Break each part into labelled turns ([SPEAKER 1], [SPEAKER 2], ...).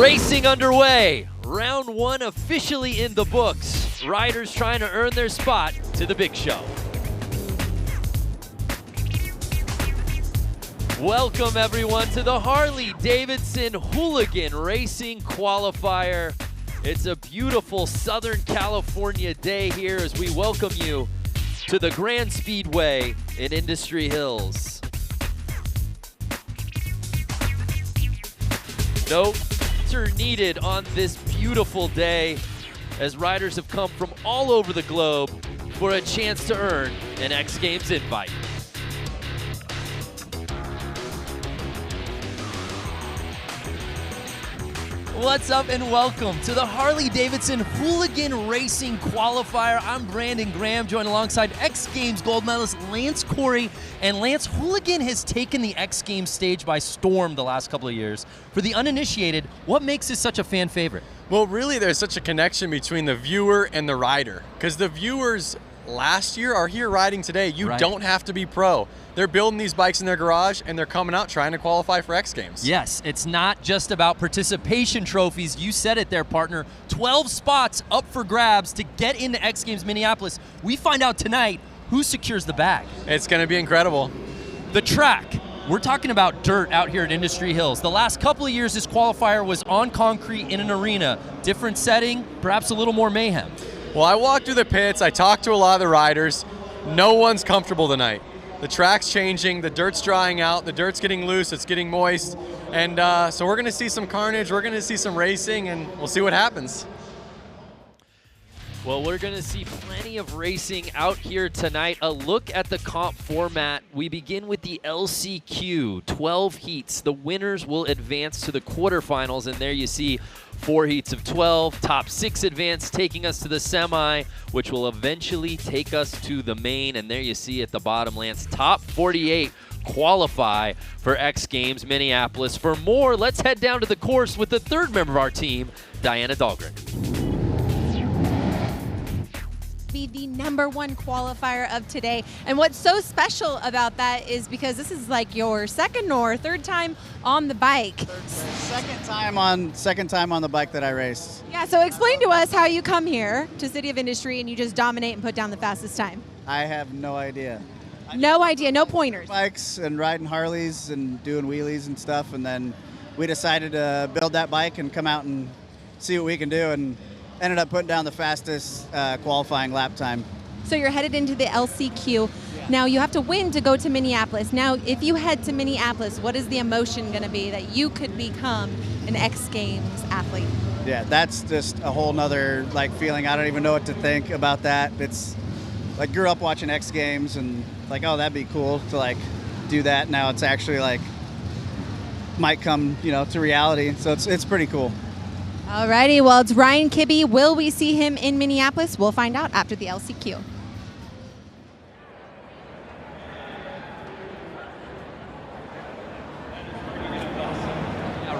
[SPEAKER 1] Racing underway. Round one officially in the books. Riders trying to earn their spot to the big show. Welcome everyone to the Harley-Davidson Hooligan Racing Qualifier. It's a beautiful Southern California day here as we welcome you to the Grand Speedway in Industry Hills. No are needed on this beautiful day as riders have come from all over the globe for a chance to earn an X Games invite.
[SPEAKER 2] What's up and welcome to the Harley-Davidson Hooligan Racing Qualifier. I'm Brandon Graham, joined alongside X Games gold medalist Lance Corey. And Lance, Hooligan has taken the X Games stage by storm the last couple of years. For the uninitiated, what makes this such a fan favorite?
[SPEAKER 3] Well, really, there's such a connection between the viewer and the rider. Because the viewers last year are here riding today. You don't have to be pro. They're building these bikes in their garage, and they're coming out trying to qualify for X Games.
[SPEAKER 2] Yes, it's not just about participation trophies. You said it there, partner. 12 spots up for grabs to get into X Games Minneapolis. We find out tonight who secures the bag.
[SPEAKER 3] It's going to be incredible.
[SPEAKER 2] The track. We're talking about dirt out here at Industry Hills. The last couple of years, this qualifier was on concrete in an arena. Different setting, perhaps a little more mayhem.
[SPEAKER 3] Well, I walked through the pits. I talked to a lot of the riders. No one's comfortable tonight. The track's changing, the dirt's drying out, the dirt's getting loose, it's getting moist, and so we're going to see some carnage, we're going to see some racing, and we'll see what happens.
[SPEAKER 1] Well, we're going to see plenty of racing out here tonight. A look at the comp format. We begin with the LCQ, 12 heats. The winners will advance to the quarterfinals, and there you see 4 heats of 12. Top 6 advance, taking us to the semi, which will eventually take us to the main. And there you see at the bottom, Lance, top 48 qualify for X Games Minneapolis. For more, let's head down to the course with the third member of our team, Diana Dahlgren.
[SPEAKER 4] Be the #1 qualifier of today. And what's so special about that is because this is like your second or third time on the bike.
[SPEAKER 5] Second time on the bike that I raced.
[SPEAKER 4] Yeah, so explain to us how you come here to City of Industry and you just dominate and put down the fastest time.
[SPEAKER 5] I have no idea.
[SPEAKER 4] No idea, no pointers.
[SPEAKER 5] Bikes and riding Harleys and doing wheelies and stuff, and then we decided to build that bike and come out and see what we can do, and ended up putting down the fastest qualifying lap time.
[SPEAKER 4] So you're headed into the LCQ. Yeah. Now you have to win to go to Minneapolis. Now if you head to Minneapolis, what is the emotion going to be that you could become an X Games athlete?
[SPEAKER 5] Yeah, that's just a whole nother feeling. I don't even know what to think about that. It's like grew up watching X Games and like, oh, that'd be cool to do that. Now it's actually might come to reality. So it's pretty cool.
[SPEAKER 4] Alrighty, well, it's Ryan Kibbe. Will we see him in Minneapolis? We'll find out after the LCQ.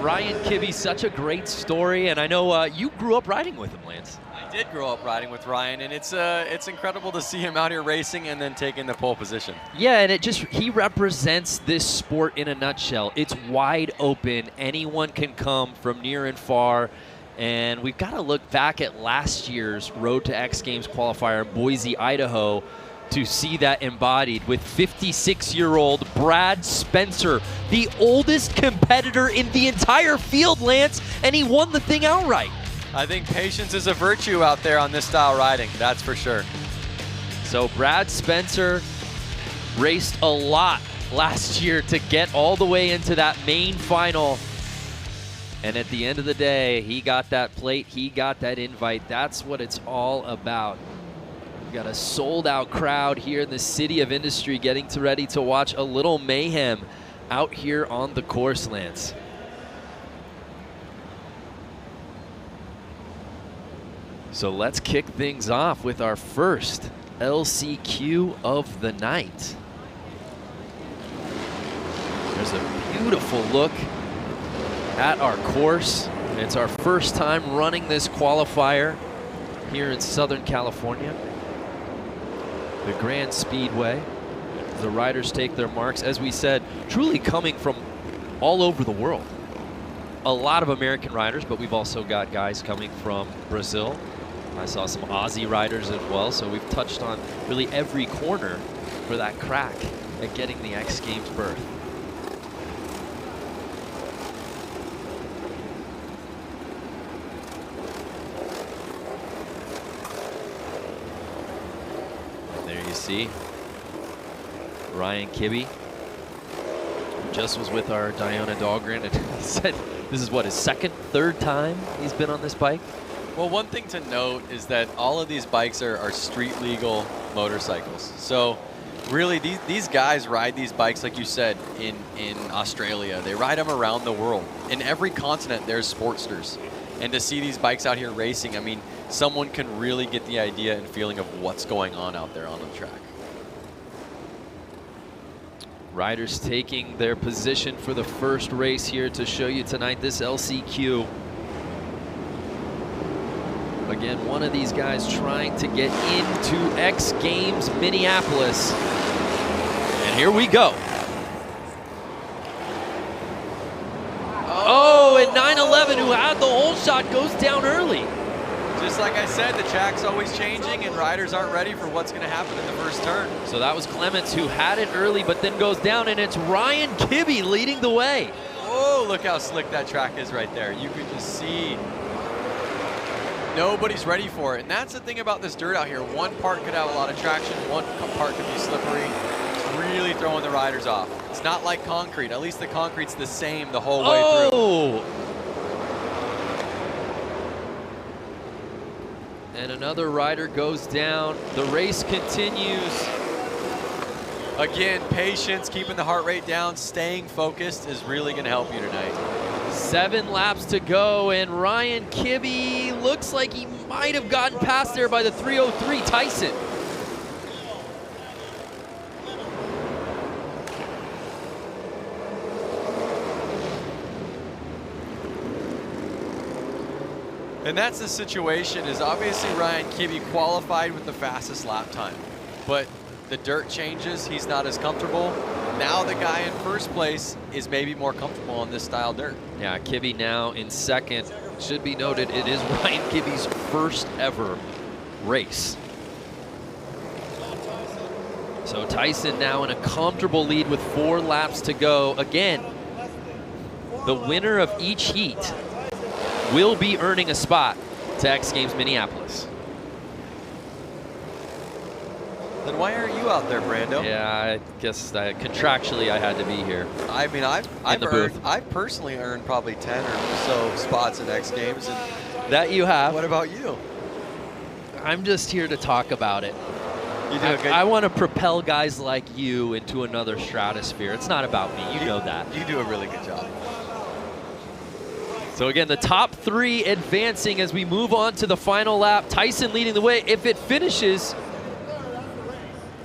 [SPEAKER 1] Ryan Kibbe, such a great story, and I know you grew up riding with him, Lance.
[SPEAKER 3] I did grow up riding with Ryan, and it's incredible to see him out here racing and then taking the pole position.
[SPEAKER 1] Yeah, and he represents this sport in a nutshell. It's wide open. Anyone can come from near and far. And we've got to look back at last year's Road to X Games qualifier in Boise, Idaho, to see that embodied with 56-year-old Brad Spencer, the oldest competitor in the entire field, Lance, and he won the thing outright.
[SPEAKER 3] I think patience is a virtue out there on this style riding, that's for sure.
[SPEAKER 1] So Brad Spencer raced a lot last year to get all the way into that main final. And at the end of the day, he got that plate, he got that invite. That's what it's all about. We've got a sold-out crowd here in the City of Industry getting ready to watch a little mayhem out here on the course, Lance. So let's kick things off with our first LCQ of the night. There's a beautiful look at our course. It's our first time running this qualifier here in Southern California. The Grand Speedway. The riders take their marks, as we said, truly coming from all over the world. a lot of American riders, but we've also got guys coming from Brazil. I saw some Aussie riders as well, so we've touched on really every corner for that crack at getting the X Games berth. There you see Ryan Kibbe, who just was with our Diana Dahlgren, and he said this is what, his third time he's been on this bike?
[SPEAKER 3] Well, one thing to note is that all of these bikes are street legal motorcycles. So really these guys ride these bikes, like you said, in Australia. They ride them around the world. In every continent there's Sportsters. And to see these bikes out here racing, I mean, someone can really get the idea and feeling of what's going on out there on the track.
[SPEAKER 1] Riders taking their position for the first race here to show you tonight, this LCQ. Again, one of these guys trying to get into X Games Minneapolis. And here we go. Oh, and 911, who had the whole shot, goes down early.
[SPEAKER 3] Just like I said, the track's always changing and riders aren't ready for what's going to happen in the first turn.
[SPEAKER 1] So that was Clements, who had it early but then goes down, and it's Ryan Kibbe leading the way.
[SPEAKER 3] Oh, look how slick that track is right there. You can just see nobody's ready for it. And that's the thing about this dirt out here. One part could have a lot of traction, one part could be slippery. It's really throwing the riders off. It's not like concrete. At least the concrete's the same the whole way through.
[SPEAKER 1] And another rider goes down. The race continues.
[SPEAKER 3] Again, patience, keeping the heart rate down, staying focused is really going to help you tonight.
[SPEAKER 1] 7 laps to go, and Ryan Kibbe looks like he might have gotten past there by the 303 Tyson.
[SPEAKER 3] And that's the situation, is obviously Ryan Kibbe qualified with the fastest lap time, but the dirt changes, he's not as comfortable. Now the guy in first place is maybe more comfortable on this style dirt.
[SPEAKER 1] Yeah, Kibbe now in second. Should be noted, it is Ryan Kibbe's first ever race. So Tyson now in a comfortable lead with 4 laps to go. Again, the winner of each heat will be earning a spot to X Games Minneapolis.
[SPEAKER 3] Then why aren't you out there, Brando?
[SPEAKER 1] Yeah, I guess contractually I had to be here.
[SPEAKER 3] I mean, I've personally earned probably 10 or so spots in X Games. And
[SPEAKER 1] that you have.
[SPEAKER 3] What about you?
[SPEAKER 1] I'm just here to talk about it.
[SPEAKER 3] You do a good.
[SPEAKER 1] I want to propel guys like you into another stratosphere. It's not about me. You know that.
[SPEAKER 3] You do a really good job.
[SPEAKER 1] So again, the top 3 advancing as we move on to the final lap. Tyson leading the way. If it finishes,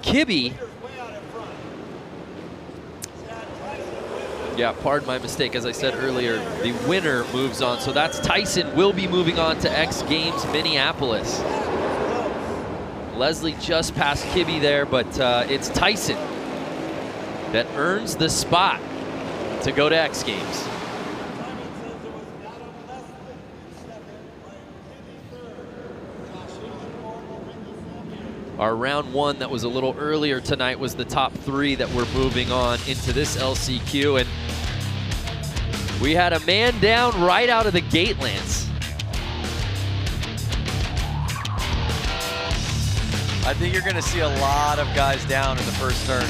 [SPEAKER 1] Kibbe. Yeah, pardon my mistake. As I said earlier, the winner moves on. So that's Tyson will be moving on to X Games Minneapolis. Leslie just passed Kibbe there, but it's Tyson that earns the spot to go to X Games. Our round 1 that was a little earlier tonight was the top 3 that were moving on into this LCQ, and we had a man down right out of the gate, Lance.
[SPEAKER 3] I think you're going to see a lot of guys down in the first turn.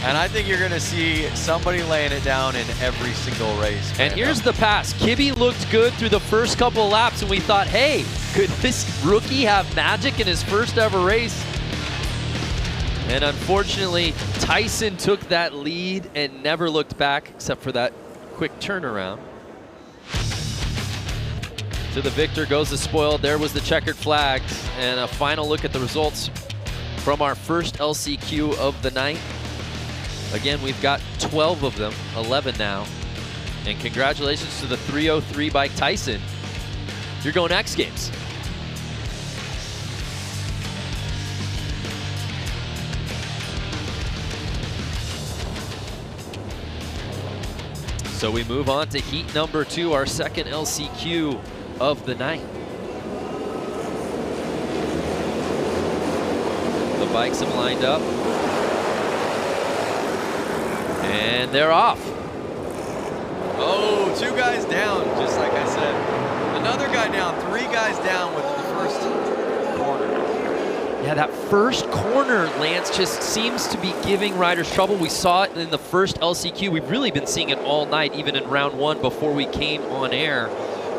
[SPEAKER 3] And I think you're going to see somebody laying it down in every single race.
[SPEAKER 1] And here's the pass. Kibbe looked good through the first couple of laps, and we thought, hey, could this rookie have magic in his first ever race? And unfortunately, Tyson took that lead and never looked back, except for that quick turnaround. To the victor goes the spoil. There was the checkered flags. And a final look at the results from our first LCQ of the night. Again, we've got 12 of them, 11 now. And congratulations to the 303 bike Tyson. You're going X Games. So we move on to heat number 2, our second LCQ of the night. The bikes have lined up. And they're off.
[SPEAKER 3] Oh, 2 guys down, just like I said. Another guy down, 3 guys down with the first corner.
[SPEAKER 1] Yeah, that first corner, Lance, just seems to be giving riders trouble. We saw it in the first LCQ. We've really been seeing it all night, even in round 1 before we came on air.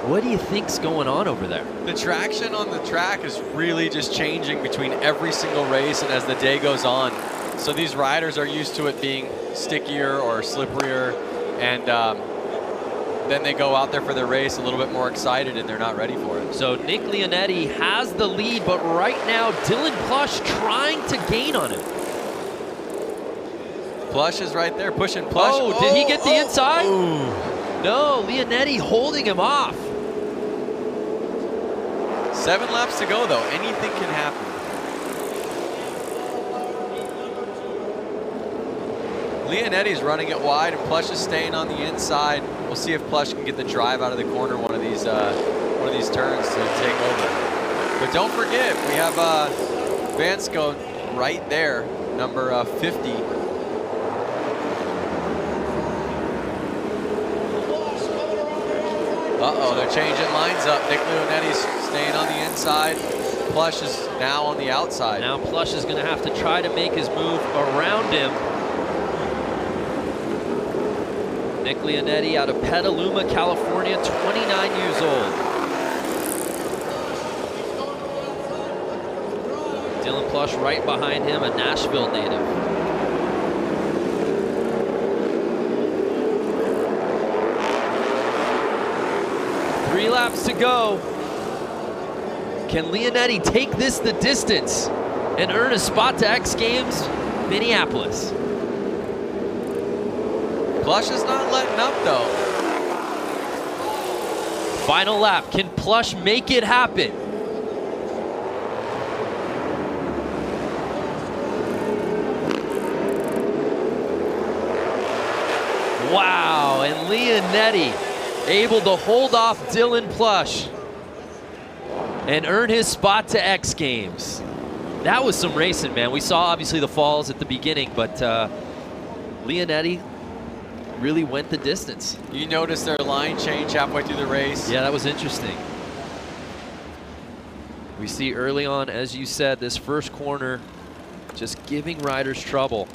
[SPEAKER 1] What do you think's going on over there?
[SPEAKER 3] The traction on the track is really just changing between every single race and as the day goes on. So these riders are used to it being stickier or slipperier, and then they go out there for their race a little bit more excited and they're not ready for it.
[SPEAKER 1] So Nick Leonetti has the lead, but right now Dylan Plush trying to gain on him.
[SPEAKER 3] Plush is right there, pushing Plush.
[SPEAKER 1] Oh, did he get the inside?
[SPEAKER 3] Ooh.
[SPEAKER 1] No, Leonetti holding him off.
[SPEAKER 3] 7 laps to go though, anything can happen. Leonetti's running it wide and Plush is staying on the inside. We'll see if Plush can get the drive out of the corner one of these turns to take over. But don't forget, we have Vansko right there, number 50. Uh-oh, they're changing lines up. Nick Leonetti's staying on the inside. Plush is now on the outside.
[SPEAKER 1] Now Plush is going to have to try to make his move around him. Nick Leonetti out of Petaluma, California, 29 years old. Dylan Plush right behind him, a Nashville native. Three laps to go. Can Leonetti take this the distance and earn a spot to X Games Minneapolis?
[SPEAKER 3] Plush is not letting up though.
[SPEAKER 1] Final lap, can Plush make it happen? Wow, and Leonetti able to hold off Dylan Plush and earn his spot to X Games. That was some racing, man. We saw obviously the falls at the beginning, but Leonetti really went the distance.
[SPEAKER 3] You noticed their line change halfway through the race.
[SPEAKER 1] Yeah, that was interesting. We see early on, as you said, this first corner just giving riders trouble.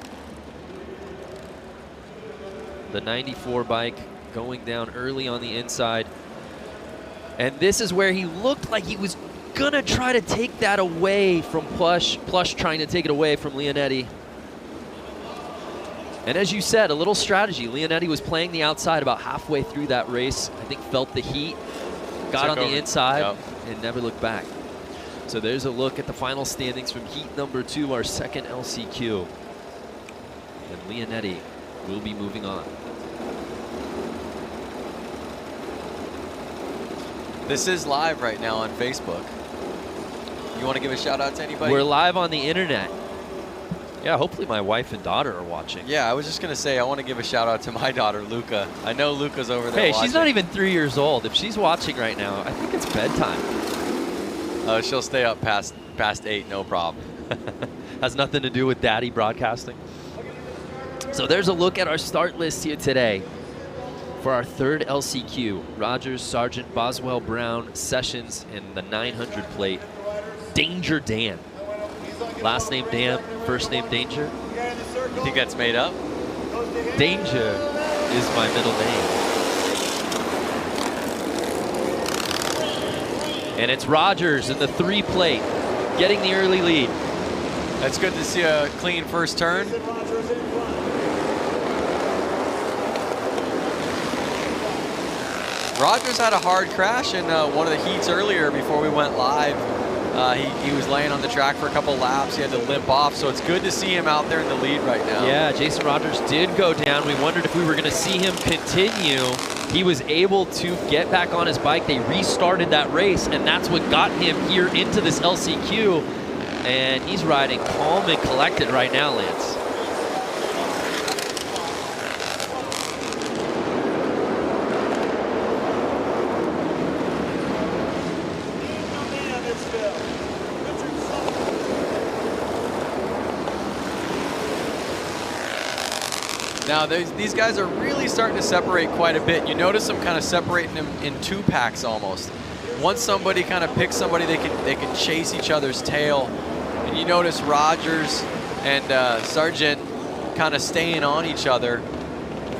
[SPEAKER 1] The 94 bike going down early on the inside. And this is where he looked like he was gonna try to take that away from Plush. Plush trying to take it away from Leonetti. And as you said, a little strategy. Leonetti was playing the outside about halfway through that race. I think felt the heat, got on the inside, and never looked back. So there's a look at the final standings from heat number 2, our second LCQ. And Leonetti will be moving on.
[SPEAKER 3] This is live right now on Facebook. You want to give a shout out to anybody?
[SPEAKER 1] We're live on the internet. Yeah, hopefully my wife and daughter are watching.
[SPEAKER 3] Yeah, I was just going to say, I want to give a shout out to my daughter, Luca. I know Luca's over there watching.
[SPEAKER 1] She's not even 3 years old. If she's watching right now, I think it's bedtime.
[SPEAKER 3] She'll stay up past 8, no problem.
[SPEAKER 1] Has nothing to do with daddy broadcasting. So there's a look at our start list here today for our third LCQ. Rogers, Sargent, Boswell, Brown, Sessions, and the 900 plate, Danger Dan. Last name Dan, first name Danger.
[SPEAKER 3] You think that's made up?
[SPEAKER 1] Danger is my middle name. And it's Rogers in the 3 plate, getting the early lead.
[SPEAKER 3] That's good to see a clean first turn. Rogers had a hard crash in one of the heats earlier before we went live. He was laying on the track for a couple laps. He had to limp off, so it's good to see him out there in the lead right now.
[SPEAKER 1] Yeah, Jason Rogers did go down. We wondered if we were going to see him continue. He was able to get back on his bike. They restarted that race, and that's what got him here into this LCQ. And he's riding calm and collected right now, Lance.
[SPEAKER 3] Now, these guys are really starting to separate quite a bit. You notice them kind of separating them in 2 packs almost. Once somebody kind of picks somebody, they can chase each other's tail. And you notice Rogers and Sargent kind of staying on each other.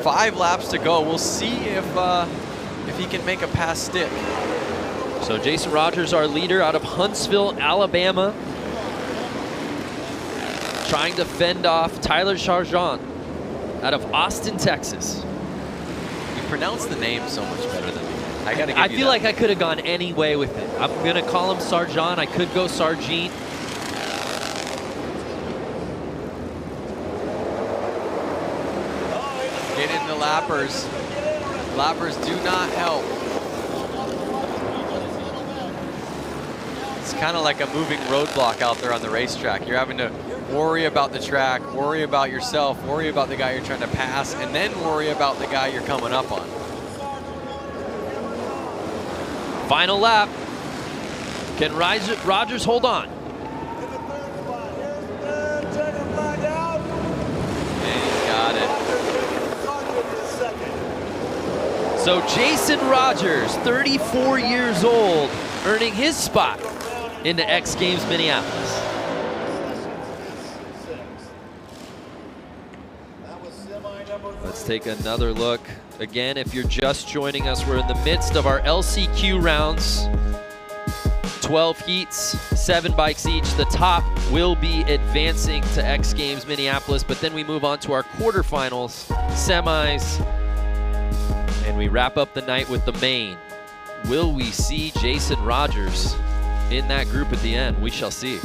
[SPEAKER 3] 5 laps to go. We'll see if he can make a pass stick.
[SPEAKER 1] So Jason Rogers, our leader out of Huntsville, Alabama, trying to fend off Tyler Sargent out of Austin, Texas.
[SPEAKER 3] You pronounce the name so much better than me. I gotta give
[SPEAKER 1] I
[SPEAKER 3] you
[SPEAKER 1] feel
[SPEAKER 3] that.
[SPEAKER 1] like I could have gone any way with it. I'm gonna call him Sargent. I could go Sargent.
[SPEAKER 3] Get into lappers. Lappers do not help. It's kind of like a moving roadblock out there on the racetrack. You're having to worry about the track, worry about yourself, worry about the guy you're trying to pass, and then worry about the guy you're coming up on.
[SPEAKER 1] Final lap. Can Rogers hold on?
[SPEAKER 3] And he's got it.
[SPEAKER 1] So Jason Rogers, 34 years old, earning his spot in the X Games Minneapolis. Let's take another look. Again, if you're just joining us, we're in the midst of our LCQ rounds. 12 heats, 7 bikes each. The top will be advancing to X Games Minneapolis, but then we move on to our quarterfinals, semis, and we wrap up the night with the main. Will we see Jason Rogers in that group at the end? We shall see.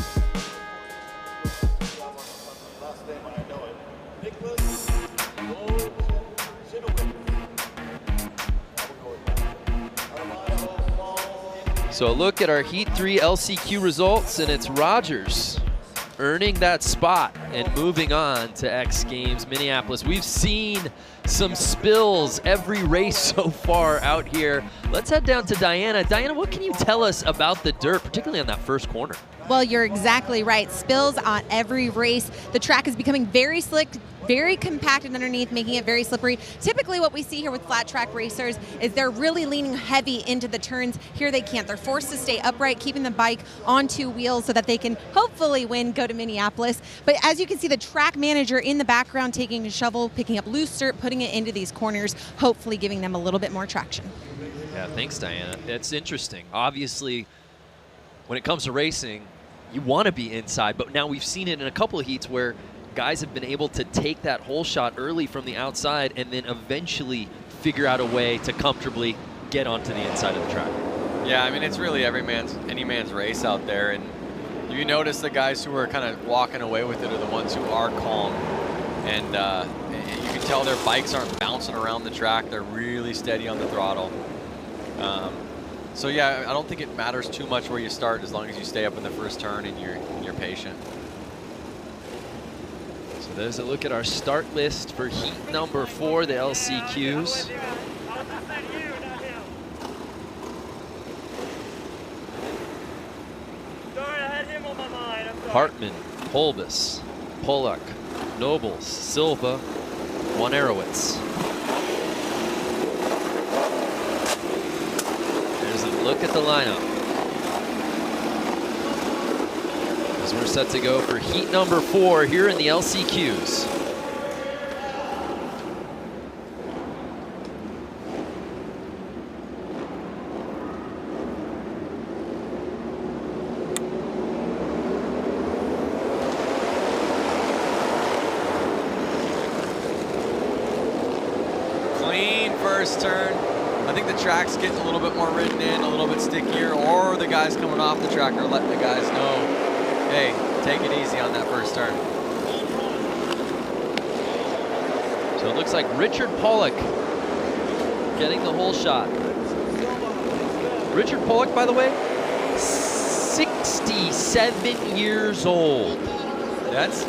[SPEAKER 1] So a look at our Heat 3 LCQ results, and it's Rogers earning that spot and moving on to X Games Minneapolis. We've seen some spills every race so far out here. Let's head down to Diana. Diana, what can you tell us about the dirt, particularly on that first corner?
[SPEAKER 4] Well, you're exactly right. Spills on every race. The track is becoming very slick, very compacted underneath, making it very slippery. Typically what we see here with flat track racers is they're really leaning heavy into the turns. Here they can't. They're forced to stay upright, keeping the bike on 2 wheels so that they can hopefully win, go to Minneapolis. But as you can see, the track manager in the background taking a shovel, picking up loose dirt, putting it into these corners, hopefully giving them a little bit more traction.
[SPEAKER 1] Yeah, thanks, Diana. It's interesting. Obviously, when it comes to racing, you want to be inside, but now we've seen it in a couple of heats where guys have been able to take that hole shot early from the outside and then eventually figure out a way to comfortably get onto the inside of the track.
[SPEAKER 3] Yeah, I mean, it's really any man's race out there, and you notice the guys who are kind of walking away with it are the ones who are calm, and you can tell their bikes aren't bouncing around the track. They're really steady on the throttle. So yeah, I don't think it matters too much where you start as long as you stay up in the first turn and you're patient.
[SPEAKER 1] So there's a look at our start list for heat number 4, the LCQs. Hartman, Holbus, Pollock, Nobles, Silva, Wanarowitz. There's a look at the lineup as we're set to go for heat number 4 here in the LCQs.
[SPEAKER 3] Clean first turn. I think the track's getting a little bit more ridden in, a little bit stickier, or the guys coming off the track are letting the guys know, hey, take it easy on that first turn.
[SPEAKER 1] So it looks like Richard Pollock getting the whole shot. Richard Pollock, by the way, 67 years old.
[SPEAKER 3] That's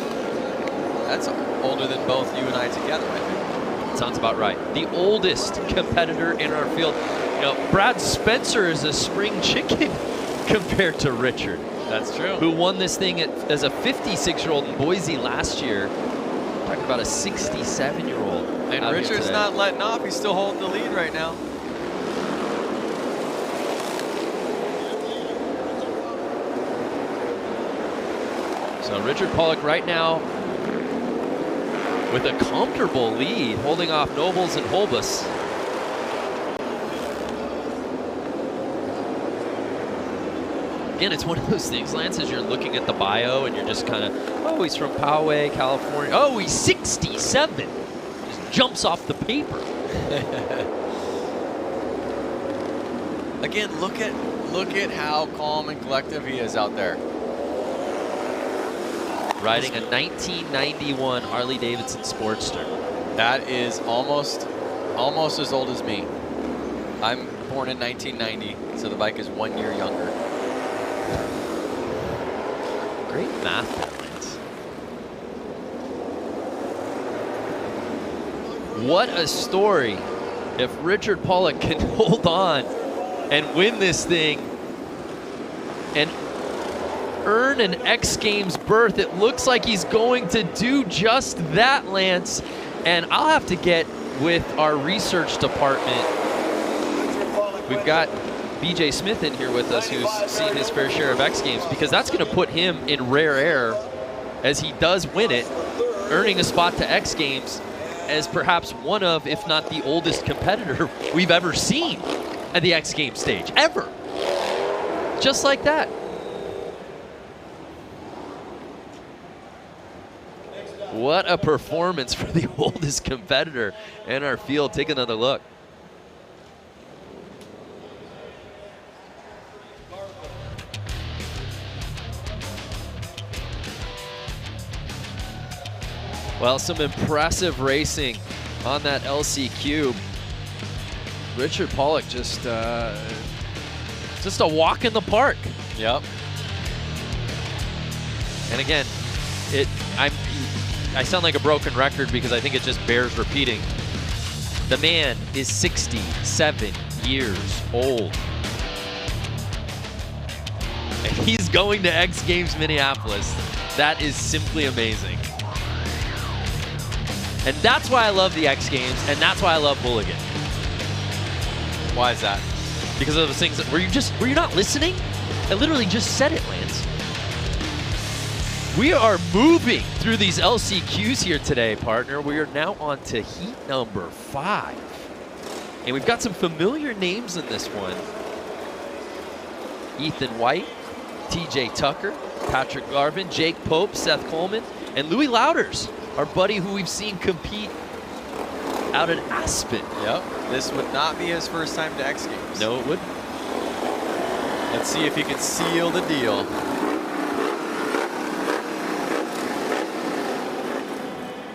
[SPEAKER 3] older than both you and I together, I think.
[SPEAKER 1] Sounds about right. The oldest competitor in our field. You know, Brad Spencer is a spring chicken compared to Richard.
[SPEAKER 3] That's true.
[SPEAKER 1] Who won this thing as a 56-year-old in Boise last year. Talking about a 67-year-old.
[SPEAKER 3] And Richard's not letting off. He's still holding the lead right now.
[SPEAKER 1] So Richard Pollock right now with a comfortable lead, holding off Nobles and Holbus. Again, it's one of those things, Lance, as you're looking at the bio and you're just kind of, oh, he's from Poway, California. Oh, he's 67. Just jumps off the paper.
[SPEAKER 3] Again, look at how calm and collective he is out there.
[SPEAKER 1] Riding a 1991 Harley-Davidson Sportster.
[SPEAKER 3] That is almost as old as me. I'm born in 1990, so the bike is 1 year younger.
[SPEAKER 1] Great math there, Lance. What a story if Richard Pollock can hold on and win this thing and earn an X Games berth. It looks like he's going to do just that, Lance. And I'll have to get with our research department. We've got BJ Smith in here with us, who's seen his fair share of X Games, because that's going to put him in rare air as he does win it, earning a spot to X Games as perhaps one of, if not the oldest competitor we've ever seen at the X Games stage, ever. Just like that. What a performance for the oldest competitor in our field. Take another look. Well, some impressive racing on that LC Cube. Richard Pollock just a walk in the park.
[SPEAKER 3] Yep.
[SPEAKER 1] And again, I sound like a broken record because I think it just bears repeating. The man is 67 years old. And he's going to X Games Minneapolis. That is simply amazing. And that's why I love the X Games, and that's why I love Hooligan.
[SPEAKER 3] Why is that?
[SPEAKER 1] Because of those things that, were you not listening? I literally just said it, Lance. We are moving through these LCQs here today, partner. We are now on to heat number 5. And we've got some familiar names in this one. Ethan White, TJ Tucker, Patrick Garvin, Jake Pope, Seth Coleman, and Louis Louders, our buddy who we've seen compete out at Aspen.
[SPEAKER 3] Yep, this would not be his first time to X Games.
[SPEAKER 1] No, it wouldn't.
[SPEAKER 3] Let's see if he can seal the deal.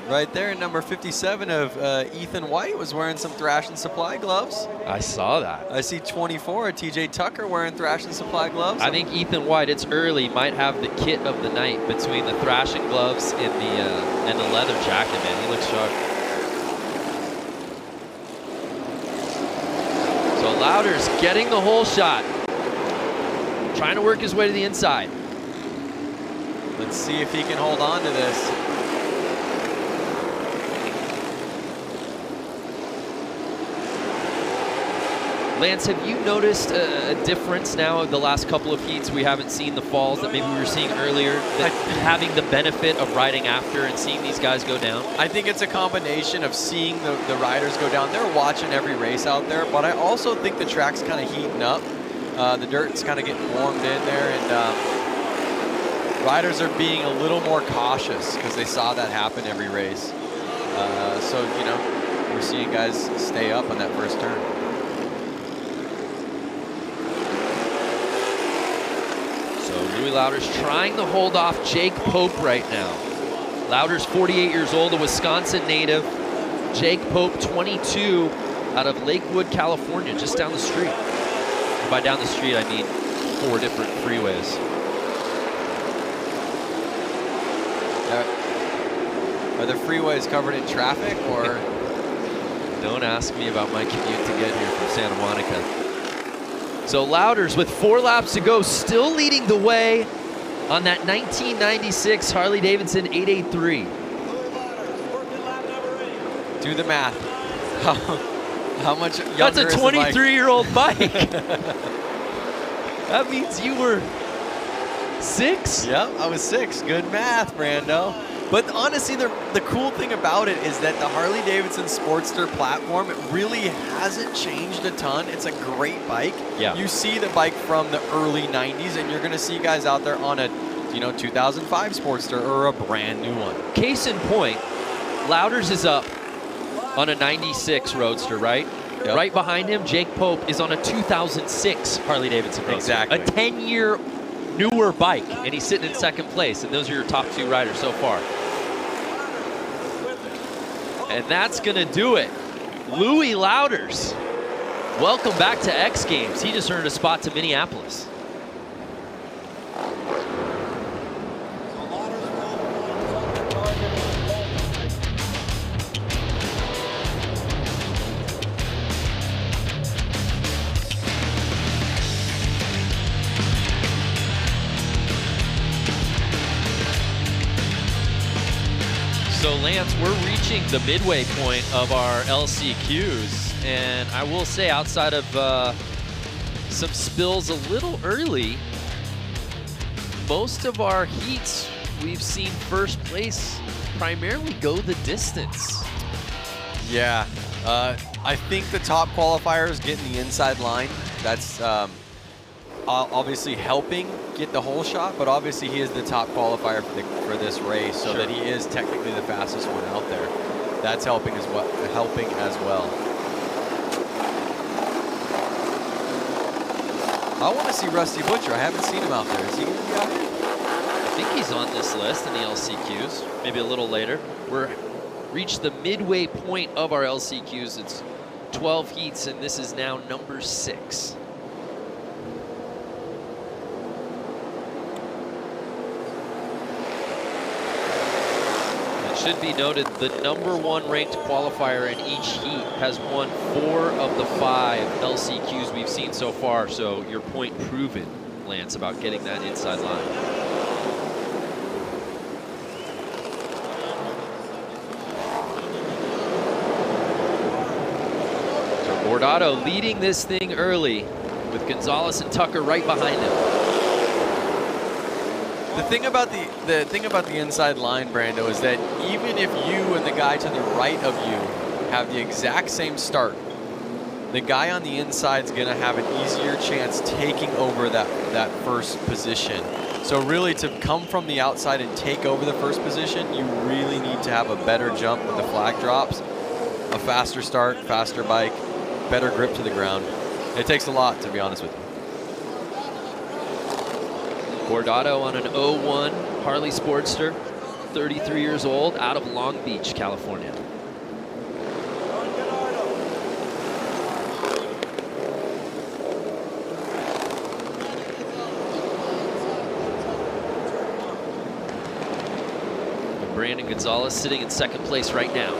[SPEAKER 3] Right there, number 57 of Ethan White was wearing some Thrash and Supply gloves.
[SPEAKER 1] I saw that.
[SPEAKER 3] I see 24 of TJ Tucker wearing Thrash and Supply gloves.
[SPEAKER 1] I think Ethan White, it's early, might have the kit of the night between the thrashing gloves and the leather jacket, man. He looks sharp. So Louders getting the hole shot. Trying to work his way to the inside.
[SPEAKER 3] Let's see if he can hold on to this.
[SPEAKER 1] Lance, have you noticed a difference now of the last couple of heats? We haven't seen the falls that maybe we were seeing earlier, that having the benefit of riding after and seeing these guys go down?
[SPEAKER 3] I think it's a combination of seeing the riders go down. They're watching every race out there, but I also think the track's kind of heating up. The dirt's kind of getting warmed in there, and riders are being a little more cautious because they saw that happen every race. So, you know, we're seeing guys stay up on that first turn.
[SPEAKER 1] Louis Louders trying to hold off Jake Pope right now. Louders, 48 years old, a Wisconsin native. Jake Pope, 22, out of Lakewood, California, just down the street. And by down the street, I mean 4 different freeways.
[SPEAKER 3] Are the freeways covered in traffic, or?
[SPEAKER 1] Don't ask me about my commute to get here from Santa Monica. So Louders with 4 laps to go, still leading the way on that 1996 Harley-Davidson 883.
[SPEAKER 3] Do the math. How much younger
[SPEAKER 1] That's a
[SPEAKER 3] is the bike?
[SPEAKER 1] 23-year-old bike. That means you were 6?
[SPEAKER 3] Yep, I was 6. Good math, Brando. But honestly, the cool thing about it is that the Harley-Davidson Sportster platform, it really hasn't changed a ton. It's a great bike.
[SPEAKER 1] Yeah.
[SPEAKER 3] You see the bike from the early 90s, and you're going to see guys out there on a 2005 Sportster or a brand new one.
[SPEAKER 1] Case in point, Louders is up on a 96 Roadster, right?
[SPEAKER 3] Yep.
[SPEAKER 1] Right behind him, Jake Pope is on a 2006 Harley-Davidson Roadster.
[SPEAKER 3] Exactly.
[SPEAKER 1] A 10-year newer bike, and he's sitting in second place, and those are your top 2 riders so far. And that's going to do it. Louis Louders, welcome back to X Games. He just earned a spot to Minneapolis. So Lance, we're reaching the midway point of our LCQs, and I will say outside of some spills a little early, most of our heats we've seen first place primarily go the distance.
[SPEAKER 3] Yeah, I think the top qualifiers getting the inside line. That's obviously helping get the whole shot, but obviously he is the top qualifier for this race, so that he is technically the fastest one out there. That's helping as well. I want to see Rusty Butcher. I haven't seen him out there. Is he going to be out here?
[SPEAKER 1] I think he's on this list in the LCQs, maybe a little later. We're reached the midway point of our LCQs. It's 12 heats, and this is now number 6. Should be noted, the number 1 ranked qualifier in each heat has won 4 of the 5 LCQs we've seen so far. So your point proven, Lance, about getting that inside line. So Bordado leading this thing early with Gonzalez and Tucker right behind him.
[SPEAKER 3] The thing about the inside line, Brando, is that even if you and the guy to the right of you have the exact same start, the guy on the inside is going to have an easier chance taking over that first position. So really, to come from the outside and take over the first position, you really need to have a better jump with the flag drops, a faster start, faster bike, better grip to the ground. It takes a lot, to be honest with you.
[SPEAKER 1] Bordado on an 01 Harley Sportster, 33 years old, out of Long Beach, California. And Brandon Gonzalez sitting in second place right now.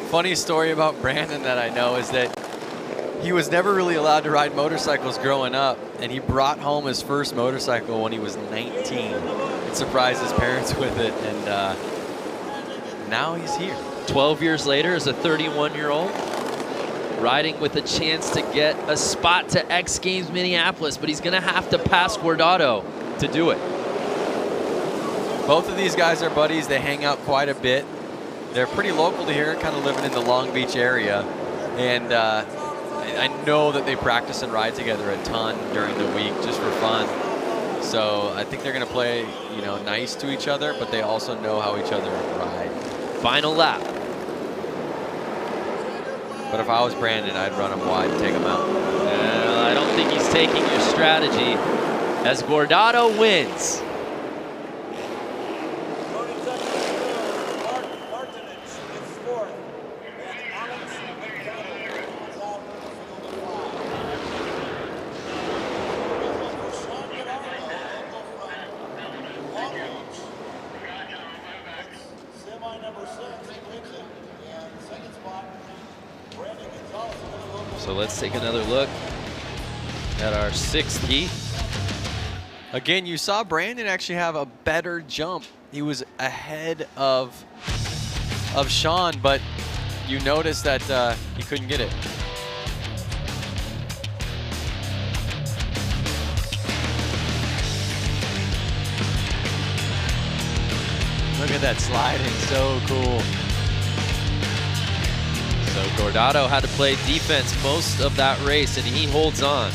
[SPEAKER 3] Funny story about Brandon that I know is that he was never really allowed to ride motorcycles growing up, and he brought home his first motorcycle when he was 19 and surprised his parents with it, and now he's here.
[SPEAKER 1] 12 years later, as a 31-year-old, riding with a chance to get a spot to X Games Minneapolis, but he's going to have to pass Guardado to do it.
[SPEAKER 3] Both of these guys are buddies. They hang out quite a bit. They're pretty local to here, kind of living in the Long Beach area, and I know that they practice and ride together a ton during the week just for fun. So I think they're going to play, nice to each other, but they also know how each other ride.
[SPEAKER 1] Final lap.
[SPEAKER 3] But if I was Brandon, I'd run him wide and take him out.
[SPEAKER 1] I don't think he's taking your strategy as Guardado wins. So let's take another look at our 6th heat.
[SPEAKER 3] Again, you saw Brandon actually have a better jump. He was ahead of of Sean, but you notice that he couldn't get it. Look at that sliding, so cool.
[SPEAKER 1] So Gordado had to play defense most of that race, and he holds on.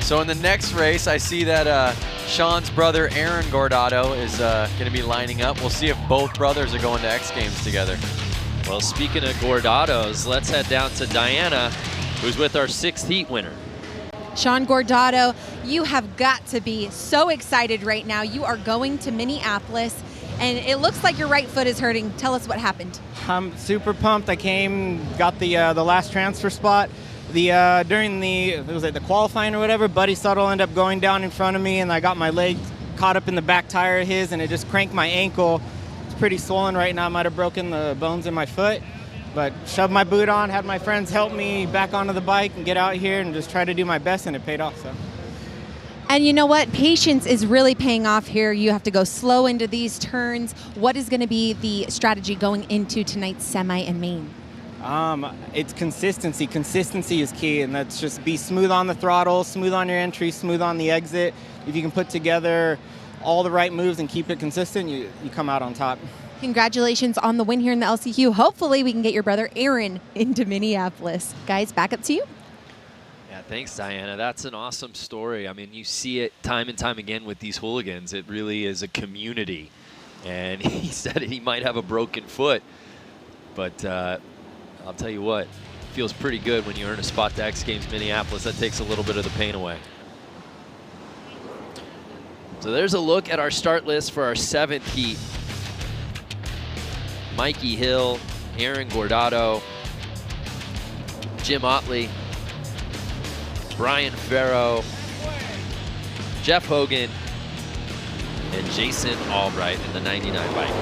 [SPEAKER 3] So in the next race, I see that Sean's brother, Aaron Gordado, is going to be lining up. We'll see if both brothers are going to X Games together.
[SPEAKER 1] Well, speaking of Gordados, let's head down to Diana, who's with our 6th heat winner.
[SPEAKER 4] Sean Gordado, you have got to be so excited right now. You are going to Minneapolis, and it looks like your right foot is hurting. Tell us what happened.
[SPEAKER 6] I'm super pumped. I got the last transfer spot. During the qualifying or whatever, Buddy Suttles ended up going down in front of me, and I got my leg caught up in the back tire of his, and it just cranked my ankle. It's pretty swollen right now. I might have broken the bones in my foot. But shoved my boot on, had my friends help me back onto the bike and get out here and just try to do my best, and it paid off. So.
[SPEAKER 4] And you know what? Patience is really paying off here. You have to go slow into these turns. What is going to be the strategy going into tonight's semi and main?
[SPEAKER 6] It's consistency. Consistency is key, and that's just be smooth on the throttle, smooth on your entry, smooth on the exit. If you can put together all the right moves and keep it consistent, you come out on top.
[SPEAKER 4] Congratulations on the win here in the LCQ. Hopefully we can get your brother Aaron into Minneapolis. Guys, back up to you.
[SPEAKER 1] Yeah, thanks, Diana. That's an awesome story. I mean, you see it time and time again with these hooligans. It really is a community. And he said he might have a broken foot, but I'll tell you what, it feels pretty good when you earn a spot to X Games Minneapolis. That takes a little bit of the pain away. So there's a look at our start list for our 7th heat. Mikey Hill, Aaron Gordado, Jim Otley, Brian Farrow, Jeff Hogan, and Jason Albright in the 99 bike.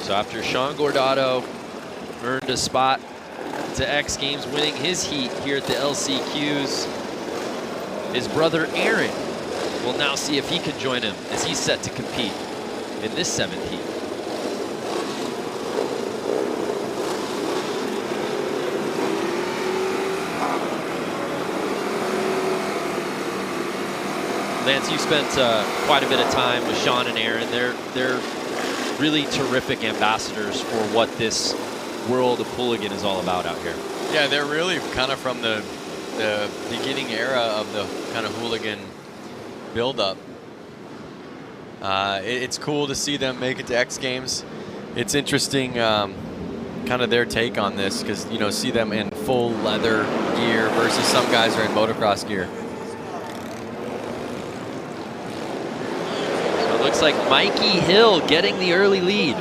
[SPEAKER 1] So after Sean Gordado earned a spot to X Games, winning his heat here at the LCQs, his brother Aaron will now see if he can join him as he's set to compete in this 7th heat. Lance, you spent quite a bit of time with Sean and Aaron. They're really terrific ambassadors for what this world of hooligan is all about out here.
[SPEAKER 3] Yeah, they're really kind of from the beginning era of the kind of hooligan build-up. It's cool to see them make it to X Games. It's interesting, kind of their take on this, because see them in full leather gear versus some guys are in motocross gear.
[SPEAKER 1] So it looks like Mikey Hill getting the early lead.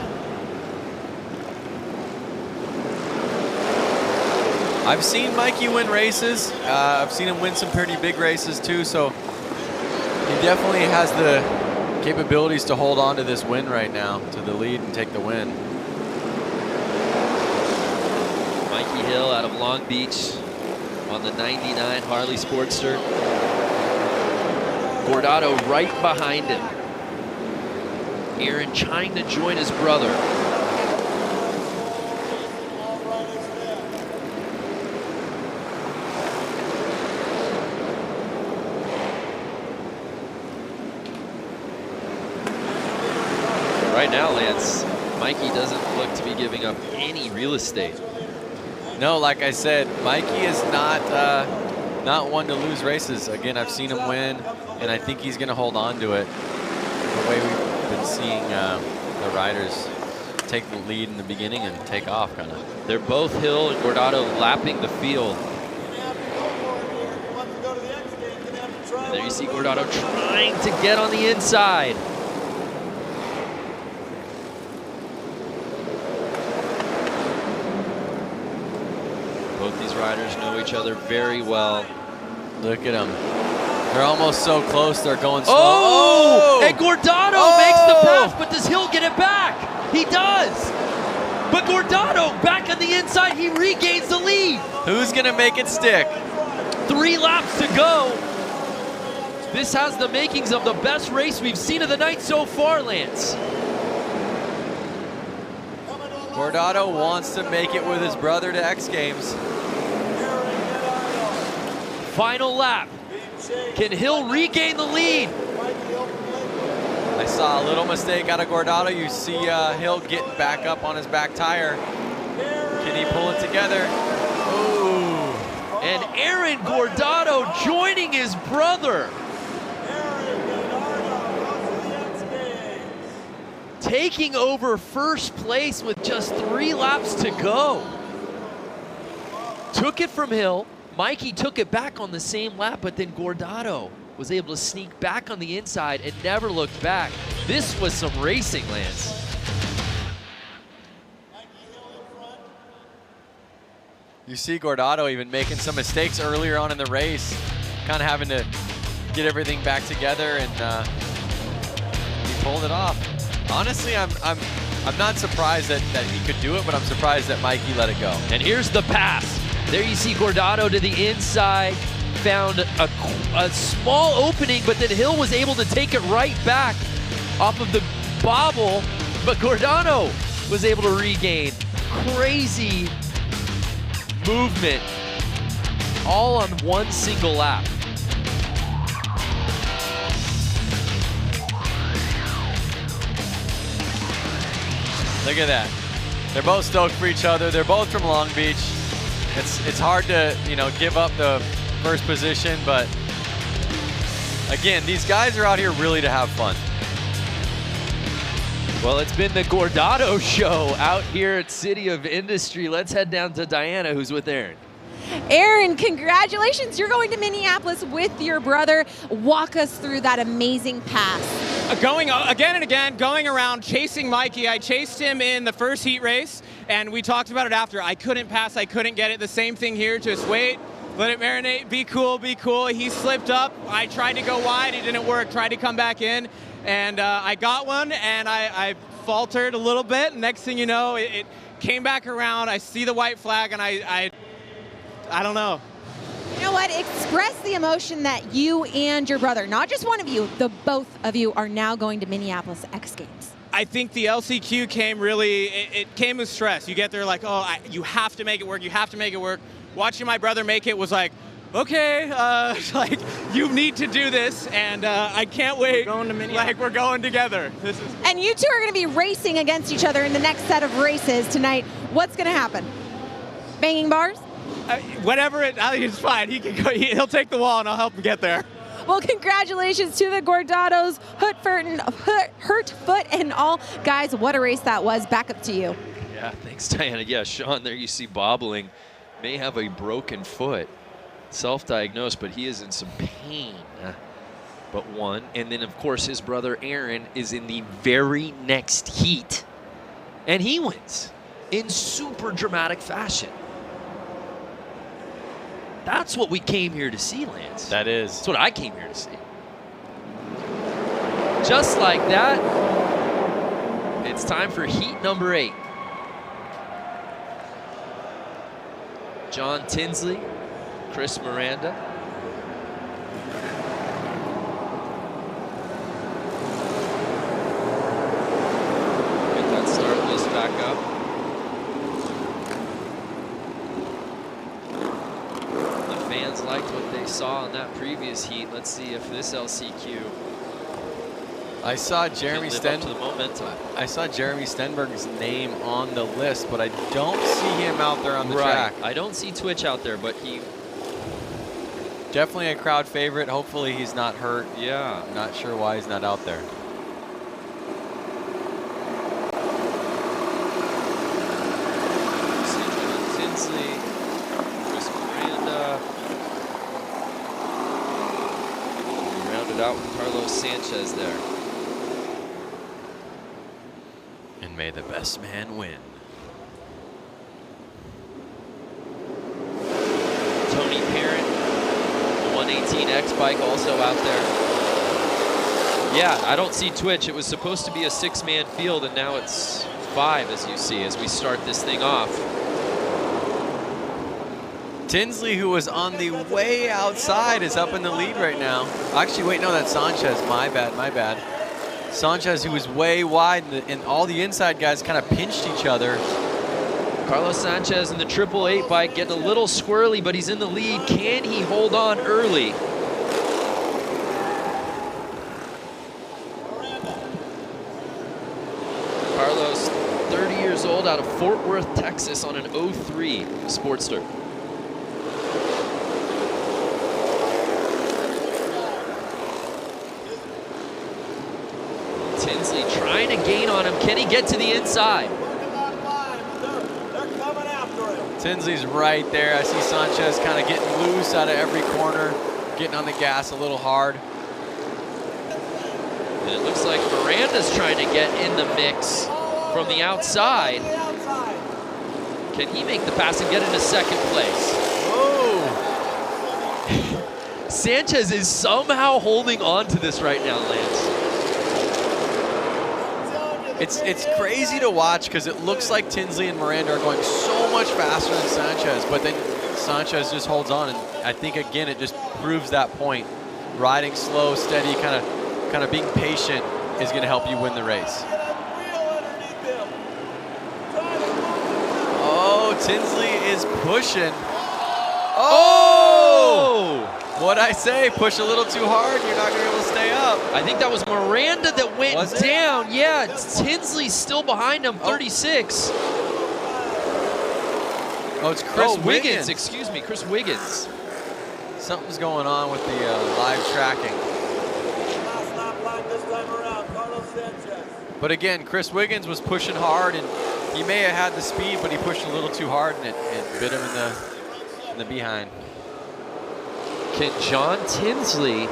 [SPEAKER 3] I've seen Mikey win races. I've seen him win some pretty big races too, so he definitely has the capabilities to hold on to this win right now, to the lead and take the win.
[SPEAKER 1] Mikey Hill out of Long Beach on the 99 Harley Sportster. Gordado right behind him. Aaron trying to join his brother. Right now, Lance, Mikey doesn't look to be giving up any real estate.
[SPEAKER 3] No, like I said, Mikey is not one to lose races. Again, I've seen him win, and I think he's going to hold on to it. The way we've been seeing the riders take the lead in the beginning and take off, kind of.
[SPEAKER 1] They're both Hill and Gordado lapping the field. And there you see Gordado trying to get on the inside. Both these riders know each other very well.
[SPEAKER 3] Look at them. They're almost so close, they're going slow.
[SPEAKER 1] Oh! And Gordado makes the crash, but does Hill get it back? He does. But Gordado back on the inside, he regains the lead.
[SPEAKER 3] Who's gonna make it stick?
[SPEAKER 1] 3 laps to go. This has the makings of the best race we've seen of the night so far, Lance.
[SPEAKER 3] Gordado wants to make it with his brother to X Games.
[SPEAKER 1] Final lap. Can Hill regain the lead?
[SPEAKER 3] I saw a little mistake out of Gordado. You see Hill getting back up on his back tire. Can he pull it together? Ooh.
[SPEAKER 1] And Aaron Gordado joining his brother. Taking over first place with just 3 laps to go. Took it from Hill. Mikey took it back on the same lap, but then Gordado was able to sneak back on the inside and never looked back. This was some racing, Lance.
[SPEAKER 3] You see Gordado even making some mistakes earlier on in the race, kind of having to get everything back together, and he pulled it off. Honestly, I'm not surprised that he could do it, but I'm surprised that Mikey let it go.
[SPEAKER 1] And here's the pass. There you see Gordado to the inside, found a small opening, but then Hill was able to take it right back off of the bobble, but Gordado was able to regain. Crazy movement, all on one single lap.
[SPEAKER 3] Look at that. They're both stoked for each other. They're both from Long Beach. It's hard to, give up the first position, but again, these guys are out here really to have fun.
[SPEAKER 1] Well, it's been the Gordado show out here at City of Industry. Let's head down to Diana, who's with Aaron.
[SPEAKER 4] Aaron, congratulations. You're going to Minneapolis with your brother. Walk us through that amazing pass.
[SPEAKER 6] Going again and again, going around, chasing Mikey. I chased him in the first heat race, and we talked about it after. I couldn't pass, I couldn't get it. The same thing here, just wait, let it marinate, be cool, be cool. He slipped up. I tried to go wide, it didn't work. Tried to come back in, and I got one, and I faltered a little bit. Next thing you know, it came back around. I see the white flag, and I don't know.
[SPEAKER 4] You know what? Express the emotion that you and your brother, not just one of you, the both of you are now going to Minneapolis X Games.
[SPEAKER 6] I think the LCQ came really, it came with stress. You get there like, oh, you have to make it work, you have to make it work. Watching my brother make it was like, okay, like, you need to do this, and I can't wait.
[SPEAKER 5] We're going to Minneapolis.
[SPEAKER 6] Like, we're going together.
[SPEAKER 4] And you two are going to be racing against each other in the next set of races tonight. What's going to happen? Banging bars?
[SPEAKER 6] Whatever, I think it's fine. He can go. He'll take the wall, and I'll help him get there.
[SPEAKER 4] Well, congratulations to the Gordados, Hurt Foot, and all. Guys, what a race that was. Back up to you.
[SPEAKER 1] Yeah, thanks, Diana. Yeah, Sean, there you see bobbling. May have a broken foot. Self-diagnosed, but he is in some pain. But one. And then, of course, his brother Aaron is in the very next heat. And he wins in super dramatic fashion. That's what we came here to see, Lance.
[SPEAKER 3] That is.
[SPEAKER 1] That's what I came here to see. Just like that, it's time for heat number 8. John Tinsley, Chris Miranda. Get that start list back up. Fans liked what they saw in that previous heat. Let's see if this LCQ
[SPEAKER 3] I saw Jeremy
[SPEAKER 1] I
[SPEAKER 3] saw Jeremy Stenberg's name on the list, but I don't see him out there on the track.
[SPEAKER 1] I don't see Twitch out there, but he
[SPEAKER 3] definitely a crowd favorite. Hopefully he's not hurt.
[SPEAKER 1] Yeah,
[SPEAKER 3] I'm not sure why he's not out there.
[SPEAKER 1] Tinsley, Chris Miranda. We rounded out with Carlos Sanchez there.
[SPEAKER 3] And may the best man win.
[SPEAKER 1] Tony Parent, 118X bike also out there. Yeah, I don't see twitch. It was supposed to be a 6-man field, and now it's 5, as you see, as we start this thing off.
[SPEAKER 3] Tinsley, who was on the way outside, is up in the lead right now. Actually, wait, no, that's Sanchez. My bad, my bad. Sanchez, who was way wide, and all the inside guys kind of pinched each other.
[SPEAKER 1] Carlos Sanchez in the 888 bike getting a little squirrely, but he's in the lead. Can he hold on early? Carlos, 30 years old, out of Fort Worth, Texas, on an 03 Sportster. Tinsley trying to gain on him. Can he get to the inside?
[SPEAKER 3] Tinsley's right there. I see Sanchez kind of getting loose out of every corner, getting on the gas a little hard.
[SPEAKER 1] And it looks like Miranda's trying to get in the mix from the outside. Can he make the pass and get into second place?
[SPEAKER 3] Oh!
[SPEAKER 1] Sanchez is somehow holding on to this right now, Lance.
[SPEAKER 3] It's crazy to watch because it looks like Tinsley and Miranda are going so much faster than Sanchez, but then Sanchez just holds on, and I think again it just proves that point. Riding slow, steady, kind of being patient is going to help you win the race. Oh, Tinsley is pushing. Oh! What'd I say? Push a little too hard, you're not going to be able to stay up.
[SPEAKER 1] I think that was Miranda that went down. Yeah, Tinsley's still behind him, 36.
[SPEAKER 3] Oh, it's Chris Wiggins.
[SPEAKER 1] Excuse me, Chris Wiggins.
[SPEAKER 3] Something's going on with the live tracking. But again, Chris Wiggins was pushing hard, and he may have had the speed, but he pushed a little too hard, and it bit him in the behind.
[SPEAKER 1] Can John Tinsley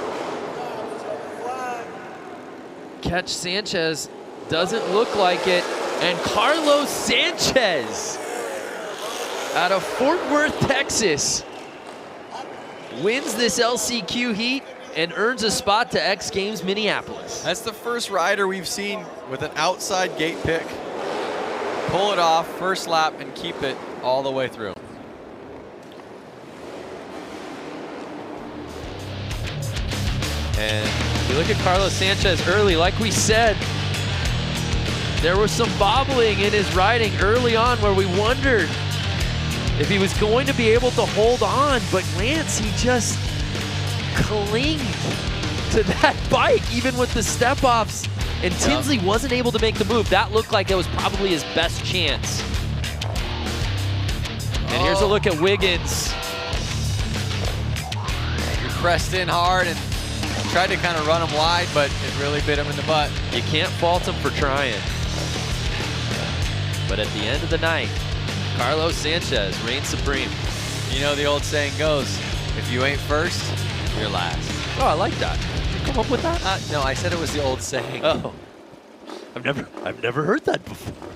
[SPEAKER 1] catch Sanchez? Doesn't look like it. And Carlos Sanchez out of Fort Worth, Texas, wins this LCQ heat and earns a spot to X Games Minneapolis.
[SPEAKER 3] That's the first rider we've seen with an outside gate pick pull it off first lap and keep it all the way through.
[SPEAKER 1] And you look at Carlos Sanchez early, like we said, there was some bobbling in his riding early on where we wondered if he was going to be able to hold on, but Lance, he just clinged to that bike, even with the step-offs, and Tinsley wasn't able to make the move. That looked like it was probably his best chance. And here's a look at Wiggins.
[SPEAKER 3] He pressed in hard and tried to kind of run him wide, but it really bit him in the butt.
[SPEAKER 1] You can't fault him for trying. But at the end of the night, Carlos Sanchez reigns supreme.
[SPEAKER 3] You know the old saying goes, if you ain't first, you're last.
[SPEAKER 1] Oh, I like that. Did you come up with that?
[SPEAKER 3] No, I said it was the old saying.
[SPEAKER 1] Oh, I've never heard that before.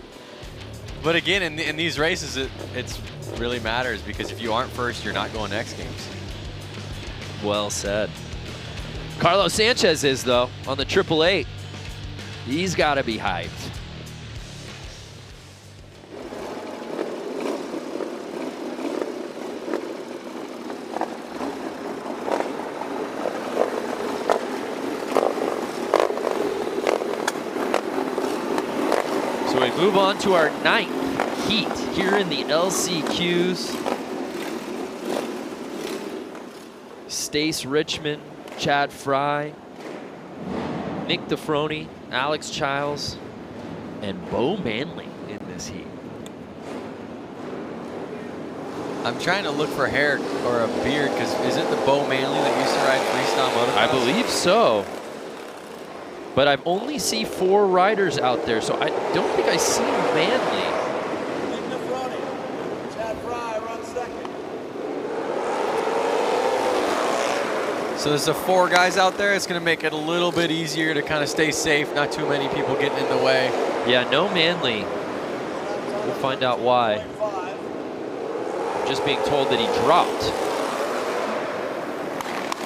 [SPEAKER 3] But again, in these races, it really matters because if you aren't first, you're not going to X Games.
[SPEAKER 1] Well said. Carlos Sanchez is, though, on the 888. He's got to be hyped. So we move on to our 9th heat here in the LCQs. Stace Richmond, Chad Fry, Nick DeFroni, Alex Childs, and Bo Manley in this heat.
[SPEAKER 3] I'm trying to look for hair or a beard because is it the Bo Manley that used to ride freestyle motocross?
[SPEAKER 1] I believe so. But I've only seen 4 riders out there, so I don't think I see Manley.
[SPEAKER 7] Nick DeFroni, Chad Fry runs second.
[SPEAKER 3] So there's the 4 guys out there. It's going to make it a little bit easier to kind of stay safe. Not too many people getting in the way.
[SPEAKER 1] Yeah, no Manley. We'll find out why. I'm just being told that he dropped.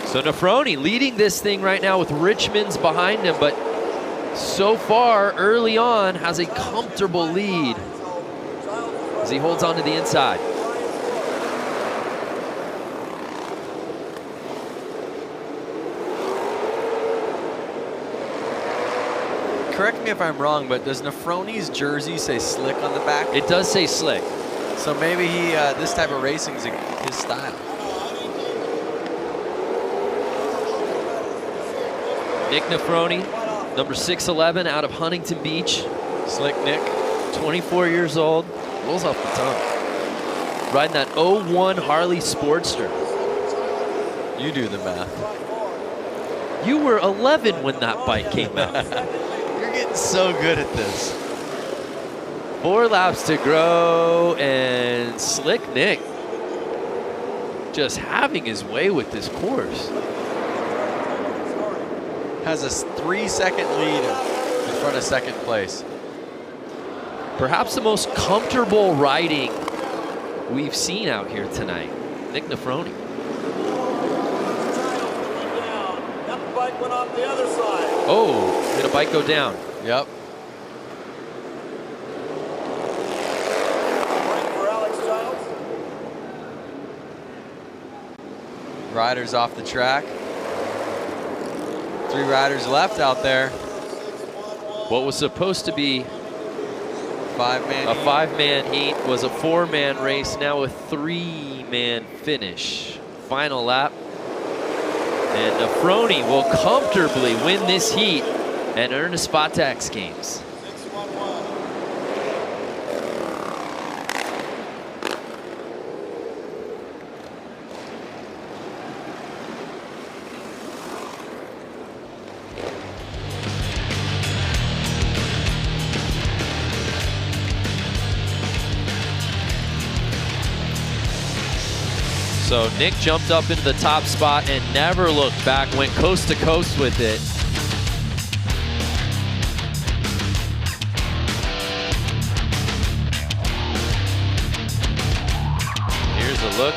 [SPEAKER 1] So So Nefroni leading this thing right now with Richmond's behind him, but so far early on has a comfortable lead as he holds on to the inside.
[SPEAKER 3] Correct me if I'm wrong, but does Nefroni's jersey say Slick on the back?
[SPEAKER 1] It does say Slick.
[SPEAKER 3] So maybe he this type of racing is his style.
[SPEAKER 1] Nick Nefroni, number 6'11", out of Huntington Beach.
[SPEAKER 3] Slick Nick.
[SPEAKER 1] 24 years old. Rolls off the tongue. Riding that 01 Harley Sportster.
[SPEAKER 3] You do the math.
[SPEAKER 1] You were 11 when that bike came out.
[SPEAKER 3] You're getting so good at this.
[SPEAKER 1] 4 laps to go, and Slick Nick just having his way with this course.
[SPEAKER 3] Has a 3-second lead in front of second place.
[SPEAKER 1] Perhaps the most comfortable riding we've seen out here tonight. Nick Nefroni.
[SPEAKER 7] That bike went off the other side.
[SPEAKER 1] Oh, did a bike go down?
[SPEAKER 3] Yep.
[SPEAKER 7] For Alex Childs.
[SPEAKER 3] Riders off the track. 3 riders left out there.
[SPEAKER 1] What was supposed to be
[SPEAKER 3] Five-man
[SPEAKER 1] a
[SPEAKER 3] heat.
[SPEAKER 1] 5-man heat was a 4-man race, now a 3-man finish. Final lap. And Nefroni will comfortably win this heat and earn a spot to X Games. So Nick jumped up into the top spot and never looked back, went coast to coast with it. Here's a look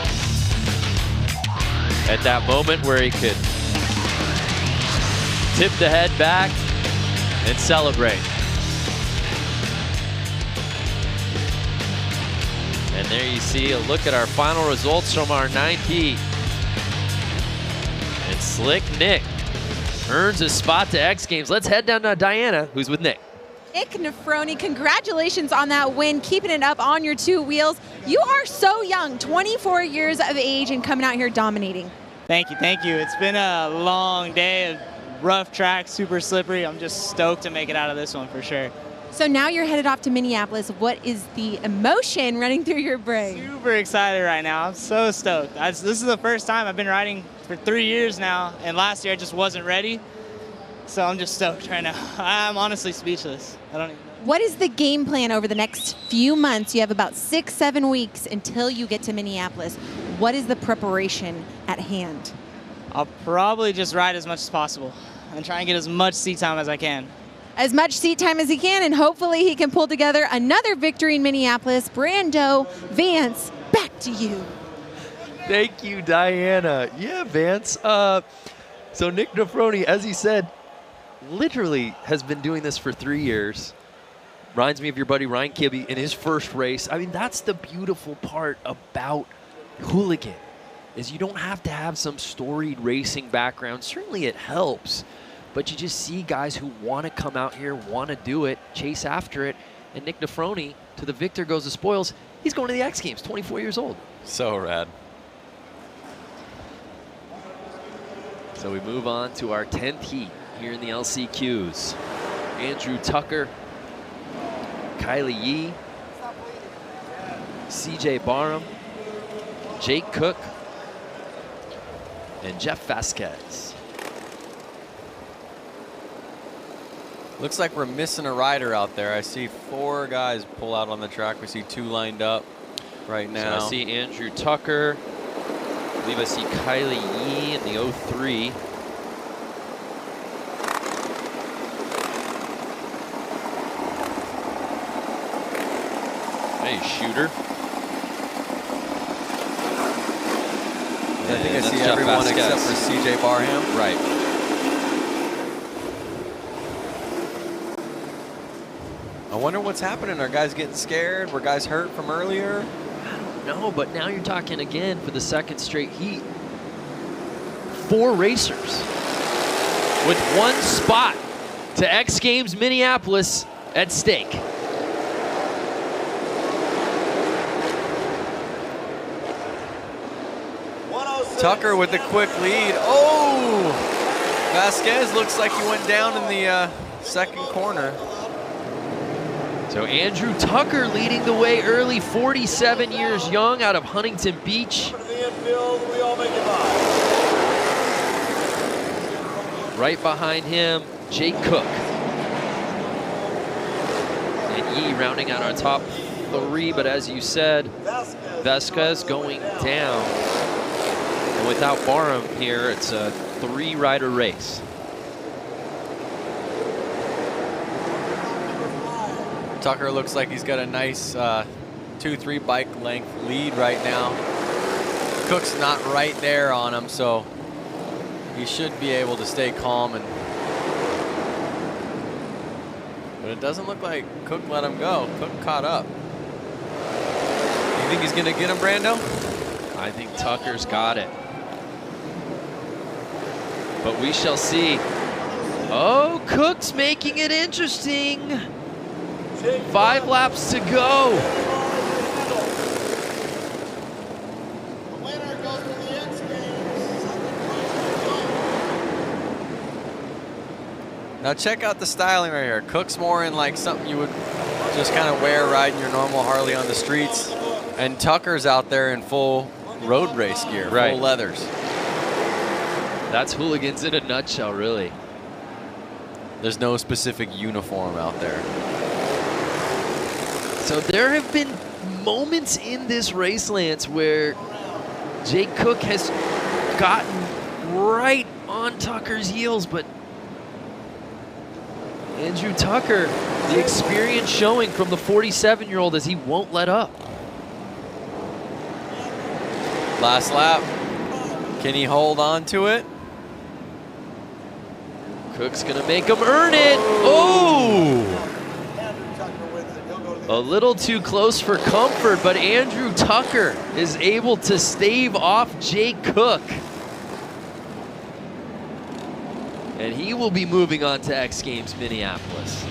[SPEAKER 1] at that moment where he could tip the head back and celebrate. And there you see a look at our final results from our 9th heat. And Slick Nick earns a spot to X Games. Let's head down to Diana, who's with Nick.
[SPEAKER 4] Nick Nefroni, congratulations on that win, keeping it up on your 2 wheels. You are so young, 24 years of age, and coming out here dominating.
[SPEAKER 6] Thank you, thank you. It's been a long day, a rough track, super slippery. I'm just stoked to make it out of this one for sure.
[SPEAKER 4] So now you're headed off to Minneapolis. What is the emotion running through your brain?
[SPEAKER 6] Super excited right now. I'm so stoked. This is the first time I've been riding for 3 years now, and last year I just wasn't ready. So I'm just stoked right now. I'm honestly speechless. I don't even know.
[SPEAKER 4] What is the game plan over the next few months? You have about 6-7 weeks until you get to Minneapolis. What is the preparation at hand?
[SPEAKER 6] I'll probably just ride as much as possible and try and get as much seat time as I can.
[SPEAKER 4] As much seat time as he can, and hopefully he can pull together another victory in Minneapolis. Brando, Vance, back to you.
[SPEAKER 1] Thank you, Diana. Yeah, Vance. So Nick Nefroni, as he said, literally has been doing this for 3 years. Reminds me of your buddy Ryan Kibbe in his first race. I mean, that's the beautiful part about Hooligan, is you don't have to have some storied racing background. Certainly it helps, but you just see guys who want to come out here, want to do it, chase after it. And Nick Nefroni, to the victor goes the spoils. He's going to the X Games, 24 years old.
[SPEAKER 3] So rad.
[SPEAKER 1] So we move on to our 10th heat here in the LCQs. Andrew Tucker, Kylie Yee, CJ Barham, Jake Cook, and Jeff Vasquez.
[SPEAKER 3] Looks like we're missing a rider out there. I see 4 guys pull out on the track. We see 2 lined up right now.
[SPEAKER 1] So I see Andrew Tucker. I believe I see Kylie Yee in the 03. Hey, shooter.
[SPEAKER 3] I think I
[SPEAKER 1] that's
[SPEAKER 3] see
[SPEAKER 1] Jeff
[SPEAKER 3] everyone
[SPEAKER 1] Vasquez.
[SPEAKER 3] except for CJ Barham.
[SPEAKER 1] Right.
[SPEAKER 3] I wonder what's happening. Are guys getting scared? Were guys hurt from earlier?
[SPEAKER 1] I don't know, but now you're talking again for the second straight heat. 4 racers with 1 spot to X Games Minneapolis at stake.
[SPEAKER 3] Tucker with the quick lead. Oh! Vasquez looks like he went down in the second corner.
[SPEAKER 1] So Andrew Tucker leading the way early, 47 years young, out of Huntington Beach. Right behind him, Jake Cook. And Yee rounding out our top 3, but as you said, Vasquez going down. And without Barham here, it's a 3-rider race.
[SPEAKER 3] Tucker looks like he's got a nice 2-3 bike length lead right now. Cook's not right there on him, so he should be able to stay calm. But it doesn't look like Cook let him go. Cook caught up. You think he's gonna get him, Brando?
[SPEAKER 1] I think Tucker's got it. But we shall see. Oh, Cook's making it interesting. 5 laps to go.
[SPEAKER 3] Now check out the styling right here. Cook's more in like something you would just kind of wear riding your normal Harley on the streets. And Tucker's out there in full road race gear,
[SPEAKER 1] right.
[SPEAKER 3] Full leathers.
[SPEAKER 1] That's Hooligans in a nutshell, really.
[SPEAKER 3] There's no specific uniform out there.
[SPEAKER 1] So there have been moments in this race, Lance, where Jake Cook has gotten right on Tucker's heels, but Andrew Tucker, the experience showing from the 47-year-old as he won't let up.
[SPEAKER 3] Last lap. Can he hold on to it?
[SPEAKER 1] Cook's gonna make him earn it. Oh! A little too close for comfort, but Andrew Tucker is able to stave off Jake Cook. And he will be moving on to X Games Minneapolis.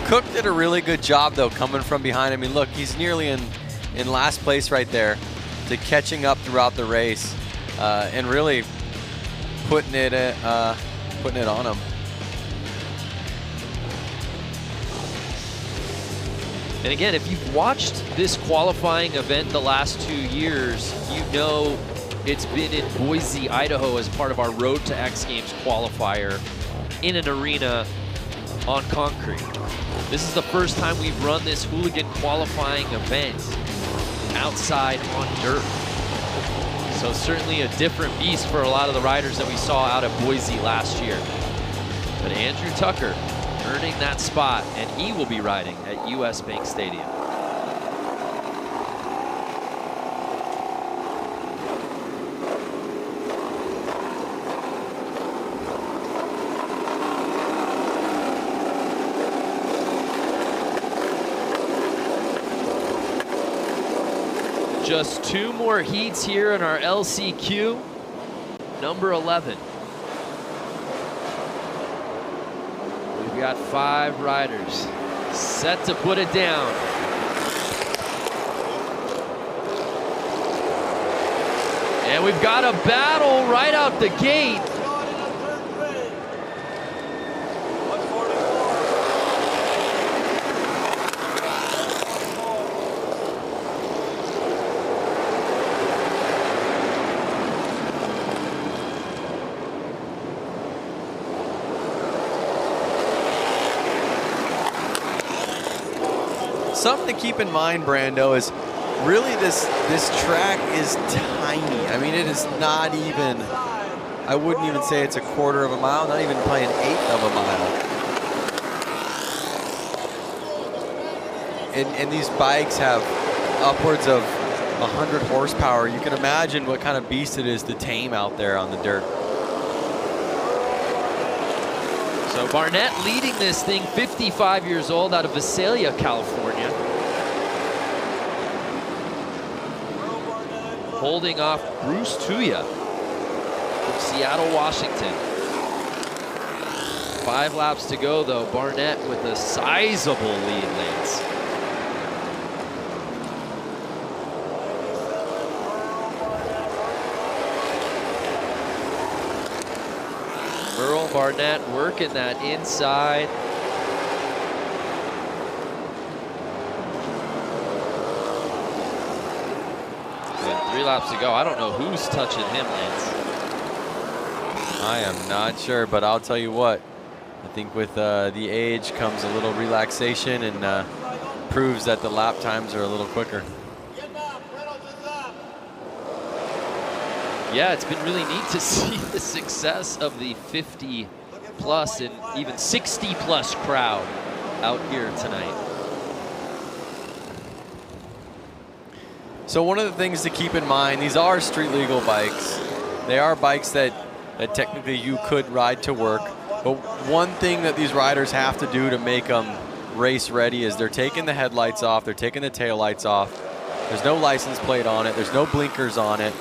[SPEAKER 3] Cook did a really good job, though, coming from behind. I mean, look, he's nearly in last place right there, to catching up throughout the race and really putting it on him.
[SPEAKER 1] And again, if you've watched this qualifying event the last 2 years, you know it's been in Boise, Idaho as part of our Road to X Games qualifier in an arena on concrete. This is the first time we've run this Hooligan qualifying event outside on dirt. So certainly a different beast for a lot of the riders that we saw out of Boise last year. But Andrew Tucker earning that spot, and he will be riding at US Bank Stadium. Just 2 more heats here in our LCQ, number 11. We've got 5 riders set to put it down. And we've got a battle right out the gate.
[SPEAKER 3] Something to keep in mind, Brando, is really this track is tiny. I mean, it is not even, I wouldn't even say it's a quarter of a mile, not even probably an eighth of a mile. and these bikes have upwards of 100 horsepower. You can imagine what kind of beast it is to tame out there on the dirt.
[SPEAKER 1] So Barnett leading this thing, 55 years old, out of Visalia, California. Holding off Bruce Tuya from Seattle, Washington. 5 laps to go, though. Barnett with a sizable lead, Lance. Merle Barnett working that inside. And 3 laps to go. I don't know who's touching him, Lance.
[SPEAKER 3] I am not sure, but I'll tell you what. I think with the age comes a little relaxation and proves that the lap times are a little quicker.
[SPEAKER 1] Yeah, it's been really neat to see the success of the 50 plus and even 60 plus crowd out here tonight.
[SPEAKER 3] So one of the things to keep in mind, these are street legal bikes. They are bikes that technically you could ride to work. But one thing that these riders have to do to make them race ready is they're taking the headlights off, they're taking the taillights off. There's no license plate on it, there's no blinkers on it.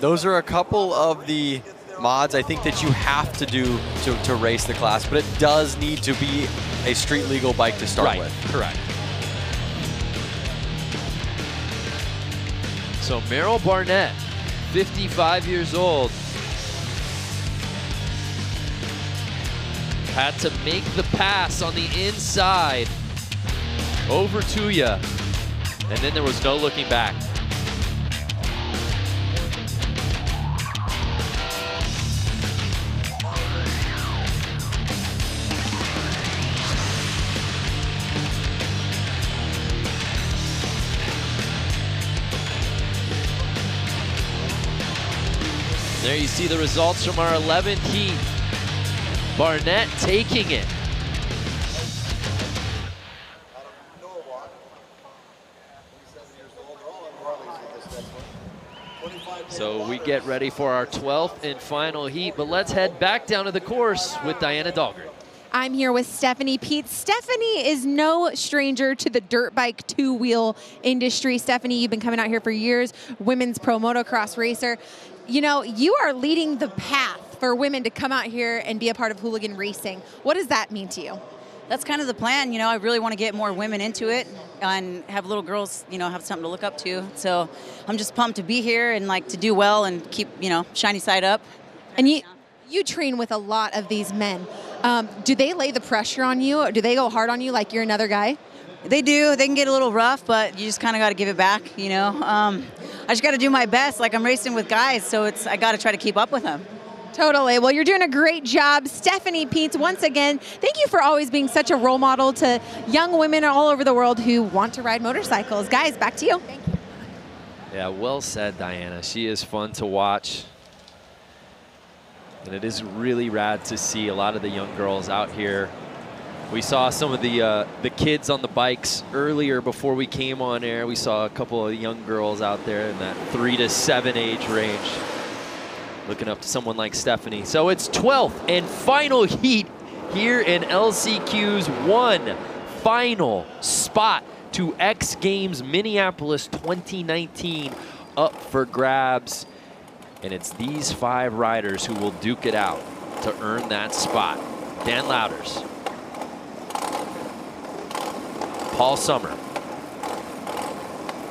[SPEAKER 3] Those are a couple of the mods I think that you have to do to race the class, but it does need to be a street legal bike to start with.
[SPEAKER 1] Correct. So Merrill Barnett, 55 years old, had to make the pass on the inside over Tuya, and then there was no looking back. There you see the results from our 11th heat. Barnett taking it. So we get ready for our 12th and final heat, but let's head back down to the course with Diana Dahlgren.
[SPEAKER 4] I'm here with Stephanie Peets. Stephanie is no stranger to the dirt bike two-wheel industry. Stephanie, you've been coming out here for years, women's pro motocross racer. You know, you are leading the path for women to come out here and be a part of Hooligan racing. What does that mean to you?
[SPEAKER 8] That's kind of the plan. You know, I really want to get more women into it and have little girls, you know, have something to look up to. So I'm just pumped to be here and like to do well and keep, you know, shiny side up.
[SPEAKER 4] And you train with a lot of these men. Do they lay the pressure on you? Or do they go hard on you like you're another guy?
[SPEAKER 8] They do. They can get a little rough, but you just kind of got to give it back, you know. I just got to do my best. Like I'm racing with guys, so I got to try to keep up with them.
[SPEAKER 4] Totally. Well, you're doing a great job. Stephanie Peets, once again, thank you for always being such a role model to young women all over the world who want to ride motorcycles. Guys, back to you. Thank you.
[SPEAKER 1] Yeah, well said, Diana. She is fun to watch. And it is really rad to see a lot of the young girls out here. We saw some of the kids on the bikes earlier before we came on air. We saw a couple of young girls out there in that 3 to 7 age range, looking up to someone like Stephanie. So it's 12th and final heat here in LCQ's one final spot to X Games Minneapolis 2019 up for grabs. And it's these 5 riders who will duke it out to earn that spot. Dan Louders, Paul Summer,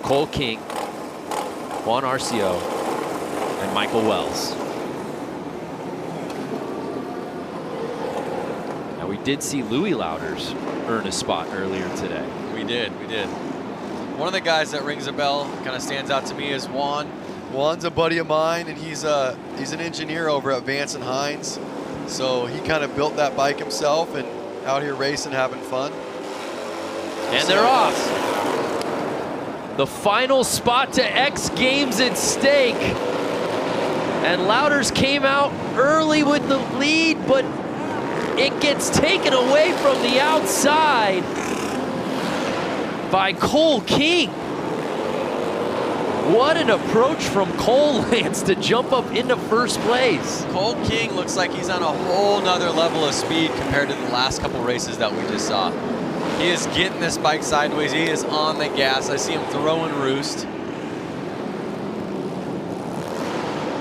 [SPEAKER 1] Cole King, Juan Arcio, and Michael Wells. Now we did see Louis Louders earn a spot earlier today.
[SPEAKER 3] We did. One of the guys that rings a bell, kind of stands out to me, is Juan. Juan's a buddy of mine, and he's an engineer over at Vance and Hines. So he kind of built that bike himself and out here racing, having fun.
[SPEAKER 1] And they're off. The final spot to X Games at stake. And Louders came out early with the lead, but it gets taken away from the outside. by Cole King. What an approach from Cole, Lance, to jump up into first place.
[SPEAKER 3] Cole King looks like he's on a whole nother level of speed compared to the last couple races that we just saw. He is getting this bike sideways. He is on the gas. I see him throwing roost.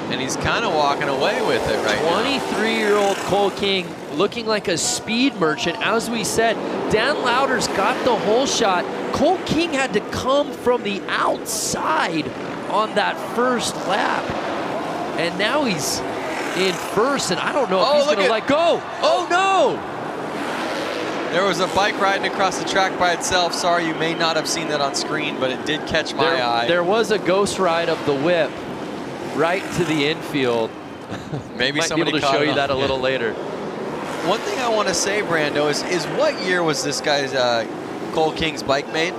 [SPEAKER 3] And he's kind of walking away with it right now.
[SPEAKER 1] 23-year-old Cole King looking like a speed merchant. As we said, Dan Lauder's got the whole shot. Cole King had to come from the outside on that first lap. And now he's in first, and I don't know if he's going to let go. Oh, no!
[SPEAKER 3] There was a bike riding across the track by itself. Sorry, you may not have seen that on screen, but it did catch my eye.
[SPEAKER 1] There was a ghost ride of the whip right to the infield.
[SPEAKER 3] Maybe
[SPEAKER 1] Might
[SPEAKER 3] somebody
[SPEAKER 1] be able to show you that a little later.
[SPEAKER 3] One thing I want to say, Brando, is what year was this guy's Cole King's bike made?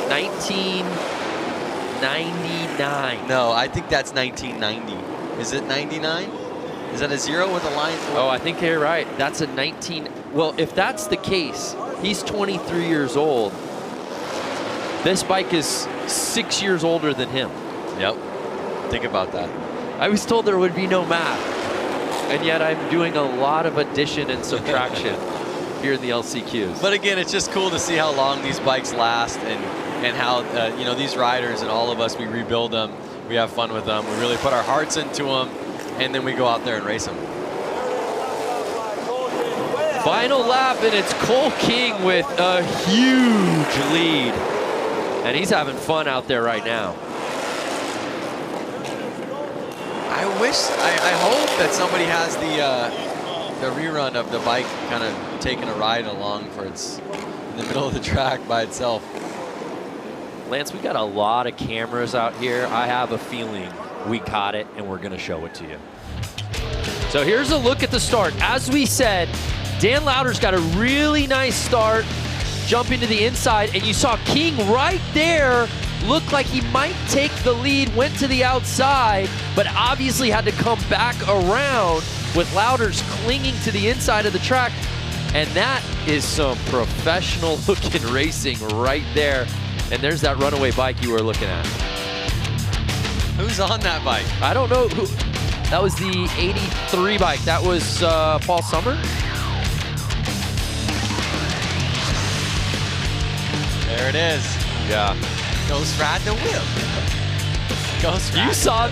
[SPEAKER 1] 1999.
[SPEAKER 3] No, I think that's 1990. Is it 99? Is that a 0 with a line through?
[SPEAKER 1] Oh, I think you're right. That's a 19. Well, if that's the case, he's 23 years old. This bike is 6 years older than him.
[SPEAKER 3] Yep. Think about that.
[SPEAKER 1] I was told there would be no math, and yet I'm doing a lot of addition and subtraction here in the LCQs.
[SPEAKER 3] But again, it's just cool to see how long these bikes last, and how you know, these riders and all of us, we rebuild them, we have fun with them, we really put our hearts into them, and then we go out there and race them.
[SPEAKER 1] Final lap, and it's Cole King with a huge lead, and he's having fun out there right now.
[SPEAKER 3] I hope that somebody has the rerun of the bike kind of taking a ride along for it's in the middle of the track by itself.
[SPEAKER 1] Lance, we got a lot of cameras out here. I have a feeling we caught it, and we're going to show it to you. So here's a look at the start. As we said, Dan Lauder's got a really nice start, jumping to the inside, and you saw King right there looked like he might take the lead, went to the outside, but obviously had to come back around with Lauder's clinging to the inside of the track. And that is some professional looking racing right there. And there's that runaway bike you were looking at.
[SPEAKER 3] Who's on that bike?
[SPEAKER 1] I don't know who. That was the 83 bike. That was Paul Summer.
[SPEAKER 3] There it is.
[SPEAKER 1] Yeah.
[SPEAKER 3] Ghost ride the whip. Ghost ride.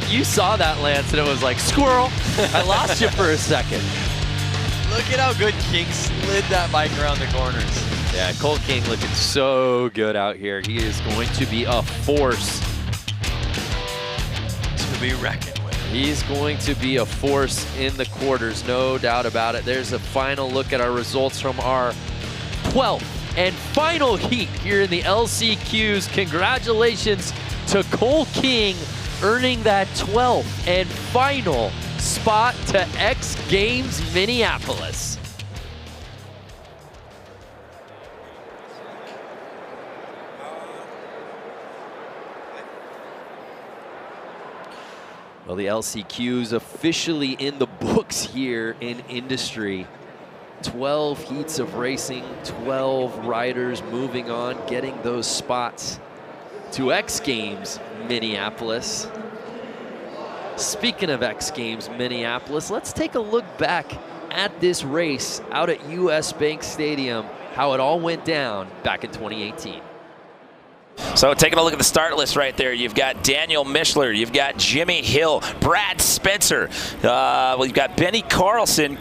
[SPEAKER 1] You saw that, Lance, and it was like, squirrel. I lost you for a second.
[SPEAKER 3] Look at how good King slid that bike around the corners.
[SPEAKER 1] Yeah, Cole King looking so good out here. He is going to be a force
[SPEAKER 3] to be reckoned with.
[SPEAKER 1] He's going to be a force in the quarters, no doubt about it. There's a final look at our results from our 12th and final heat here in the LCQs. Congratulations to Cole King, earning that 12th and final spot to X Games Minneapolis. Well, the LCQ's officially in the books here in industry. 12 heats of racing, 12 riders moving on, getting those spots to X Games Minneapolis. Speaking of X Games Minneapolis, let's take a look back at this race out at US Bank Stadium, how it all went down back in 2018.
[SPEAKER 9] So taking a look at the start list right there, you've got Daniel Mishler, you've got Jimmy Hill, Brad Spencer, you've got Benny Carlson,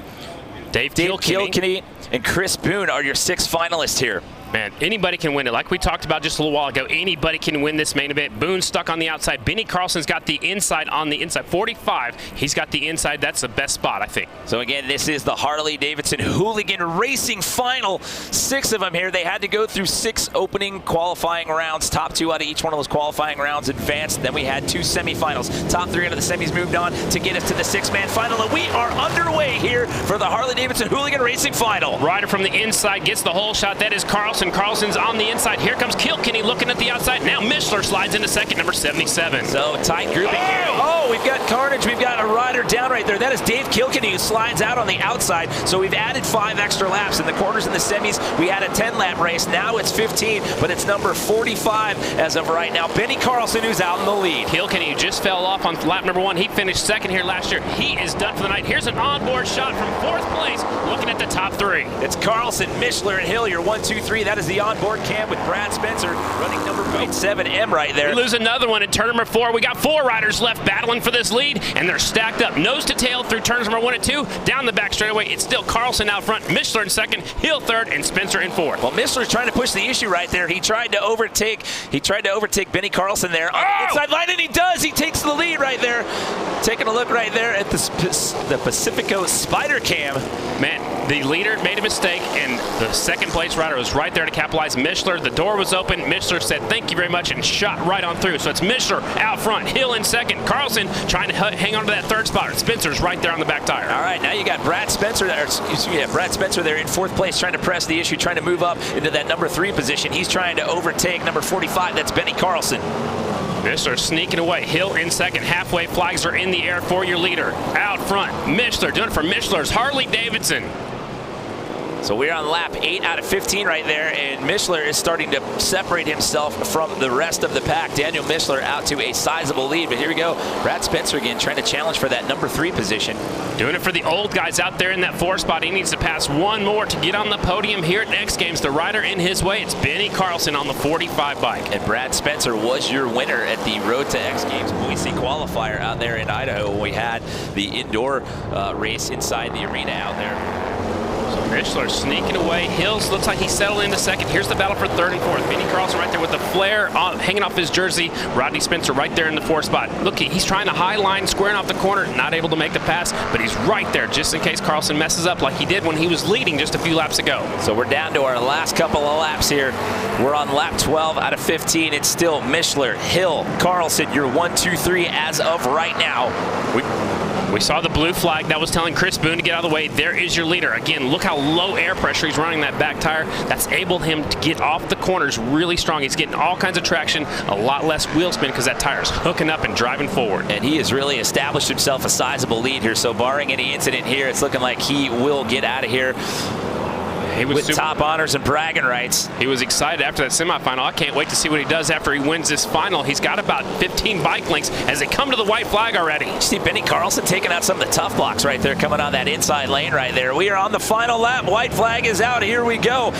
[SPEAKER 9] Dave Kilkenny, and Chris Boone are your 6 finalists here.
[SPEAKER 10] Man, anybody can win it. Like we talked about just a little while ago, anybody can win this main event. Boone's stuck on the outside. Benny Carlson's got the inside on the inside. 45, he's got the inside. That's the best spot, I think.
[SPEAKER 9] So again, this is the Harley-Davidson Hooligan Racing Final. 6 of them here. They had to go through 6 opening qualifying rounds. Top 2 out of each one of those qualifying rounds advanced. Then we had 2 semifinals. Top 3 out of the semis moved on to get us to the 6-man final. And we are underway here for the Harley-Davidson Hooligan Racing Final.
[SPEAKER 10] Rider from the inside gets the whole shot. That is Carlson. Carlson. Carlson's on the inside. Here comes Kilkenny looking at the outside. Now Mishler slides into second, number 77.
[SPEAKER 9] So tight grouping here. Oh, we've got carnage. We've got a rider down right there. That is Dave Kilkenny, who slides out on the outside. So we've added 5 extra laps. In the quarters and the semis, we had a 10-lap race. Now it's 15, but it's number 45 as of right now. Benny Carlson, who's out in the lead.
[SPEAKER 10] Kilkenny just fell off on lap number 1. He finished second here last year. He is done for the night. Here's an onboard shot from 4th place, looking at the top 3.
[SPEAKER 9] It's Carlson, Mishler, and Hill. Your 1, 2, 3. That is the onboard cam with Brad Spencer running number 7M right there.
[SPEAKER 10] We lose another one in turn number 4. We got 4 riders left battling for this lead, and they're stacked up nose to tail through turns number 1 and 2. Down the back straightaway, it's still Carlson out front, Mishler in second, Hill third, and Spencer in 4th.
[SPEAKER 9] Well, Mishler's trying to push the issue right there. He tried to overtake Benny Carlson there on the inside line, and he does. He takes the lead right there. Taking a look right there at the Pacifico Spider Cam.
[SPEAKER 10] Man, the leader made a mistake, and the second place rider was right there to capitalize. Mishler, the door was open. Mishler said, thank you very much, and shot right on through. So it's Mishler out front, Hill in second, Carlson trying to hang on to that 3rd spot. Spencer's right there on the back tire.
[SPEAKER 9] All right, now you got Brad Spencer there, Brad Spencer there in 4th place, trying to press the issue, trying to move up into that number 3 position. He's trying to overtake number 45. That's Benny Carlson.
[SPEAKER 10] Mishler sneaking away. Hill in second. Halfway flags are in the air for your leader. Out front, Mishler doing it for Mishler's Harley-Davidson.
[SPEAKER 9] So we're on lap 8 out of 15 right there, and Mishler is starting to separate himself from the rest of the pack. Daniel Mishler out to a sizable lead, but here we go. Brad Spencer again trying to challenge for that number 3 position.
[SPEAKER 10] Doing it for the old guys out there in that 4 spot. He needs to pass 1 more to get on the podium here at X Games. The rider in his way, it's Benny Carlson on the 45 bike.
[SPEAKER 9] And Brad Spencer was your winner at the Road to X Games Boise Qualifier out there in Idaho. We had the indoor race inside the arena out there.
[SPEAKER 10] Mishler sneaking away. Hills looks like he settled into second. Here's the battle for 3rd and 4th. Benny Carlson right there with the flare hanging off his jersey. Rodney Spencer right there in the 4th spot. Look, he's trying to high line, squaring off the corner, not able to make the pass, but he's right there just in case Carlson messes up like he did when he was leading just a few laps ago.
[SPEAKER 9] So we're down to our last couple of laps here. We're on lap 12 out of 15. It's still Mishler, Hill, Carlson, your 1, 2, 3 as of right now.
[SPEAKER 10] We saw the blue flag that was telling Chris Boone to get out of the way. There is your leader. Again, look how low air pressure he's running that back tire. That's enabled him to get off the corners really strong. He's getting all kinds of traction, a lot less wheel spin because that tire's hooking up and driving forward.
[SPEAKER 9] And he has really established himself a sizable lead here. So barring any incident here, it's looking like he will get out of here with top honors and bragging rights.
[SPEAKER 10] He was excited after that semifinal. I can't wait to see what he does after he wins this final. He's got about 15 bike lengths as they come to the white flag already.
[SPEAKER 9] You see Benny Carlson taking out some of the tough blocks right there, coming on that inside lane right there. We are on the final lap. White flag is out. Here we go.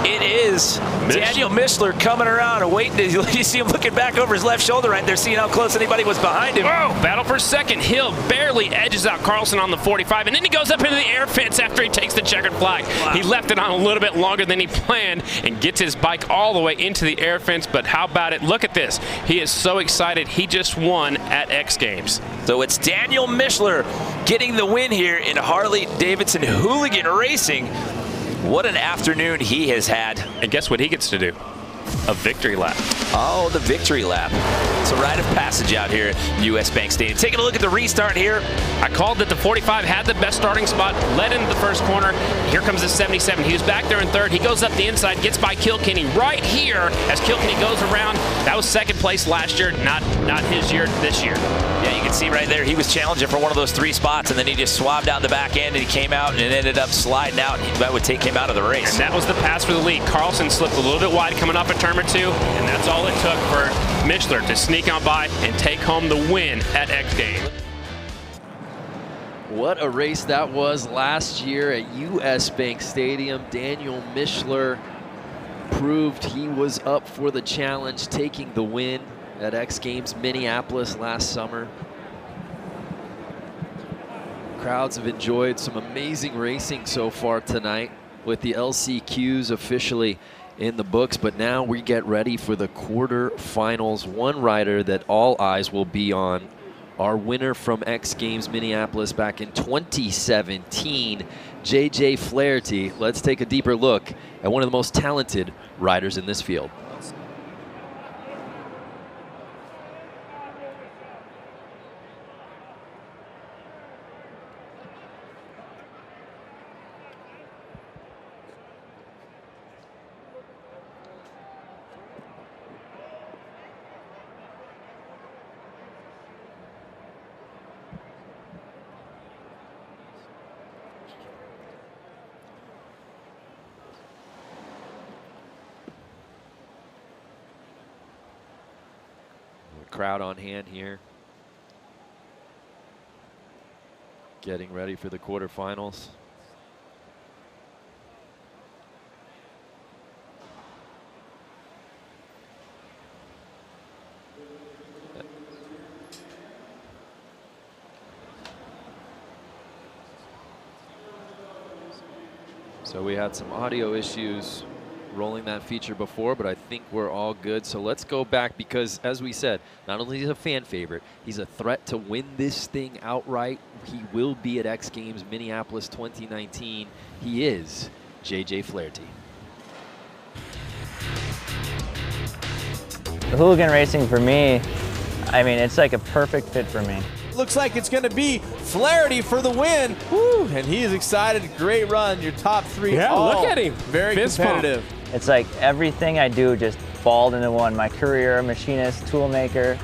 [SPEAKER 9] It is Daniel Mishler coming around and waiting. You see him looking back over his left shoulder right there, seeing how close anybody was behind him.
[SPEAKER 10] Whoa, battle for second. Hill barely edges out Carlson on the 45, and then he goes up into the air fence after he takes the checkered flag. Wow. He left it on a little bit longer than he planned and gets his bike all the way into the air fence, but how about it? Look at this. He is so excited. He just won at X Games.
[SPEAKER 9] So it's Daniel Mishler getting the win here in Harley-Davidson Hooligan Racing. What an afternoon he has had.
[SPEAKER 10] And guess what he gets to do? A victory lap.
[SPEAKER 9] Oh, the victory lap. It's a rite of passage out here at US Bank Stadium. Taking a look at the restart here.
[SPEAKER 10] I called that the 45 had the best starting spot, led into the first corner. Here comes the 77. He was back there in 3rd. He goes up the inside, gets by Kilkenny right here as Kilkenny goes around. That was 2nd place last year, not his year this year.
[SPEAKER 9] Yeah, you can see right there, he was challenging for one of those 3 spots, and then he just swabbed out the back end, and he came out and it ended up sliding out, and that would take him out of the race.
[SPEAKER 10] And that was the pass for the lead. Carlson slipped a little bit wide coming up at turn number 2, and that's all it took for Mishler to sneak on by and take home the win at X Games.
[SPEAKER 1] What a race that was last year at US Bank Stadium. Daniel Mishler proved he was up for the challenge, taking the win at X Games Minneapolis last summer. Crowds have enjoyed some amazing racing so far tonight with the LCQs officially in the books, but now we get ready for the quarterfinals. One rider that all eyes will be on, our winner from X Games Minneapolis back in 2017, JJ Flaherty. Let's take a deeper look at one of the most talented riders in this field. crowd on hand here. Getting ready for the quarterfinals. So we had some audio issues rolling that feature before, but I think we're all good. So let's go back because, as we said, not only is he a fan favorite, he's a threat to win this thing outright. He will be at X Games Minneapolis 2019. He is JJ Flaherty.
[SPEAKER 11] The Hooligan racing for me, I mean, it's like a perfect fit for me.
[SPEAKER 7] Looks like it's going to be Flaherty for the win. Woo, and he is excited. Great run. Your top three.
[SPEAKER 10] Yeah, look at him.
[SPEAKER 7] Very
[SPEAKER 10] Fist
[SPEAKER 7] competitive.
[SPEAKER 11] It's like everything I do just balled into one. My career, machinist, tool maker.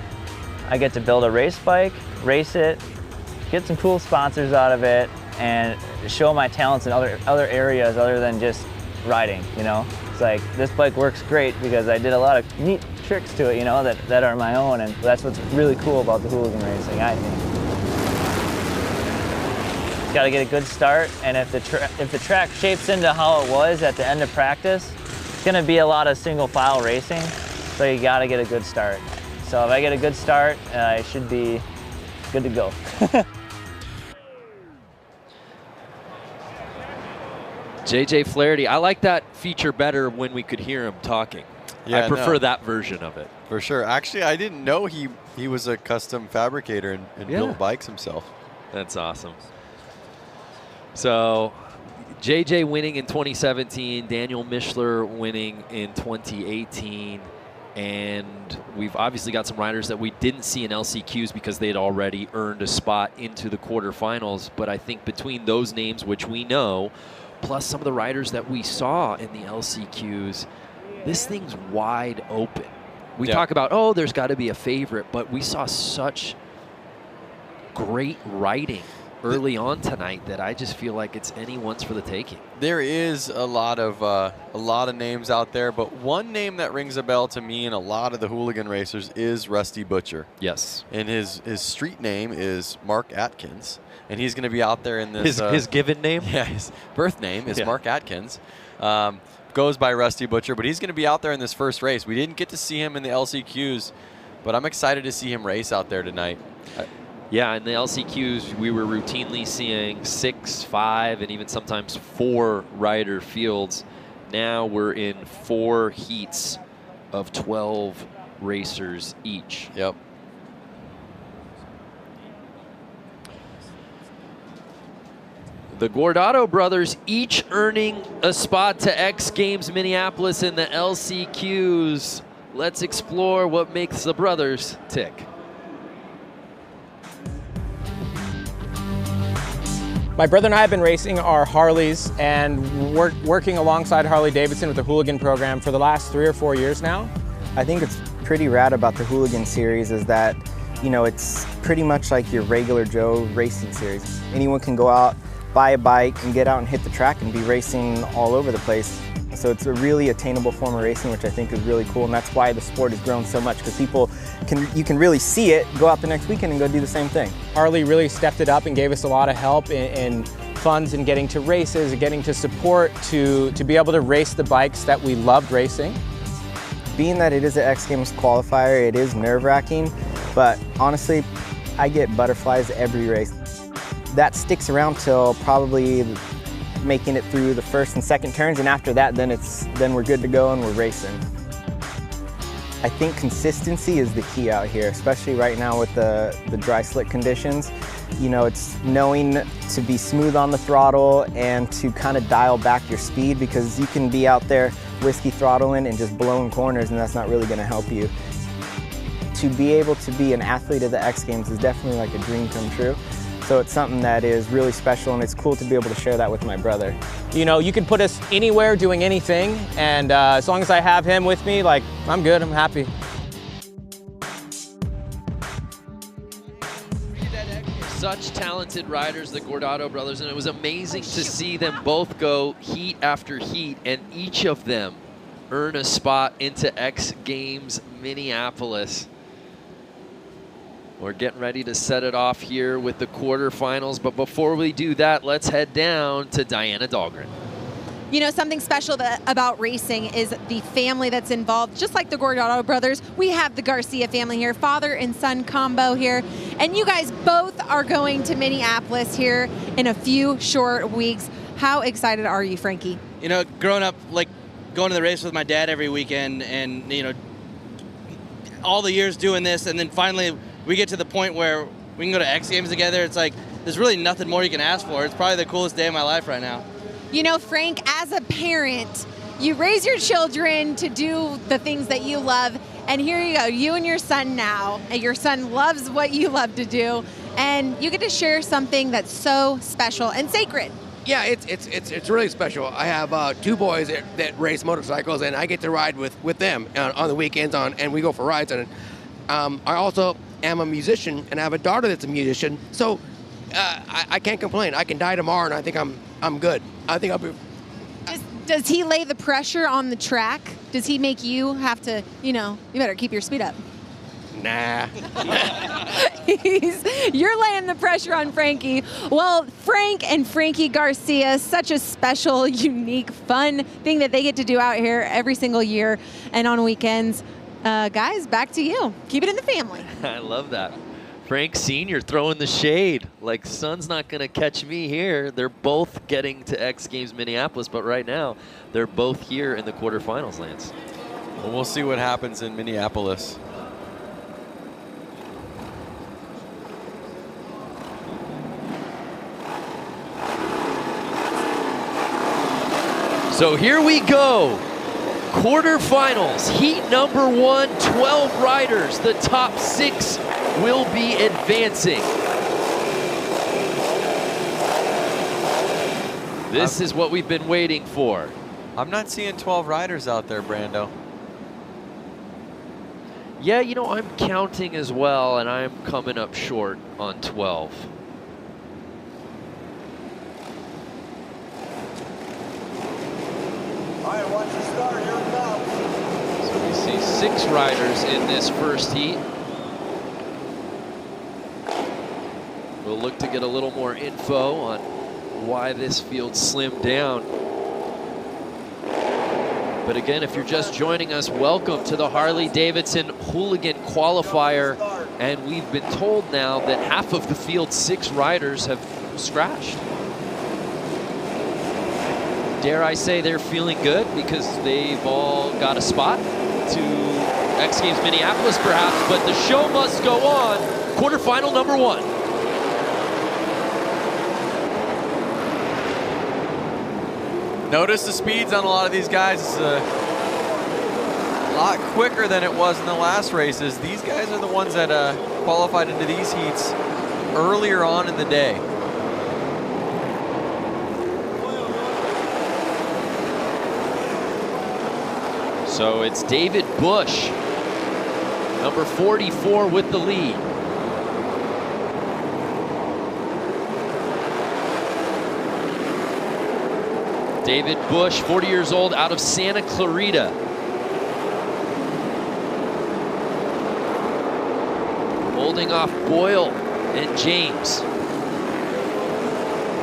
[SPEAKER 11] I get to build a race bike, race it, get some cool sponsors out of it, and show my talents in other areas other than just riding, you know? It's like, this bike works great because I did a lot of neat tricks to it, you know, that are my own, and that's what's really cool about the Hooligan racing, I think. It's got to get a good start, and if the track shapes into how it was at the end of practice, it's going to be a lot of single file racing, so you got to get a good start. So if I get a good start, I should be good to go.
[SPEAKER 1] JJ Flaherty, I like that feature better when we could hear him talking.
[SPEAKER 3] Yeah,
[SPEAKER 1] I prefer that version of it.
[SPEAKER 3] For sure. Actually, I didn't know he was a custom fabricator and built bikes himself.
[SPEAKER 1] That's awesome. So JJ winning in 2017, Daniel Mischler winning in 2018. And we've obviously got some riders that we didn't see in LCQs because they had already earned a spot into the quarterfinals. But I think between those names, which we know, plus some of the riders that we saw in the LCQs, this thing's wide open. We talk about, oh, there's got to be a favorite, but we saw such great riding early on tonight that I just feel like it's anyone's for the taking.
[SPEAKER 3] There is a lot of names out there, but one name that rings a bell to me and a lot of the Hooligan racers is Rusty Butcher.
[SPEAKER 1] Yes.
[SPEAKER 3] And his street name is Mark Atkins, and he's going to be out there in this.
[SPEAKER 1] His given name?
[SPEAKER 3] Yeah, his birth name is Mark Atkins. Goes by Rusty Butcher, but he's going to be out there in this first race. We didn't get to see him in the LCQs, but I'm excited to see him race out there tonight.
[SPEAKER 1] Yeah, in the LCQs, we were routinely seeing 6, 5, and even sometimes 4 rider fields. Now we're in 4 heats of 12 racers each.
[SPEAKER 3] Yep.
[SPEAKER 1] The Guardado brothers each earning a spot to X Games Minneapolis in the LCQs. Let's explore what makes the brothers tick.
[SPEAKER 6] My brother and I have been racing our Harleys and working alongside Harley-Davidson with the Hooligan program for the last 3 or 4 years now.
[SPEAKER 12] I think it's pretty rad about the Hooligan series is that, you know, it's pretty much like your regular Joe racing series. Anyone can go out, buy a bike, and get out and hit the track and be racing all over the place. So it's a really attainable form of racing, which I think is really cool, and that's why the sport has grown so much, because you can really see it, go out the next weekend and go do the same thing.
[SPEAKER 6] Harley really stepped it up and gave us a lot of help in funds and getting to races and getting to support to be able to race the bikes that we loved racing.
[SPEAKER 12] Being that it is an X Games qualifier, it is nerve-wracking, but honestly, I get butterflies every race. That sticks around till probably making it through the first and second turns, and after that, then we're good to go and we're racing. I think consistency is the key out here, especially right now with the dry slick conditions. You know, it's knowing to be smooth on the throttle and to kind of dial back your speed, because you can be out there whiskey throttling and just blowing corners, and that's not really going to help you. To be able to be an athlete at the X Games is definitely like a dream come true. So it's something that is really special, and it's cool to be able to share that with my brother.
[SPEAKER 6] You know, you can put us anywhere doing anything, and as long as I have him with me, like, I'm good, I'm happy.
[SPEAKER 1] Such talented riders, the Guardado brothers, and it was amazing to see them both go heat after heat, and each of them earn a spot into X Games Minneapolis. We're getting ready to set it off here with the quarterfinals, but before we do that, let's head down to Diana Dahlgren.
[SPEAKER 4] You know, something special about racing is the family that's involved. Just like the Gordato brothers, we have the Garcia family here, father and son combo here. And you guys both are going to Minneapolis here in a few short weeks. How excited are you, Frankie?
[SPEAKER 13] You know, growing up, like going to the race with my dad every weekend, and, you know, all the years doing this, and then finally we get to the point where we can go to X Games together. It's like, there's really nothing more you can ask for. It's probably the coolest day of my life right now.
[SPEAKER 4] You know, Frank, as a parent, you raise your children to do the things that you love, and here you go, you and your son now, and your son loves what you love to do, and you get to share something that's so special and sacred.
[SPEAKER 14] Yeah, it's really special. I have 2 boys that race motorcycles, and I get to ride with them on the weekends, and we go for rides. And I also am a musician, and I have a daughter that's a musician, so I can't complain. I can die tomorrow, and I think I'm good. I think I'll be.
[SPEAKER 4] Does he lay the pressure on the track? Does he make you have to, you know, you better keep your speed up?
[SPEAKER 14] Nah.
[SPEAKER 4] You're laying the pressure on Frankie. Well, Frank and Frankie Garcia, such a special, unique, fun thing that they get to do out here every single year and on weekends. Guys, back to you. Keep it in the family.
[SPEAKER 1] I love that. Frank Sr. throwing the shade, like son's not going to catch me here. They're both getting to X Games Minneapolis, but right now they're both here in the quarterfinals, Lance.
[SPEAKER 3] Well, we'll see what happens in Minneapolis.
[SPEAKER 1] So here we go. Quarterfinals, heat number 1, 12 riders. The top 6 will be advancing. This is what we've been waiting for.
[SPEAKER 3] I'm not seeing 12 riders out there, Brando.
[SPEAKER 1] Yeah, you know, I'm counting as well, and I'm coming up short on 12.
[SPEAKER 15] All right, watch the start. Here it comes.
[SPEAKER 1] So we see 6 riders in this first heat. We'll look to get a little more info on why this field slimmed down. But again, if you're just joining us, welcome to the Harley-Davidson Hooligan Qualifier. And we've been told now that half of the field's 6 riders have scratched. Dare I say they're feeling good because they've all got a spot to X Games Minneapolis perhaps, but the show must go on. Quarterfinal number 1.
[SPEAKER 3] Notice the speeds on a lot of these guys. It's a lot quicker than it was in the last races. These guys are the ones that qualified into these heats earlier on in the day.
[SPEAKER 1] So it's David Bush, number 44 with the lead. David Bush, 40 years old, out of Santa Clarita. Holding off Boyle and James.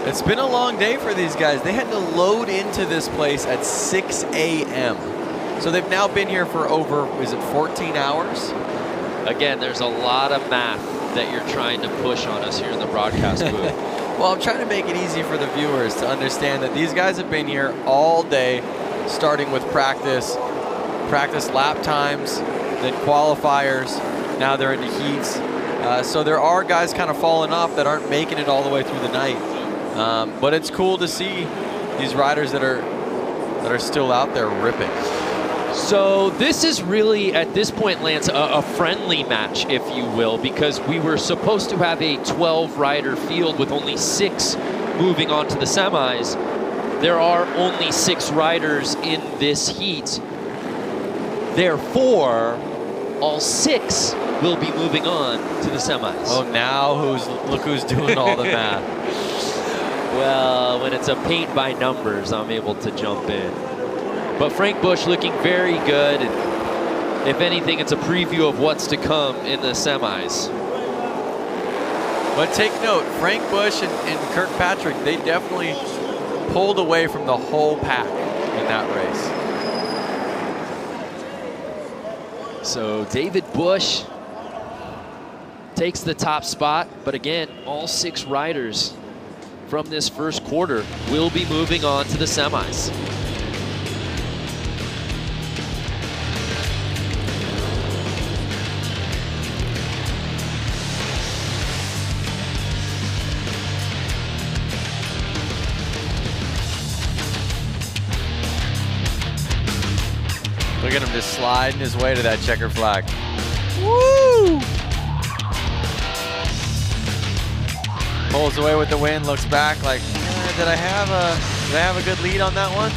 [SPEAKER 3] It's been a long day for these guys. They had to load into this place at 6 a.m. So they've now been here for over, is it 14 hours?
[SPEAKER 1] Again, there's a lot of math that you're trying to push on us here in the broadcast booth.
[SPEAKER 3] Well, I'm trying to make it easy for the viewers to understand that these guys have been here all day, starting with practice lap times, then qualifiers, now they're into heats. So there are guys kind of falling off that aren't making it all the way through the night. But it's cool to see these riders that are still out there ripping.
[SPEAKER 1] So this is really, at this point, Lance, a friendly match, if you will, because we were supposed to have a 12-rider field with only 6 moving on to the semis. There are only 6 riders in this heat. Therefore, all 6 will be moving on to the semis.
[SPEAKER 3] Oh, now look who's doing all the math.
[SPEAKER 1] Well, when it's a paint by numbers, I'm able to jump in. But Frank Bush looking very good. And if anything, it's a preview of what's to come in the semis.
[SPEAKER 3] But take note, Frank Bush and Kirkpatrick, they definitely pulled away from the whole pack in that race.
[SPEAKER 1] So David Bush takes the top spot, but again, all 6 riders from this first quarter will be moving on to the semis.
[SPEAKER 3] Look at him just sliding his way to that checker flag.
[SPEAKER 1] Woo!
[SPEAKER 3] Pulls away with the win, looks back like, did I have a good lead on that one?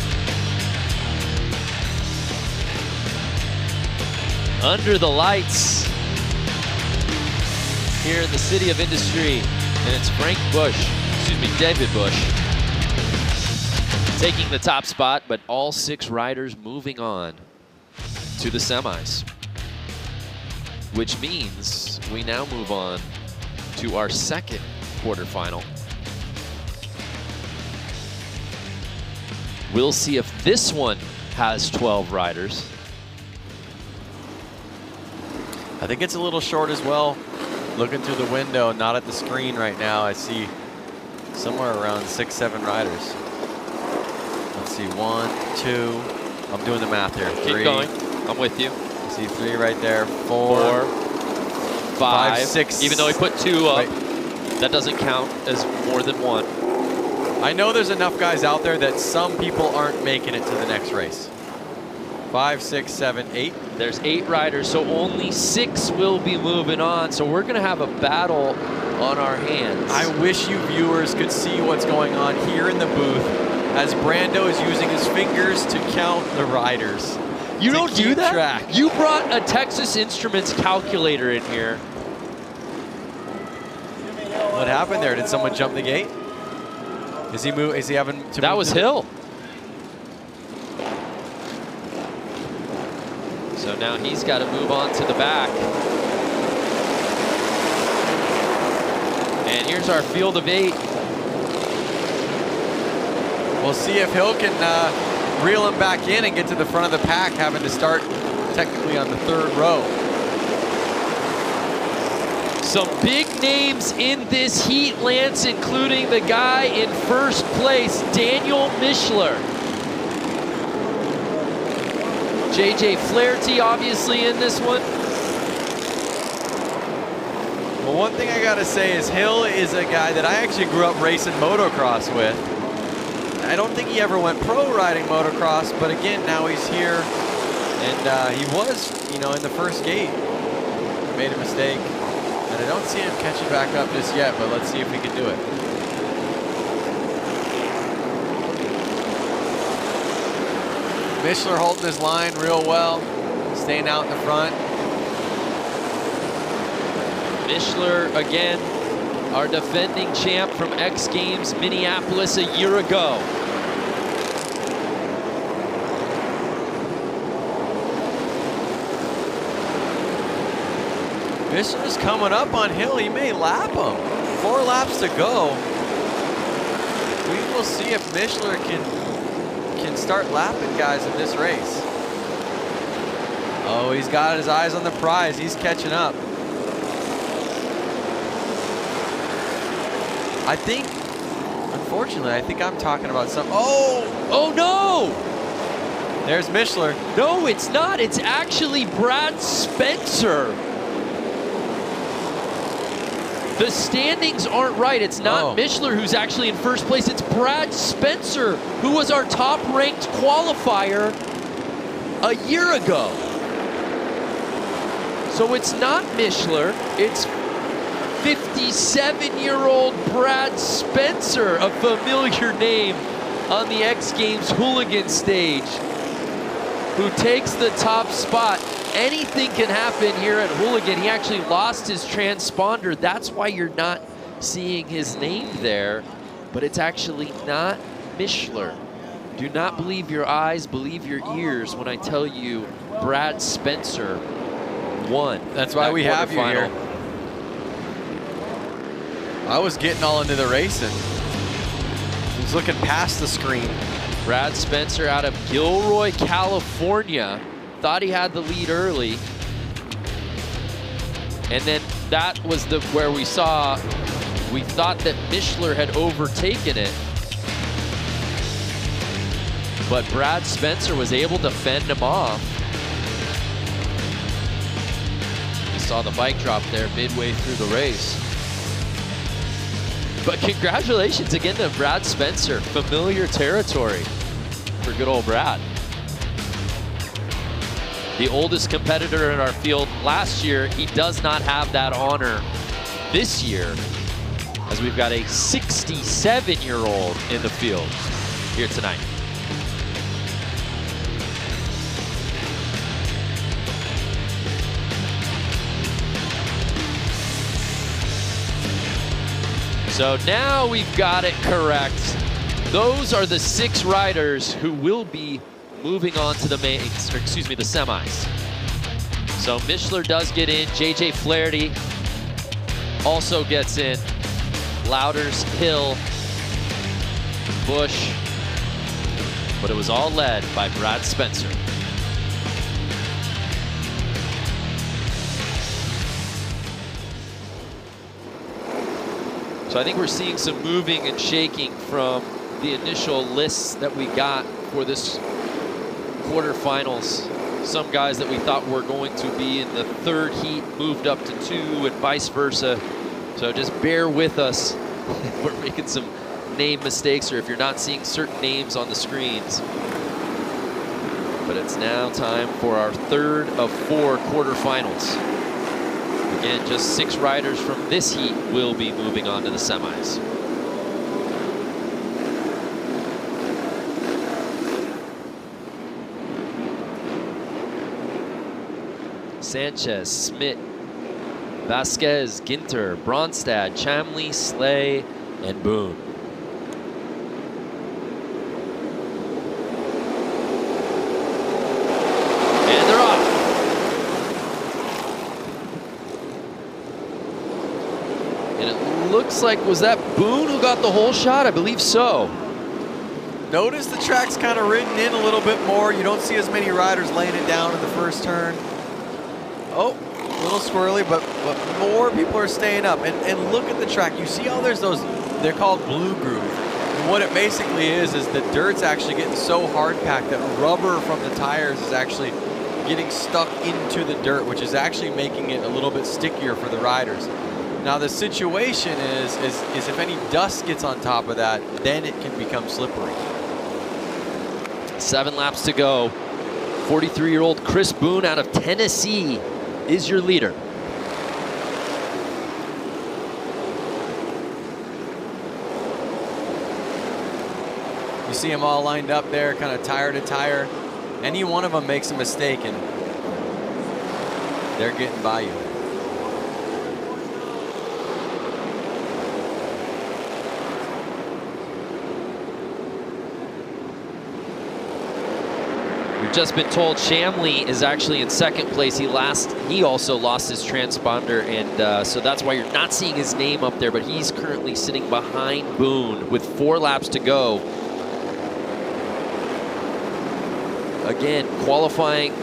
[SPEAKER 1] Under the lights here in the City of Industry, and it's David Bush taking the top spot, but all 6 riders moving on to the semis, which means we now move on to our second quarterfinal. We'll see if this one has 12 riders.
[SPEAKER 3] I think it's a little short as well. Looking through the window, not at the screen right now, I see somewhere around 6, 7 riders. Let's see, 1, 2, I'm doing the math here.
[SPEAKER 1] Keep
[SPEAKER 3] 3.
[SPEAKER 1] going, I'm with you.
[SPEAKER 3] I see 3 right there, 4, 5, 6.
[SPEAKER 1] Even though he put 2 up, that doesn't count as more than 1.
[SPEAKER 3] I know there's enough guys out there that some people aren't making it to the next race. 5, 6, 7, 8.
[SPEAKER 1] There's 8 riders, so only 6 will be moving on. So we're gonna have a battle on our hands.
[SPEAKER 3] I wish you viewers could see what's going on here in the booth as Brando is using his fingers to count the riders.
[SPEAKER 1] You don't do that?
[SPEAKER 3] Track.
[SPEAKER 1] You brought a Texas Instruments calculator in here.
[SPEAKER 3] What happened there? Did someone jump the gate? Is he having to
[SPEAKER 1] That
[SPEAKER 3] move
[SPEAKER 1] was
[SPEAKER 3] to
[SPEAKER 1] Hill. So now he's got to move on to the back. And here's our field of 8.
[SPEAKER 3] We'll see if Hill can reel him back in and get to the front of the pack, having to start technically on the 3rd row.
[SPEAKER 1] Some big names in this heat, Lance, including the guy in first place, Daniel Mishler. JJ Flaherty obviously in this one.
[SPEAKER 3] Well, one thing I gotta say is Hill is a guy that I actually grew up racing motocross with. I don't think he ever went pro riding motocross, but again, now he's here. And he was, in the first gate. Made a mistake. And I don't see him catching back up just yet, but let's see if he can do it. Mishler holding his line real well, staying out in the front.
[SPEAKER 1] Mishler, again, our defending champ from X Games Minneapolis a year ago.
[SPEAKER 3] Mishler's coming up on Hill. He may lap him. 4 laps to go. We will see if Mishler can start lapping guys in this race. Oh, he's got his eyes on the prize. He's catching up. I think, unfortunately, I think I'm talking about some.
[SPEAKER 1] Oh no!
[SPEAKER 3] There's Mishler.
[SPEAKER 1] No, it's not. It's actually Brad Spencer. The standings aren't right. It's not Mishler who's actually in first place. It's Brad Spencer, who was our top-ranked qualifier a year ago. So it's not Mishler. It's 57-year-old Brad Spencer, a familiar name on the X Games Hooligan stage, who takes the top spot. Anything can happen here at Hooligan. He actually lost his transponder. That's why you're not seeing his name there, but it's actually not Mishler. Do not believe your eyes, believe your ears when I tell you Brad Spencer won.
[SPEAKER 3] That's why we have you here. I was getting all into the racing. I was looking past the screen.
[SPEAKER 1] Brad Spencer out of Gilroy, California. Thought he had the lead early. And then that was where we thought that Mishler had overtaken it. But Brad Spencer was able to fend him off. You saw the bike drop there midway through the race. But congratulations again to Brad Spencer. Familiar territory for good old Brad. The oldest competitor in our field last year. He does not have that honor this year, as we've got a 67-year-old in the field here tonight. So now we've got it correct. Those are the 6 riders who will be moving on to the mains, or excuse me, the semis. So Mishler does get in. JJ Flaherty also gets in. Louders, Hill, Bush. But it was all led by Brad Spencer. So I think we're seeing some moving and shaking from the initial lists that we got for this quarterfinals. Some guys that we thought were going to be in the 3rd heat moved up to 2 and vice versa. So just bear with us if we're making some name mistakes or if you're not seeing certain names on the screens. But it's now time for our 3rd of 4 quarterfinals. Again, just 6 riders from this heat will be moving on to the semis. Sanchez, Smith, Vasquez, Ginter, Bronstad, Chamley, Slay, and Boone. And they're off. And it looks like, was that Boone who got the whole shot? I believe so.
[SPEAKER 3] Notice the track's kind of ridden in a little bit more. You don't see as many riders laying it down in the first turn. Oh, a little squirrely, but more people are staying up. And look at the track. You see how there's those, they're called blue groove. And what it basically is the dirt's actually getting so hard packed that rubber from the tires is actually getting stuck into the dirt, which is actually making it a little bit stickier for the riders. Now the situation is if any dust gets on top of that, then it can become slippery.
[SPEAKER 1] 7 laps to go. 43-year-old Chris Boone out of Tennessee is your leader.
[SPEAKER 3] You see them all lined up there, kind of tire to tire. Any one of them makes a mistake and they're getting by you.
[SPEAKER 1] Just been told Chamley is actually in 2nd place. He also lost his transponder, and so that's why you're not seeing his name up there, but he's currently sitting behind Boone with 4 laps to go. Again, qualifying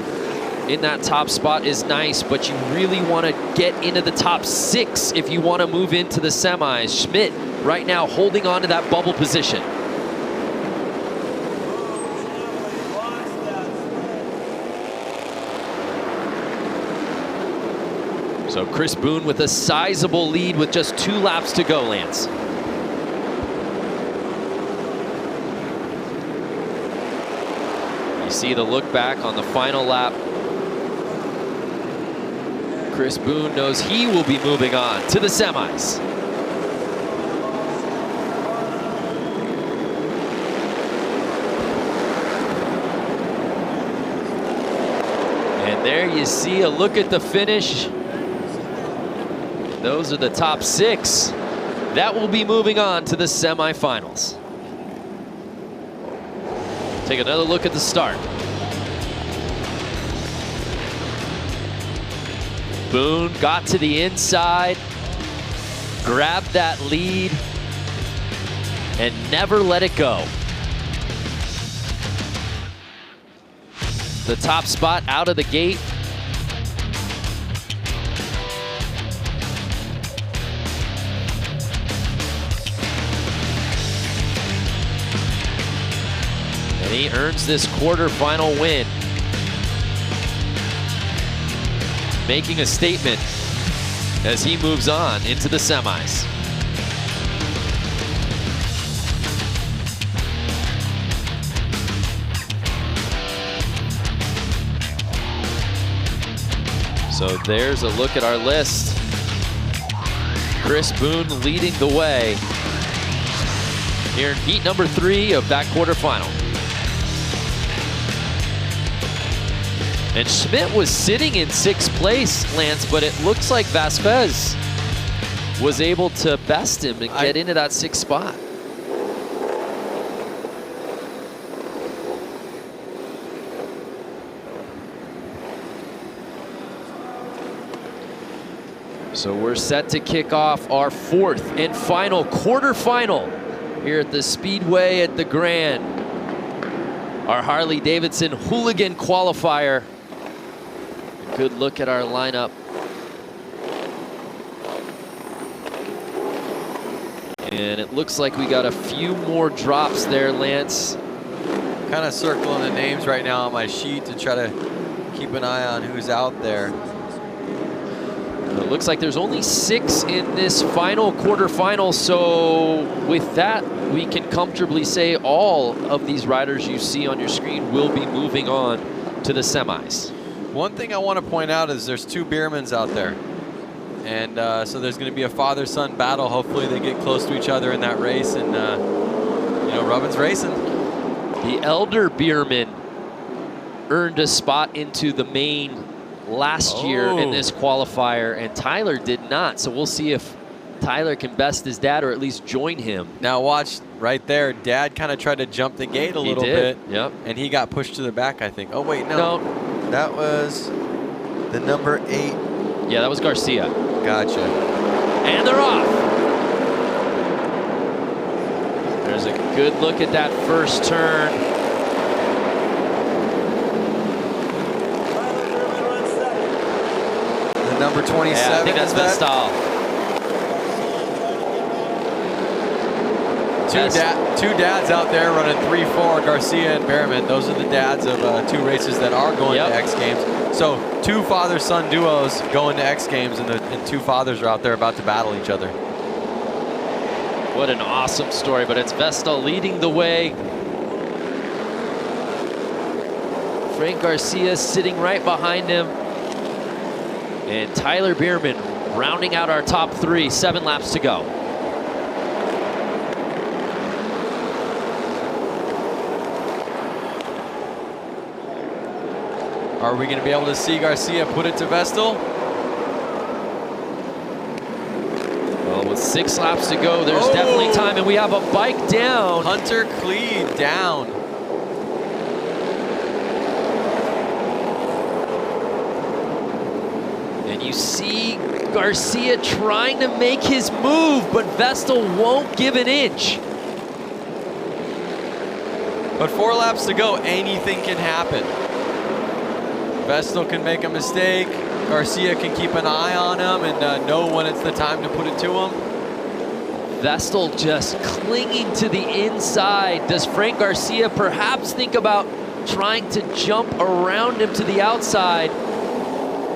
[SPEAKER 1] in that top spot is nice, but you really want to get into the top 6 if you want to move into the semis. Schmidt right now holding on to that bubble position. So Chris Boone with a sizable lead with just 2 laps to go, Lance. You see the look back on the final lap. Chris Boone knows he will be moving on to the semis. And there you see a look at the finish. Those are the top 6 that will be moving on to the semifinals. Take another look at the start. Boone got to the inside. grab that lead and never let it go. The top spot out of the gate. And he earns this quarterfinal win, making a statement as he moves on into the semis. So there's a look at our list. Chris Boone leading the way here in heat number 3 of that quarterfinal. And Schmidt was sitting in 6th place, Lance, but it looks like Vasquez was able to best him and get into that 6th spot. So we're set to kick off our 4th and final quarterfinal here at the Speedway at the Grand. Our Harley-Davidson Hooligan Qualifier. Good look at our lineup. And it looks like we got a few more drops there, Lance.
[SPEAKER 3] Kind of circling the names right now on my sheet to try to keep an eye on who's out there.
[SPEAKER 1] It looks like there's only 6 in this final quarterfinal, so with that, we can comfortably say all of these riders you see on your screen will be moving on to the semis.
[SPEAKER 3] One thing I want to point out is there's 2 Beermans out there. And so there's going to be a father-son battle. Hopefully they get close to each other in that race, and you know, Rubin's racing.
[SPEAKER 1] The elder Beerman earned a spot into the main last year in this qualifier, and Tyler did not. So we'll see if Tyler can best his dad or at least join him.
[SPEAKER 3] Now watch right there. Dad kind of tried to jump the gate a little bit.
[SPEAKER 1] Yep.
[SPEAKER 3] And he got pushed to the back, I think. Oh, wait, no. That was the number 8.
[SPEAKER 1] Yeah, that was Garcia.
[SPEAKER 3] Gotcha.
[SPEAKER 1] And they're off. There's a good look at that first turn.
[SPEAKER 3] Number 27.
[SPEAKER 1] Yeah, I think that's Vestal.
[SPEAKER 3] Two dads out there running 3-4, Garcia and Behrman. Those are the dads of 2 races that are going to X Games. So 2 father-son duos going to X Games, and 2 fathers are out there about to battle each other.
[SPEAKER 1] What an awesome story, but it's Vestal leading the way. Frank Garcia sitting right behind him. And Tyler Beerman rounding out our top 3, 7 laps to go.
[SPEAKER 3] Are we going to be able to see Garcia put it to Vestal?
[SPEAKER 1] Well, with 6 laps to go, there's definitely time, and we have a bike down.
[SPEAKER 3] Hunter Cleed down.
[SPEAKER 1] You see Garcia trying to make his move, but Vestal won't give an inch.
[SPEAKER 3] But 4 laps to go, anything can happen. Vestal can make a mistake. Garcia can keep an eye on him and know when it's the time to put it to him.
[SPEAKER 1] Vestal just clinging to the inside. Does Frank Garcia perhaps think about trying to jump around him to the outside?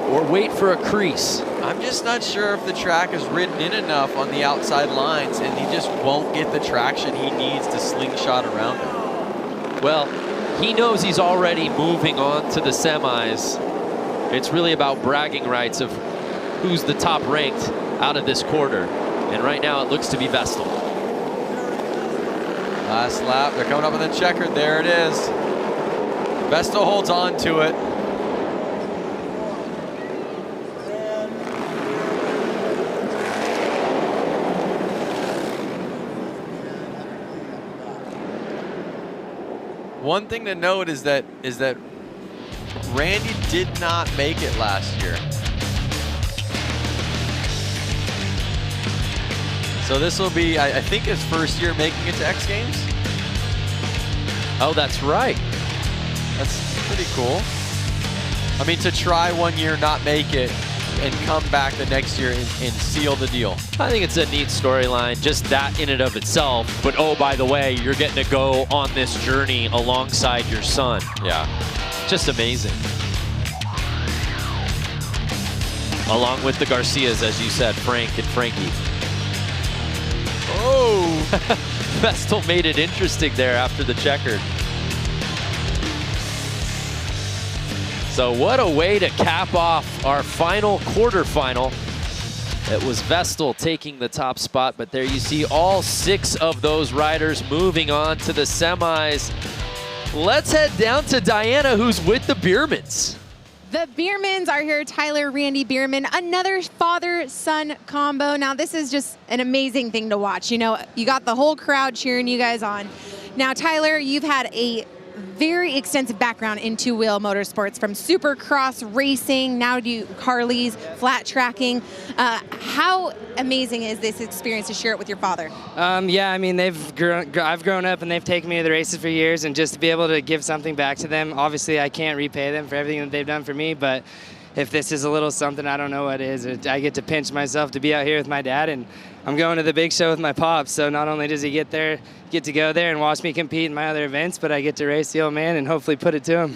[SPEAKER 1] Or wait for a crease?
[SPEAKER 3] I'm just not sure if the track is ridden in enough on the outside lines, and he just won't get the traction he needs to slingshot around him.
[SPEAKER 1] Well, he knows he's already moving on to the semis. It's really about bragging rights of who's the top ranked out of this quarter. And right now it looks to be Vestal.
[SPEAKER 3] Last lap, they're coming up with a checkered. There it is. Vestal holds on to it. One thing to note is that Randy did not make it last year. So this will be, I think, his first year making it to X Games.
[SPEAKER 1] Oh, that's right.
[SPEAKER 3] That's pretty cool. I mean, to try 1 year, not make it, and come back the next year and seal the deal.
[SPEAKER 1] I think it's a neat storyline, just that in and of itself. But oh, by the way, you're getting to go on this journey alongside your son.
[SPEAKER 3] Yeah.
[SPEAKER 1] Just amazing. Along with the Garcias, as you said, Frank and Frankie. Oh! Vestal made it interesting there after the checkered. So what a way to cap off our final quarterfinal. It was Vestal taking the top spot, but there you see all 6 of those riders moving on to the semis. Let's head down to Diana, who's with the Biermans.
[SPEAKER 4] The Biermans are here, Tyler, Randy Bierman, another father-son combo. Now, this is just an amazing thing to watch. You know, you got the whole crowd cheering you guys on. Now, Tyler, you've had a very extensive background in two-wheel motorsports, from supercross racing, now to Harleys, flat tracking. How amazing is this experience to share it with your father?
[SPEAKER 16] Yeah, I mean, I've grown up and they've taken me to the races for years, and just to be able to give something back to them, obviously I can't repay them for everything that they've done for me, but if this is a little something, I don't know what it is. I get to pinch myself to be out here with my dad, and I'm going to the big show with my pops, so not only does he get to go there and watch me compete in my other events, but I get to race the old man and hopefully put it to him.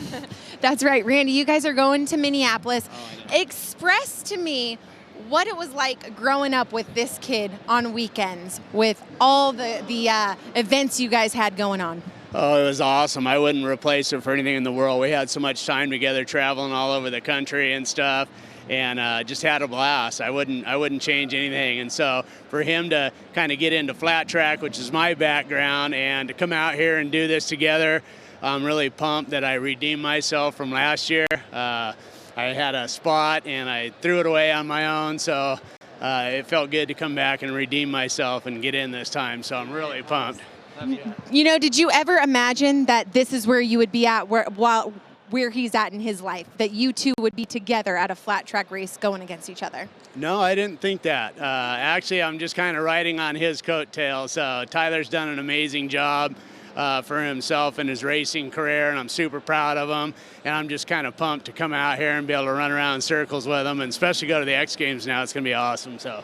[SPEAKER 4] That's right. Randy, you guys are going to Minneapolis. Express to me what it was like growing up with this kid on weekends with all the events you guys had going on.
[SPEAKER 17] Oh, it was awesome. I wouldn't replace it for anything in the world. We had so much time together traveling all over the country and stuff, and just had a blast. I wouldn't change anything. And so for him to kind of get into flat track, which is my background, and to come out here and do this together, I'm really pumped that I redeemed myself from last year. I had a spot and I threw it away on my own, so it felt good to come back and redeem myself and get in this time. So I'm really pumped.
[SPEAKER 4] You know, did you ever imagine that this is where you would be at where he's at in his life, that you two would be together at a flat track race going against each other?
[SPEAKER 17] No, I didn't think that. Actually, I'm just kind of riding on his coattails. Tyler's done an amazing job for himself in his racing career, and I'm super proud of him. And I'm just kind of pumped to come out here and be able to run around in circles with him, and especially go to the X Games now. It's going to be awesome. So.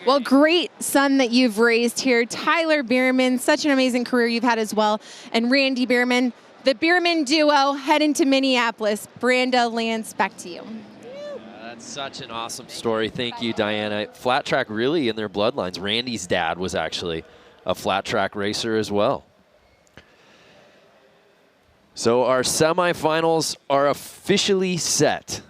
[SPEAKER 4] Well, great son that you've raised here. Tyler Bierman, such an amazing career you've had as well. And Randy Bierman, the Bierman duo heading to Minneapolis. Branda, Lance, back to you.
[SPEAKER 1] That's such an awesome story. Thank you, Diana. Flat track really in their bloodlines. Randy's dad was actually a flat track racer as well. So our semifinals are officially set.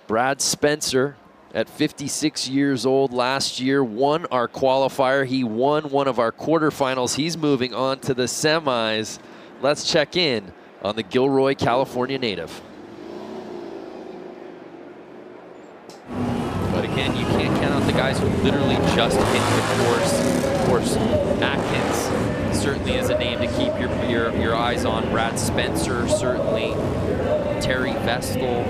[SPEAKER 1] Brad Spencer, at 56 years old last year, won our qualifier. He won one of our quarterfinals. He's moving on to the semis. Let's check in on the Gilroy, California native. But again, you can't count out the guys who literally just hit the course. Of course, Atkins certainly is a name to keep your eyes on. Brad Spencer, certainly. Terry Vestal.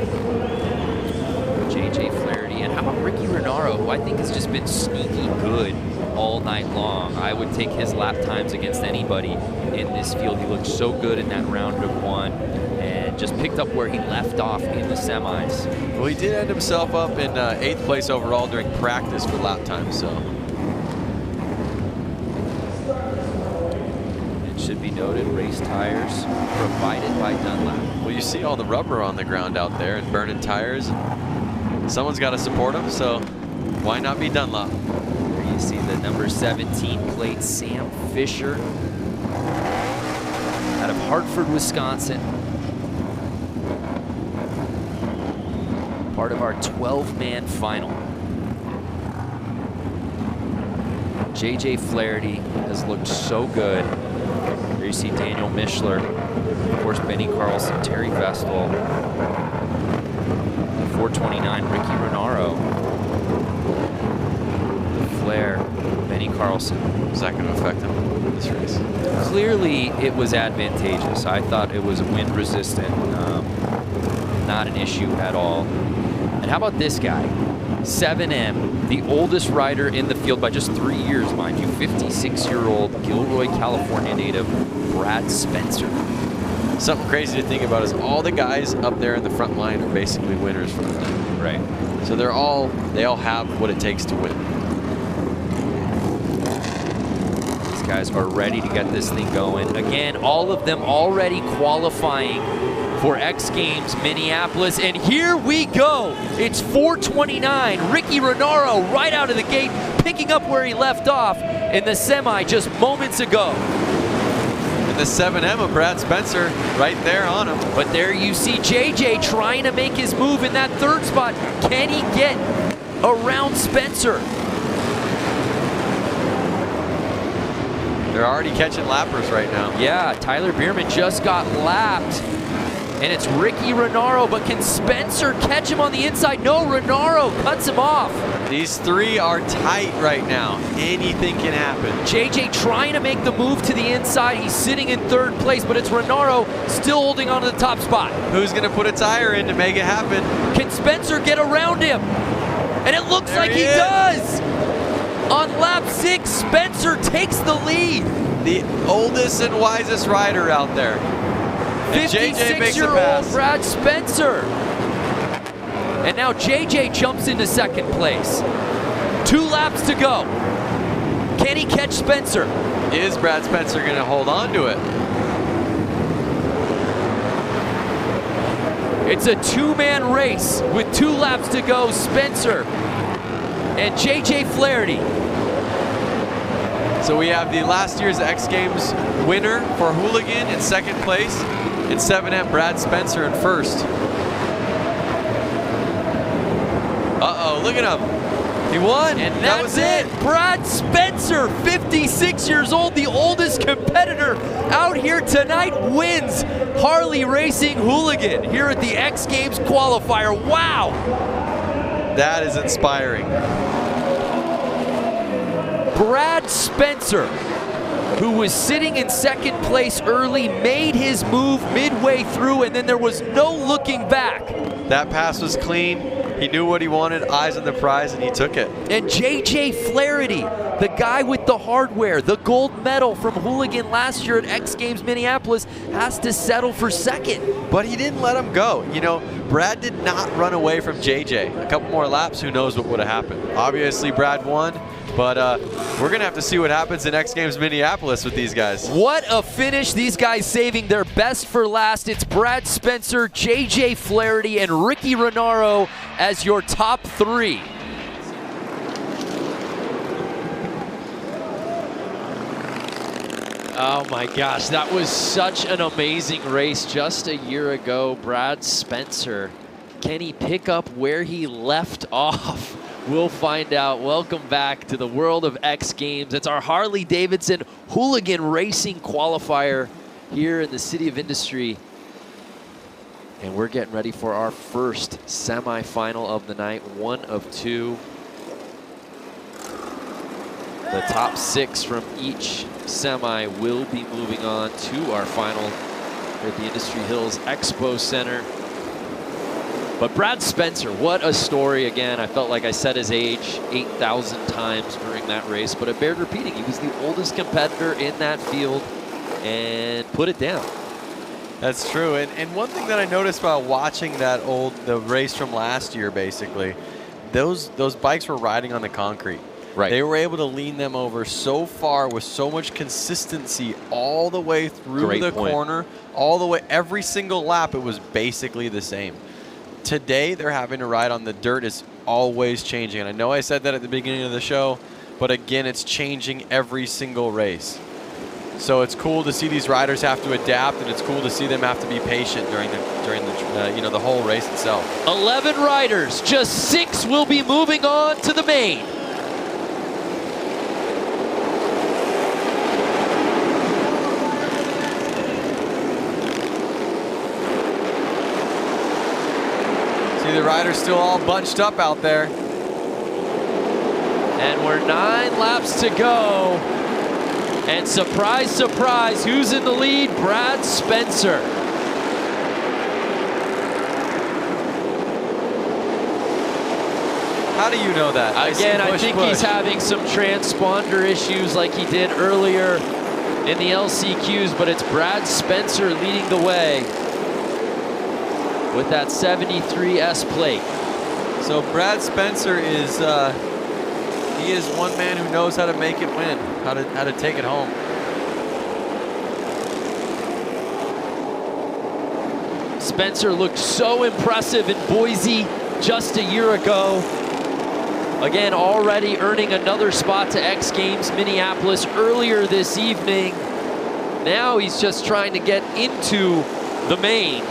[SPEAKER 1] JJ Flaherty, and how about Ricky Renaro, who I think has just been sneaky good all night long. I would take his lap times against anybody in this field. He looked so good in that round of one and just picked up where he left off in the semis.
[SPEAKER 3] Well, he did end himself up in 8th place overall during practice for lap time, so.
[SPEAKER 1] It should be noted, race tires provided by Dunlap.
[SPEAKER 3] Well, you see all the rubber on the ground out there and burning tires. Someone's got to support him, so why not be Dunlop?
[SPEAKER 1] There you see the number 17 plate, Sam Fisher, out of Hartford, Wisconsin. Part of our 12-man final. JJ Flaherty has looked so good. There you see Daniel Mishler, of course Benny Carlson, Terry Vestal, 429, Ricky Renaro, the Flair, Benny Carlson.
[SPEAKER 3] Is that going to affect him in this race?
[SPEAKER 1] Clearly, it was advantageous. I thought it was wind resistant, not an issue at all. And how about this guy? 7M, the oldest rider in the field by just 3 years, mind you. 56-year-old Gilroy, California native, Brad Spencer.
[SPEAKER 3] Something crazy to think about is all the guys up there in the front line are basically winners from the night.
[SPEAKER 1] Right.
[SPEAKER 3] So they all have what it takes to win.
[SPEAKER 1] These guys are ready to get this thing going. Again, all of them already qualifying for X Games Minneapolis, and here we go. It's 4:29. Ricky Renaro right out of the gate, picking up where he left off in the semi just moments ago.
[SPEAKER 3] And the 7M of Brad Spencer right there on him.
[SPEAKER 1] But there you see JJ trying to make his move in that third spot. Can he get around Spencer?
[SPEAKER 3] They're already catching lappers right now.
[SPEAKER 1] Yeah, Tyler Bierman just got lapped. And it's Ricky Renaro, but can Spencer catch him on the inside? No, Renaro cuts him off.
[SPEAKER 3] These three are tight right now. Anything can happen.
[SPEAKER 1] JJ trying to make the move to the inside. He's sitting in third place, but it's Renaro still holding on to the top spot.
[SPEAKER 3] Who's going to put a tire in to make it happen?
[SPEAKER 1] Can Spencer get around him? And it looks like he does. On lap 6, Spencer takes the lead.
[SPEAKER 3] The oldest and wisest rider out there.
[SPEAKER 1] 56-year-old Brad Spencer. And now JJ jumps into second place. 2 laps to go. Can he catch Spencer?
[SPEAKER 3] Is Brad Spencer going to hold on to it?
[SPEAKER 1] It's a 2-man race with 2 laps to go. Spencer and JJ Flaherty.
[SPEAKER 3] So we have the last year's X Games winner for Hooligan in second place, and 7M Brad Spencer in first. Uh-oh, look at him. He won,
[SPEAKER 1] and
[SPEAKER 3] that was it.
[SPEAKER 1] Brad Spencer, 56 years old, the oldest competitor out here tonight, wins Harley Racing Hooligan here at the X Games Qualifier. Wow.
[SPEAKER 3] That is inspiring.
[SPEAKER 1] Brad Spencer, who was sitting in second place early, made his move midway through, and then there was no looking back.
[SPEAKER 3] That pass was clean. He knew what he wanted, eyes on the prize, and he took it.
[SPEAKER 1] And JJ Flaherty, the guy with the hardware, the gold medal from Hooligan last year at X Games Minneapolis, has to settle for second.
[SPEAKER 3] But he didn't let him go. You know, Brad did not run away from JJ. A couple more laps, who knows what would have happened. Obviously, Brad won. But we're going to have to see what happens in X Games Minneapolis with these guys.
[SPEAKER 1] What a finish. These guys saving their best for last. It's Brad Spencer, JJ Flaherty, and Ricky Renaro as your top 3. Oh my gosh, that was such an amazing race just a year ago. Brad Spencer, can he pick up where he left off? We'll find out. Welcome back to the world of X Games. It's our Harley-Davidson Hooligan Racing Qualifier here in the City of Industry. And we're getting ready for our first semifinal of the night, 1 of 2. The top 6 from each semi will be moving on to our final here at the Industry Hills Expo Center. But Brad Spencer, what a story again. I felt like I said his age 8,000 times during that race, but it bared repeating. He was the oldest competitor in that field and put it down.
[SPEAKER 3] That's true. And one thing that I noticed while watching the race from last year, basically, those bikes were riding on the concrete.
[SPEAKER 1] Right.
[SPEAKER 3] They were able to lean them over so far with so much consistency all the way through the corner, all the way, every single lap, it was basically the same. Today, they're having to ride on the dirt. Is always changing. And I know I said that at the beginning of the show, but again, it's changing every single race. So it's cool to see these riders have to adapt, and it's cool to see them have to be patient during the whole race itself.
[SPEAKER 1] 11 riders, just 6 will be moving on to the main.
[SPEAKER 3] The riders still all bunched up out there.
[SPEAKER 1] And we're 9 laps to go. And surprise, surprise, who's in the lead? Brad Spencer.
[SPEAKER 3] How do you know that?
[SPEAKER 1] Again, I think he's having some transponder issues like he did earlier in the LCQs, but it's Brad Spencer leading the way with that 73S plate.
[SPEAKER 3] So Brad Spencer is he is one man who knows how to make it win, how to take it home.
[SPEAKER 1] Spencer looked so impressive in Boise just a year ago. Again, already earning another spot to X Games Minneapolis earlier this evening. Now he's just trying to get into the main.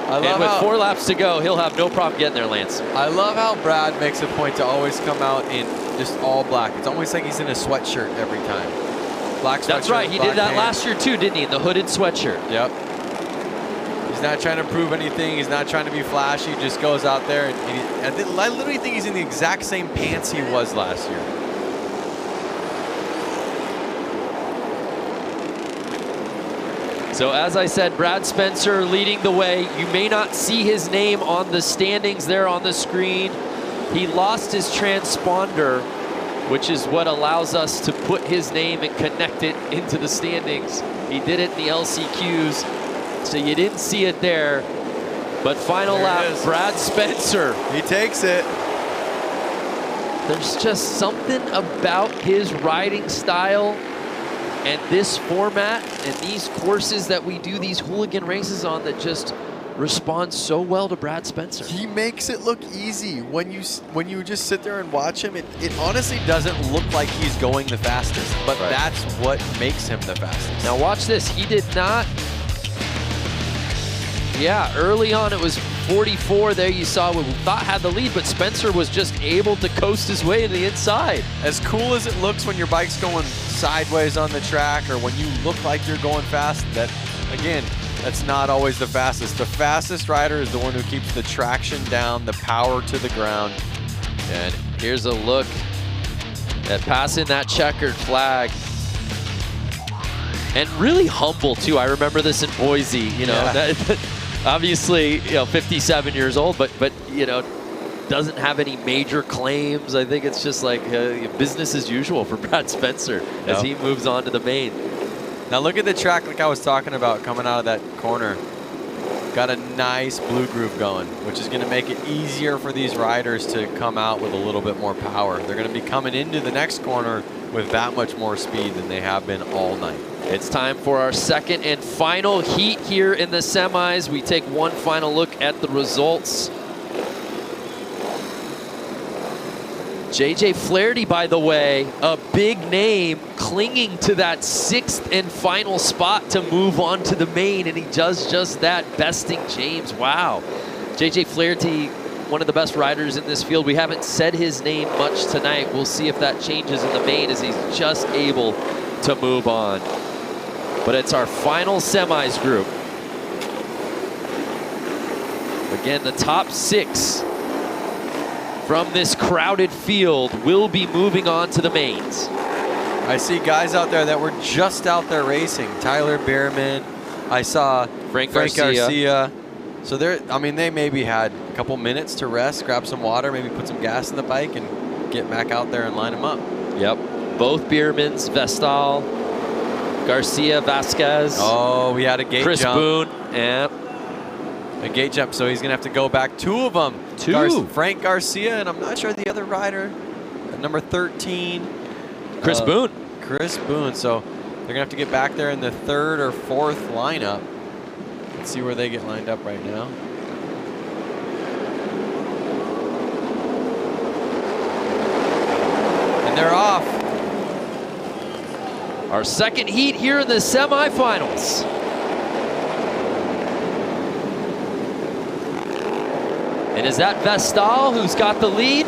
[SPEAKER 1] And with 4 laps to go, he'll have no problem getting there, Lance.
[SPEAKER 3] I love how Brad makes a point to always come out in just all black. It's almost like he's in a sweatshirt every time. Black sweatshirt.
[SPEAKER 1] That's right. He did that last year too, didn't he? In the hooded sweatshirt.
[SPEAKER 3] Yep. He's not trying to prove anything. He's not trying to be flashy. He just goes out there. And I literally think he's in the exact same pants he was last year.
[SPEAKER 1] So as I said, Brad Spencer leading the way. You may not see his name on the standings there on the screen. He lost his transponder, which is what allows us to put his name and connect it into the standings. He did it in the LCQs, so you didn't see it there. But final lap, Brad Spencer.
[SPEAKER 3] He takes it.
[SPEAKER 1] There's just something about his riding style and this format and these courses that we do these hooligan races on that just respond so well to Brad Spencer.
[SPEAKER 3] He makes it look easy. When you just sit there and watch him, it honestly doesn't look like he's going the fastest, but that's what makes him the fastest.
[SPEAKER 1] Now watch this. He did not. Yeah, early on it was 44 there. You saw what we thought had the lead, but Spencer was just able to coast his way to the inside.
[SPEAKER 3] As cool as it looks when your bike's going sideways on the track or when you look like you're going fast, that, again, that's not always the fastest. The fastest rider is the one who keeps the traction down, the power to the ground.
[SPEAKER 1] And here's a look at passing that checkered flag. And really humble, too. I remember this in Boise, you know.
[SPEAKER 3] Yeah.
[SPEAKER 1] Obviously, 57 years old, but doesn't have any major claims. I think it's just like business as usual for Brad Spencer as he moves on to the main.
[SPEAKER 3] Now look at the track like I was talking about coming out of that corner. Got a nice blue groove going, which is going to make it easier for these riders to come out with a little bit more power. They're going to be coming into the next corner with that much more speed than they have been all night.
[SPEAKER 1] It's time for our second and final heat here in the semis. We take one final look at the results. JJ Flaherty, by the way, a big name clinging to that 6th and final spot to move on to the main, and he does just that, besting James. Wow. JJ Flaherty, one of the best riders in this field. We haven't said his name much tonight. We'll see if that changes in the main as he's just able to move on. But it's our final semis group. Again, the top 6 from this crowded field will be moving on to the mains.
[SPEAKER 3] I see guys out there that were just out there racing. Tyler Bierman. I saw Frank Garcia. So they maybe had a couple minutes to rest, grab some water, maybe put some gas in the bike and get back out there and line them up.
[SPEAKER 1] Yep. Both Biermans, Vestal, Garcia, Vasquez.
[SPEAKER 3] Oh, we had a gate
[SPEAKER 1] Chris
[SPEAKER 3] jump.
[SPEAKER 1] Boone. Yep.
[SPEAKER 3] A gate jump, so he's going to have to go back. 2 of them. Frank Garcia, and I'm not sure the other rider, number 13.
[SPEAKER 1] Chris Boone.
[SPEAKER 3] Chris Boone. So they're going to have to get back there in the 3rd or 4th lineup. Let's see where they get lined up right now. And they're off.
[SPEAKER 1] Our second heat here in the semifinals. And is that Vestal who's got the lead?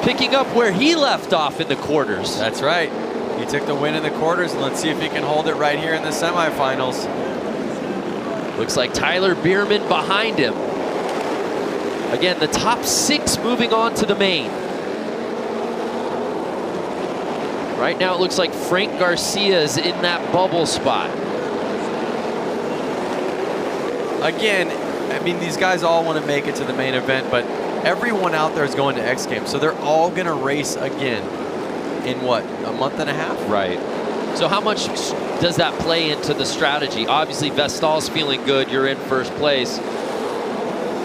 [SPEAKER 1] Picking up where he left off in the quarters.
[SPEAKER 3] That's right. He took the win in the quarters, and let's see if he can hold it right here in the semifinals.
[SPEAKER 1] Looks like Tyler Bierman behind him. Again, the top 6 moving on to the main. Right now it looks like Frank Garcia is in that bubble spot.
[SPEAKER 3] Again, I mean, these guys all want to make it to the main event, but everyone out there is going to X Games, so they're all going to race again in what, a month and a half?
[SPEAKER 1] Right. So how much does that play into the strategy? Obviously, Vestal's feeling good. You're in first place.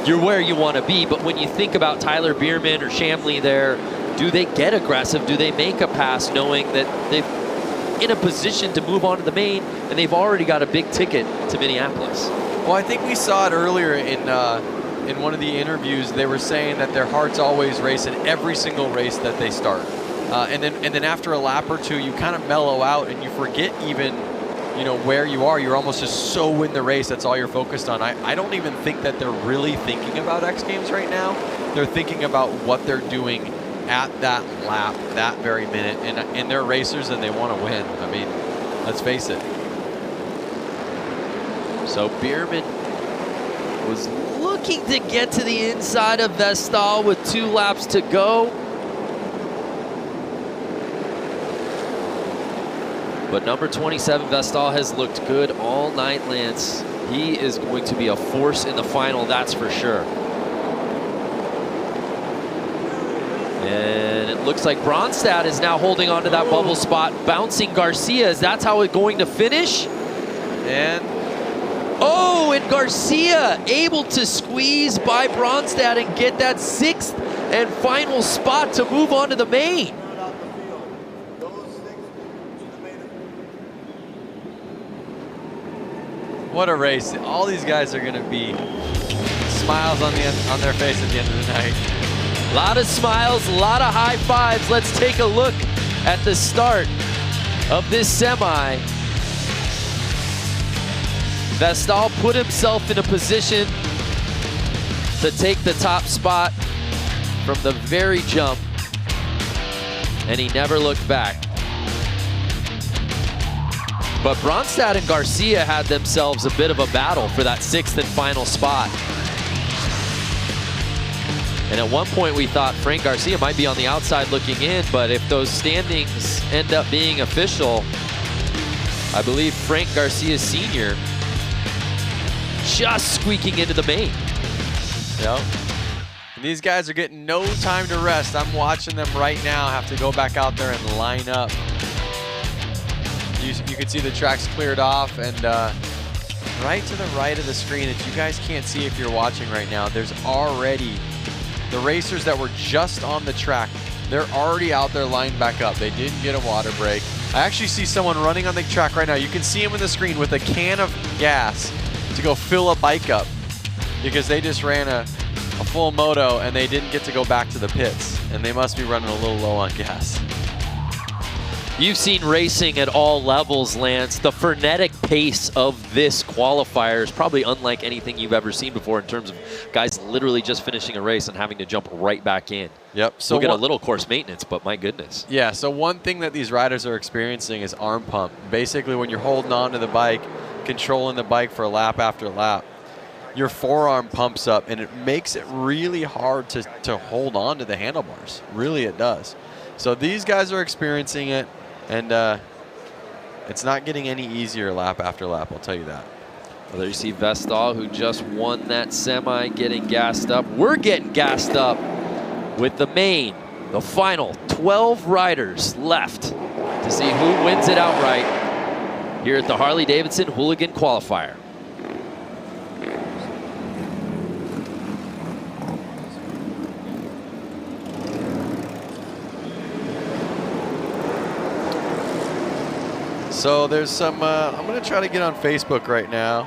[SPEAKER 1] You're where you want to be, but when you think about Tyler Bierman or Shamley there, do they get aggressive? Do they make a pass knowing that they've in a position to move on to the main, and they've already got a big ticket to Minneapolis?
[SPEAKER 3] Well, I think we saw it earlier in one of the interviews. They were saying that their heart's always race in every single race that they start. And then after a lap or two, you kind of mellow out and you forget even, you know, where you are. You're almost just so in the race. That's all you're focused on. I don't even think that they're really thinking about X Games right now. They're thinking about what they're doing at that lap, that very minute. And they're racers and they want to win. I mean, let's face it.
[SPEAKER 1] So Bierman was looking to get to the inside of Vestal with 2 laps to go. But number 27, Vestal, has looked good all night, Lance. He is going to be a force in the final, that's for sure. And it looks like Bronstad is now holding on to that bubble spot, bouncing Garcia. Is that how it's going to finish?
[SPEAKER 3] And
[SPEAKER 1] and Garcia able to squeeze by Bronstad and get that 6th and final spot to move on to the main.
[SPEAKER 3] What a race. All these guys are going to be smiles on their face at the end of the night.
[SPEAKER 1] A lot of smiles, a lot of high fives. Let's take a look at the start of this semi. Vestal put himself in a position to take the top spot from the very jump, and he never looked back. But Bronstad and Garcia had themselves a bit of a battle for that 6th and final spot. And at one point we thought Frank Garcia might be on the outside looking in, but if those standings end up being official, I believe Frank Garcia Sr. just squeaking into the main.
[SPEAKER 3] Yep. And these guys are getting no time to rest. I'm watching them right now have to go back out there and line up. You can see the tracks cleared off, and right to the right of the screen that you guys can't see if you're watching right now, there's already the racers that were just on the track. They're already out there lined back up. They didn't get a water break. I actually see someone running on the track right now. You can see him on the screen with a can of gas to go fill a bike up because they just ran a full moto and they didn't get to go back to the pits, and they must be running a little low on gas.
[SPEAKER 1] You've seen racing at all levels, Lance. The frenetic pace of this qualifier is probably unlike anything you've ever seen before in terms of guys literally just finishing a race and having to jump right back in.
[SPEAKER 3] Yep. So
[SPEAKER 1] we'll get a little course maintenance, but my goodness.
[SPEAKER 3] Yeah, so one thing that these riders are experiencing is arm pump. Basically, when you're holding on to the bike, controlling the bike for lap after lap, your forearm pumps up, and it makes it really hard to hold on to the handlebars. Really, it does. So these guys are experiencing it. And it's not getting any easier lap after lap, I'll tell you that.
[SPEAKER 1] Well, there you see Vestal, who just won that semi, getting gassed up. We're getting gassed up with the main, the final 12 riders left to see who wins it outright here at the Harley-Davidson Hooligan Qualifier.
[SPEAKER 3] So there's some, I'm going to try to get on Facebook right now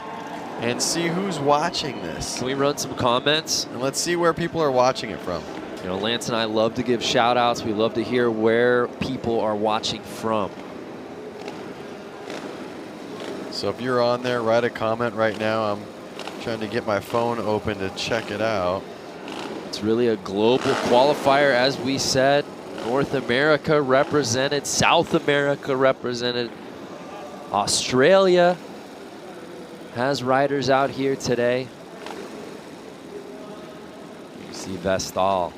[SPEAKER 3] and see who's watching this.
[SPEAKER 1] Can we run some comments?
[SPEAKER 3] And let's see where people are watching it from.
[SPEAKER 1] You know, Lance and I love to give shout outs. We love to hear where people are watching from.
[SPEAKER 3] So if you're on there, write a comment right now. I'm trying to get my phone open to check it out.
[SPEAKER 1] It's really a global qualifier, as we said. North America represented, South America represented. Australia has riders out here today. You see Vestal.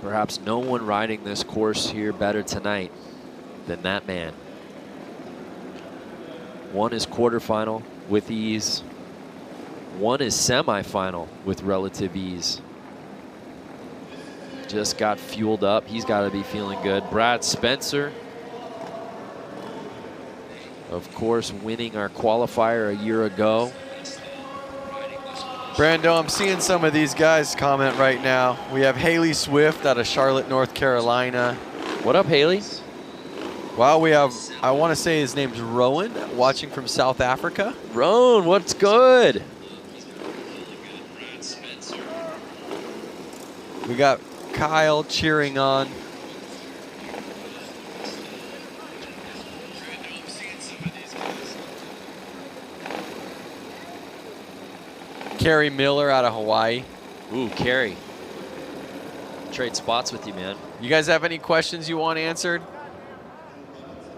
[SPEAKER 1] Perhaps no one riding this course here better tonight than that man. Won his quarterfinal with ease. won his semifinal with relative ease. Just got fueled up. He's got to be feeling good. Brad Spencer, of course, winning our qualifier a year ago.
[SPEAKER 3] Brando, I'm seeing some of these guys comment right now. We have Haley Swift out of Charlotte, North Carolina.
[SPEAKER 1] What up, Haley?
[SPEAKER 3] Well, we have, I want to say his name's Rowan, watching from South Africa.
[SPEAKER 1] Rowan, what's good?
[SPEAKER 3] We got Kyle cheering on. Kerry Miller out of Hawaii.
[SPEAKER 1] Ooh, Kerry. Trade spots with you, man.
[SPEAKER 3] You guys have any questions you want answered?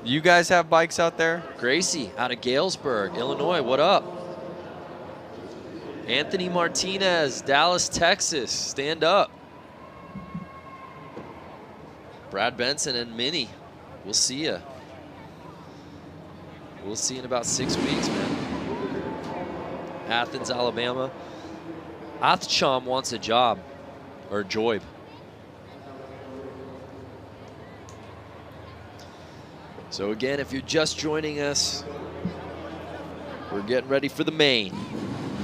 [SPEAKER 3] You guys have bikes out there?
[SPEAKER 1] Gracie out of Galesburg, Illinois. What up? Anthony Martinez, Dallas, Texas. Stand up. Brad Benson and Minnie. We'll see ya. We'll see in about 6 weeks, man. Athens, Alabama. Athcham wants a job, or Joib. So again, if you're just joining us, we're getting ready for the main.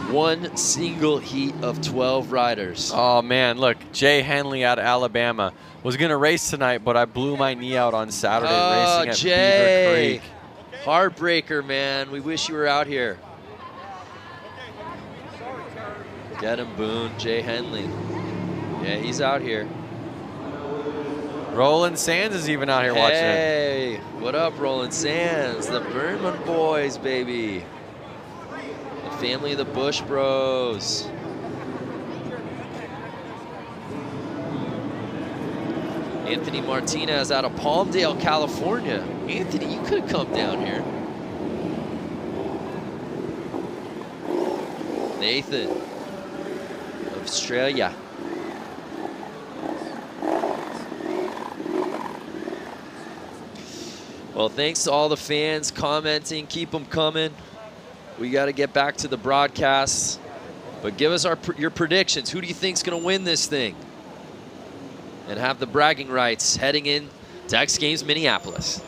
[SPEAKER 1] One single heat of 12 riders.
[SPEAKER 3] Oh man, look, Jay Henley out of Alabama. Was gonna race tonight, but I blew my knee out on Saturday racing at
[SPEAKER 1] Jay.
[SPEAKER 3] Beaver Creek.
[SPEAKER 1] Heartbreaker, man. We wish you were out here. Get him, Boone. Jay Henley. Yeah, he's out here.
[SPEAKER 3] Roland Sands is even out here watching it.
[SPEAKER 1] Hey, what up, Roland Sands? The Berman boys, baby. The family of the Bush Bros. Anthony Martinez out of Palmdale, California. Anthony, you could have come down here. Nathan, Australia. Well, thanks to all the fans commenting. Keep them coming. We got to get back to the broadcasts. But give us your predictions. Who do you think's going to win this thing? And have the bragging rights heading in to X Games Minneapolis.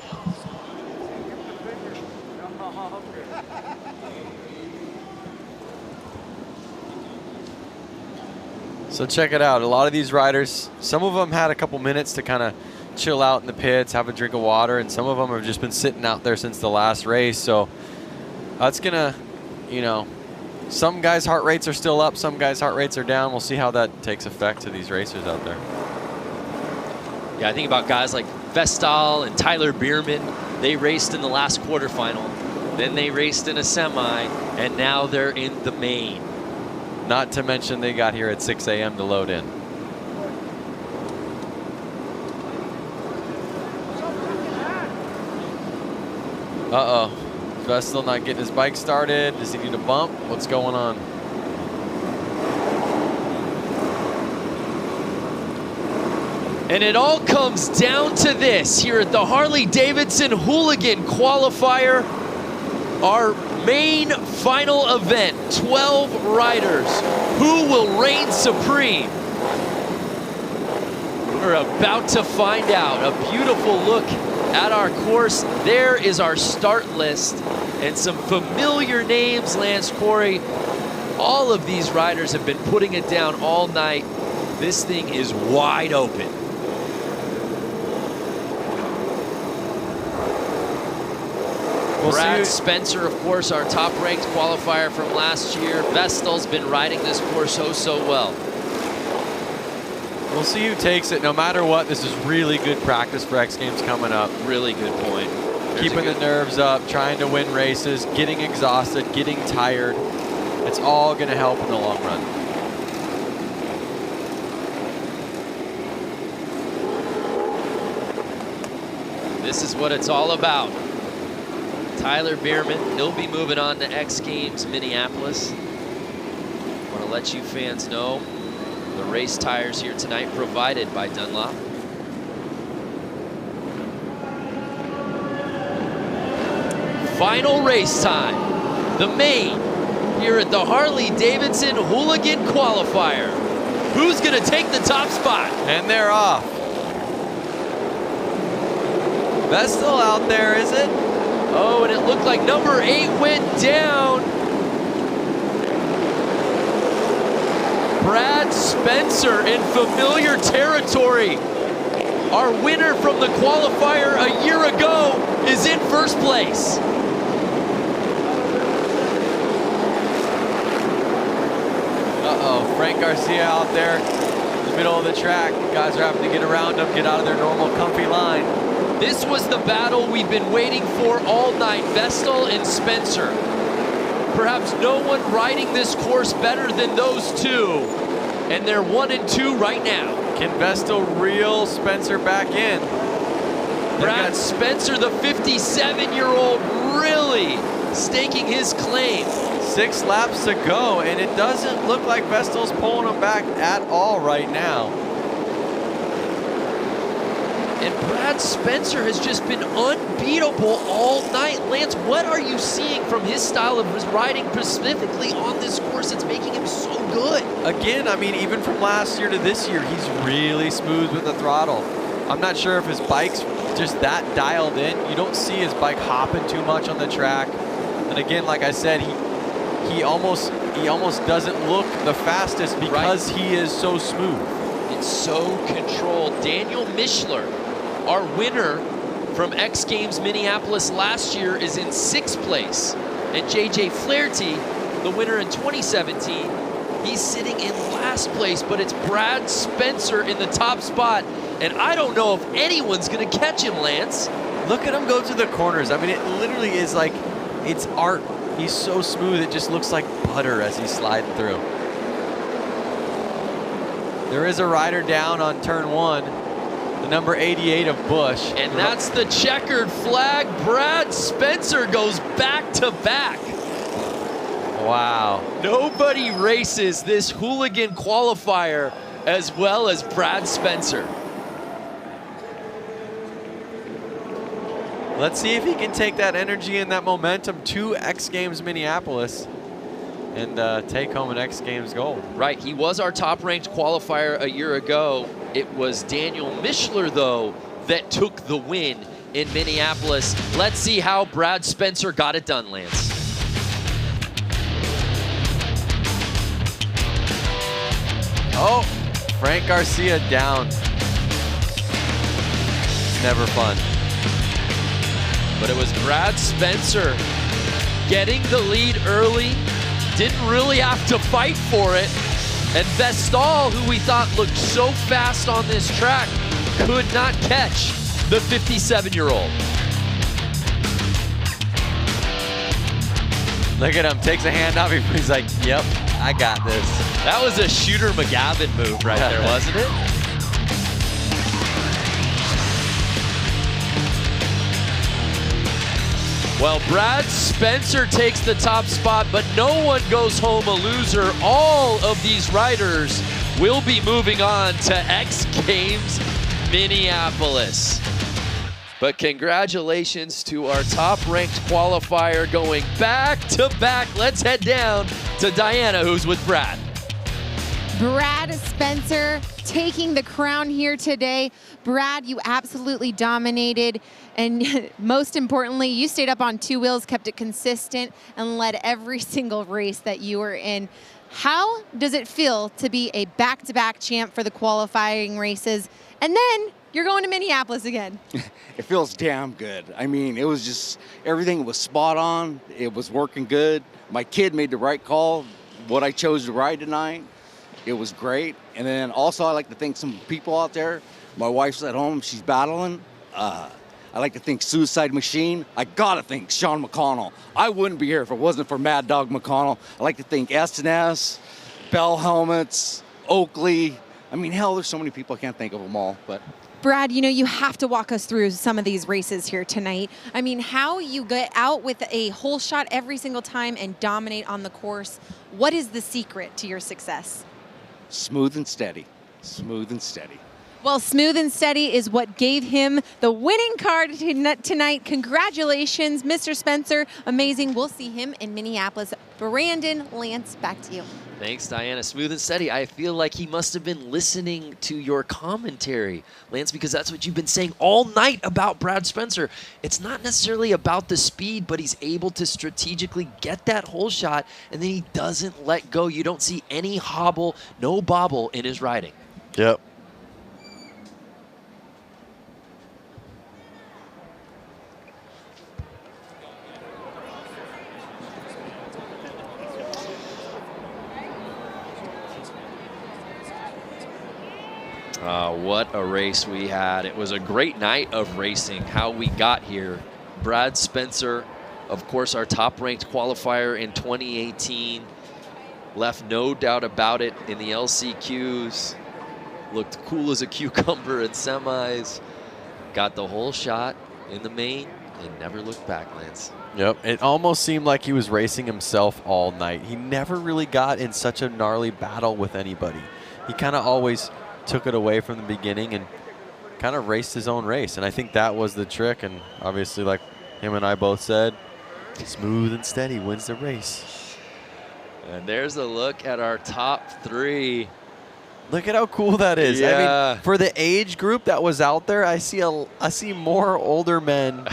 [SPEAKER 3] So check it out. A lot of these riders, some of them had a couple minutes to kind of chill out in the pits, have a drink of water, and some of them have just been sitting out there since the last race. So that's gonna, you know, some guys' heart rates are still up, some guys' heart rates are down. We'll see how that takes effect to these racers out there.
[SPEAKER 1] Yeah, I think about guys like Vestal and Tyler Bierman. They raced in the last quarterfinal, then they raced in a semi, and now they're in the main.
[SPEAKER 3] Not to mention they got here at 6 a.m. to load in. Uh-oh. Vestal not getting his bike started. Does he need a bump? What's going on?
[SPEAKER 1] And it all comes down to this here at the Harley-Davidson Hooligan Qualifier. Our main final event, 12 riders. Who will reign supreme? We're about to find out. A beautiful look at our course. There is our start list and some familiar names, Lance Corey. All of these riders have been putting it down all night. This thing is wide open. Brad Spencer, of course, our top-ranked qualifier from last year. Vestal's been riding this course oh so well.
[SPEAKER 3] We'll see who takes it. No matter what, this is really good practice for X Games coming up.
[SPEAKER 1] Really good point.
[SPEAKER 3] Keeping the nerves up, trying to win races, getting exhausted, getting tired. It's all going to help in the long run.
[SPEAKER 1] This is what it's all about. Tyler Bierman, he'll be moving on to X Games Minneapolis. Want to let you fans know the race tires here tonight provided by Dunlop. Final race time. The main here at the Harley-Davidson Hooligan Qualifier. Who's going to take the top spot?
[SPEAKER 3] And they're off. Vestal out there, is it?
[SPEAKER 1] Oh, and it looked like number 8 went down. Brad Spencer in familiar territory. Our winner from the qualifier a year ago is in first place.
[SPEAKER 3] Uh-oh, Frank Garcia out there in the middle of the track. Guys are having to get around him, get out of their normal comfy line.
[SPEAKER 1] This was the battle we've been waiting for all night, Vestal and Spencer. Perhaps no one riding this course better than those two. And they're 1 and 2 right now.
[SPEAKER 3] Can Vestal reel Spencer back in?
[SPEAKER 1] Brad Spencer, the 57-year-old, really staking his claim.
[SPEAKER 3] 6 laps to go, and it doesn't look like Vestal's pulling him back at all right now.
[SPEAKER 1] And Brad Spencer has just been unbeatable all night. Lance, what are you seeing from his style of riding specifically on this course that's making him so good?
[SPEAKER 3] Again, I mean, even from last year to this year, he's really smooth with the throttle. I'm not sure if his bike's just that dialed in. You don't see his bike hopping too much on the track. And again, like I said, he almost doesn't look the fastest because he is so smooth.
[SPEAKER 1] It's so controlled. Daniel Mishler, our winner from X Games Minneapolis last year, is in 6th place. And JJ Flaherty, the winner in 2017, he's sitting in last place, but it's Brad Spencer in the top spot. And I don't know if anyone's gonna catch him, Lance.
[SPEAKER 3] Look at him go through the corners. I mean, it literally is like, it's art. He's so smooth, it just looks like butter as he's sliding through. There is a rider down on turn 1, the number 88 of Busch.
[SPEAKER 1] And that's the checkered flag. Brad Spencer goes back to back.
[SPEAKER 3] Wow.
[SPEAKER 1] Nobody races this Hooligan Qualifier as well as Brad Spencer.
[SPEAKER 3] Let's see if he can take that energy and that momentum to X Games Minneapolis and take home an X Games gold.
[SPEAKER 1] Right, he was our top-ranked qualifier a year ago. It was Daniel Mishler, though, that took the win in Minneapolis. Let's see how Brad Spencer got it done, Lance.
[SPEAKER 3] Oh, Frank Garcia down. It's never fun.
[SPEAKER 1] But it was Brad Spencer getting the lead early. Didn't really have to fight for it. And Vestal, who we thought looked so fast on this track, could not catch the 57-year-old.
[SPEAKER 3] Look at him, takes a hand off him. He's like, yep, I got this.
[SPEAKER 1] That was a Shooter McGavin move right there, wasn't it? Well, Brad Spencer takes the top spot, but no one goes home a loser. All of these riders will be moving on to X Games Minneapolis. But congratulations to our top-ranked qualifier going back to back. Let's head down to Diana, who's with Brad.
[SPEAKER 4] Brad Spencer taking the crown here today. Brad, you absolutely dominated. And most importantly, you stayed up on 2 wheels, kept it consistent, and led every single race that you were in. How does it feel to be a back-to-back champ for the qualifying races? And then you're going to Minneapolis again.
[SPEAKER 18] It feels damn good. I mean, it was just, everything was spot on. It was working good. My kid made the right call, what I chose to ride tonight. It was great. And then also I like to thank some people out there. My wife's at home, she's battling. I like to thank Suicide Machine. I gotta thank Sean McConnell. I wouldn't be here if it wasn't for Mad Dog McConnell. I like to thank S&S, Bell Helmets, Oakley. I mean, hell, there's so many people, I can't think of them all, but.
[SPEAKER 4] Brad, you know, you have to walk us through some of these races here tonight. I mean, how you get out with a whole shot every single time and dominate on the course. What is the secret to your success?
[SPEAKER 18] Smooth and steady. Smooth and steady.
[SPEAKER 4] Well, smooth and steady is what gave him the winning card tonight. Congratulations, Mr. Spencer. Amazing. We'll see him in Minneapolis. Brandon, Lance, back to you.
[SPEAKER 1] Thanks, Diana. Smooth and steady. I feel like he must have been listening to your commentary, Lance, because that's what you've been saying all night about Brad Spencer. It's not necessarily about the speed, but he's able to strategically get that hole shot, and then he doesn't let go. You don't see any hobble, no bobble in his riding.
[SPEAKER 3] Yep.
[SPEAKER 1] What a race we had. It was a great night of racing, how we got here. Brad Spencer, of course, our top-ranked qualifier in 2018. Left no doubt about it in the LCQs. Looked cool as a cucumber in semis. Got the whole shot in the main and never looked back, Lance.
[SPEAKER 3] Yep, it almost seemed like he was racing himself all night. He never really got in such a gnarly battle with anybody. He kind of always took it away from the beginning and kind of raced his own race. And I think that was the trick. And obviously, like him and I both said, smooth and steady wins the race.
[SPEAKER 1] And there's a look at our top three.
[SPEAKER 3] Look at how cool that is.
[SPEAKER 1] Yeah.
[SPEAKER 3] I mean, for the age group that was out there, I see more older men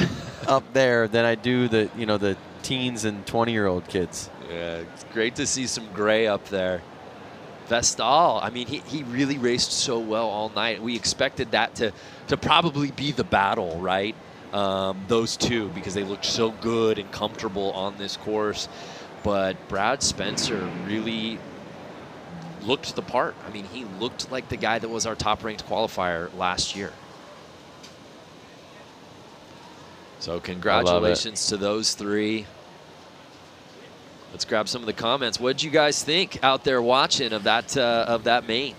[SPEAKER 3] up there than I do the teens and 20-year-old kids.
[SPEAKER 1] Yeah, it's great to see some gray up there. Vestal, I mean, he really raced so well all night. We expected that to probably be the battle, right? Those two, because they looked so good and comfortable on this course. But Brad Spencer really looked the part. I mean, he looked like the guy that was our top-ranked qualifier last year. So congratulations to those three. Let's grab some of the comments. What did you guys think out there watching of that main?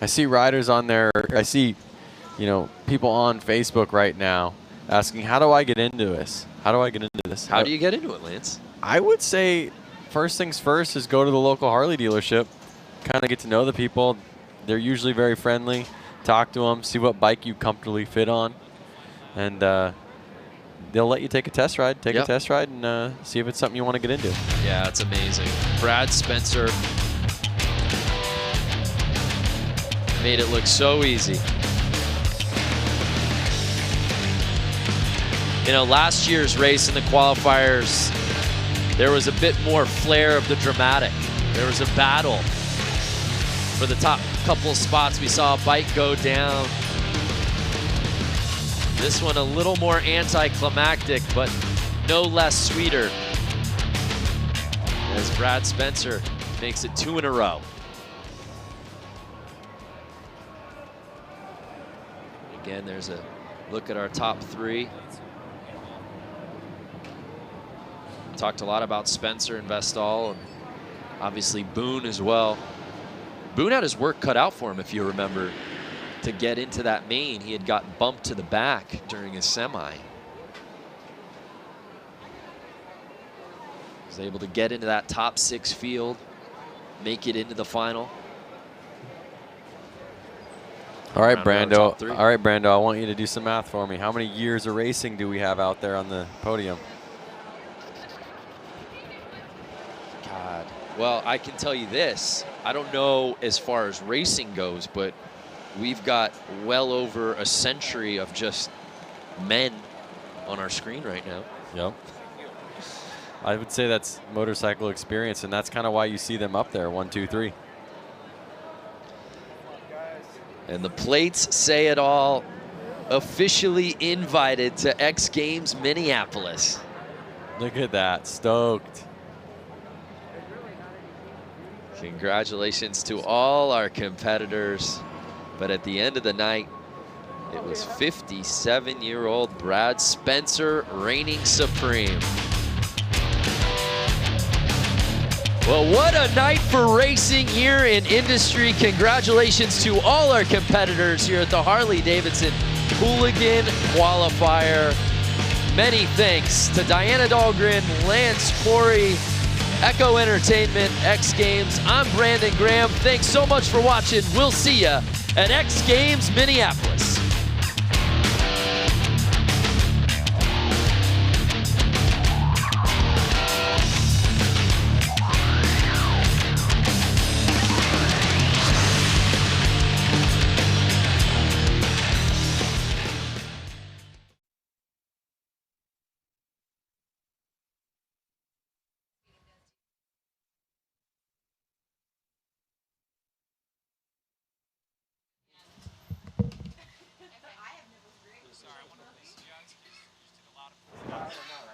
[SPEAKER 3] I see riders on there. I see, people on Facebook right now asking, how do I get into this? How do I get into this?
[SPEAKER 1] How do you get into it, Lance?
[SPEAKER 3] I would say first things first is go to the local Harley dealership, kind of get to know the people. They're usually very friendly. Talk to them, see what bike you comfortably fit on, and they'll let you take a test ride. Take a test ride and see if it's something you want to get into.
[SPEAKER 1] Yeah, it's amazing. Brad Spencer made it look so easy. Last year's race in the qualifiers, there was a bit more flair of the dramatic. There was a battle for the top couple of spots. We saw a bike go down. This one a little more anticlimactic, but no less sweeter, as Brad Spencer makes it 2 in a row. Again, there's a look at our top three. Talked a lot about Spencer and Vestal, and obviously Boone as well. Boone had his work cut out for him, if you remember, to get into that main. He had gotten bumped to the back during his semi. He was able to get into that top 6 field, make it into the final.
[SPEAKER 3] All right, Brando. All right, Brando, I want you to do some math for me. How many years of racing do we have out there on the podium?
[SPEAKER 1] God. Well, I can tell you this. I don't know as far as racing goes, but we've got well over a century of just men on our screen right now.
[SPEAKER 3] Yep. I would say that's motorcycle experience, and that's kind of why you see them up there, 1, 2, 3.
[SPEAKER 1] And the plates say it all. Officially invited to X Games Minneapolis.
[SPEAKER 3] Look at that, stoked.
[SPEAKER 1] Congratulations to all our competitors. But at the end of the night, it was 57-year-old Brad Spencer reigning supreme. Well, what a night for racing here in industry. Congratulations to all our competitors here at the Harley-Davidson Hooligan Qualifier. Many thanks to Diana Dahlgren, Lance Corey, Echo Entertainment, X Games. I'm Brandon Graham. Thanks so much for watching. We'll see ya at X Games Minneapolis.
[SPEAKER 19] I don't know.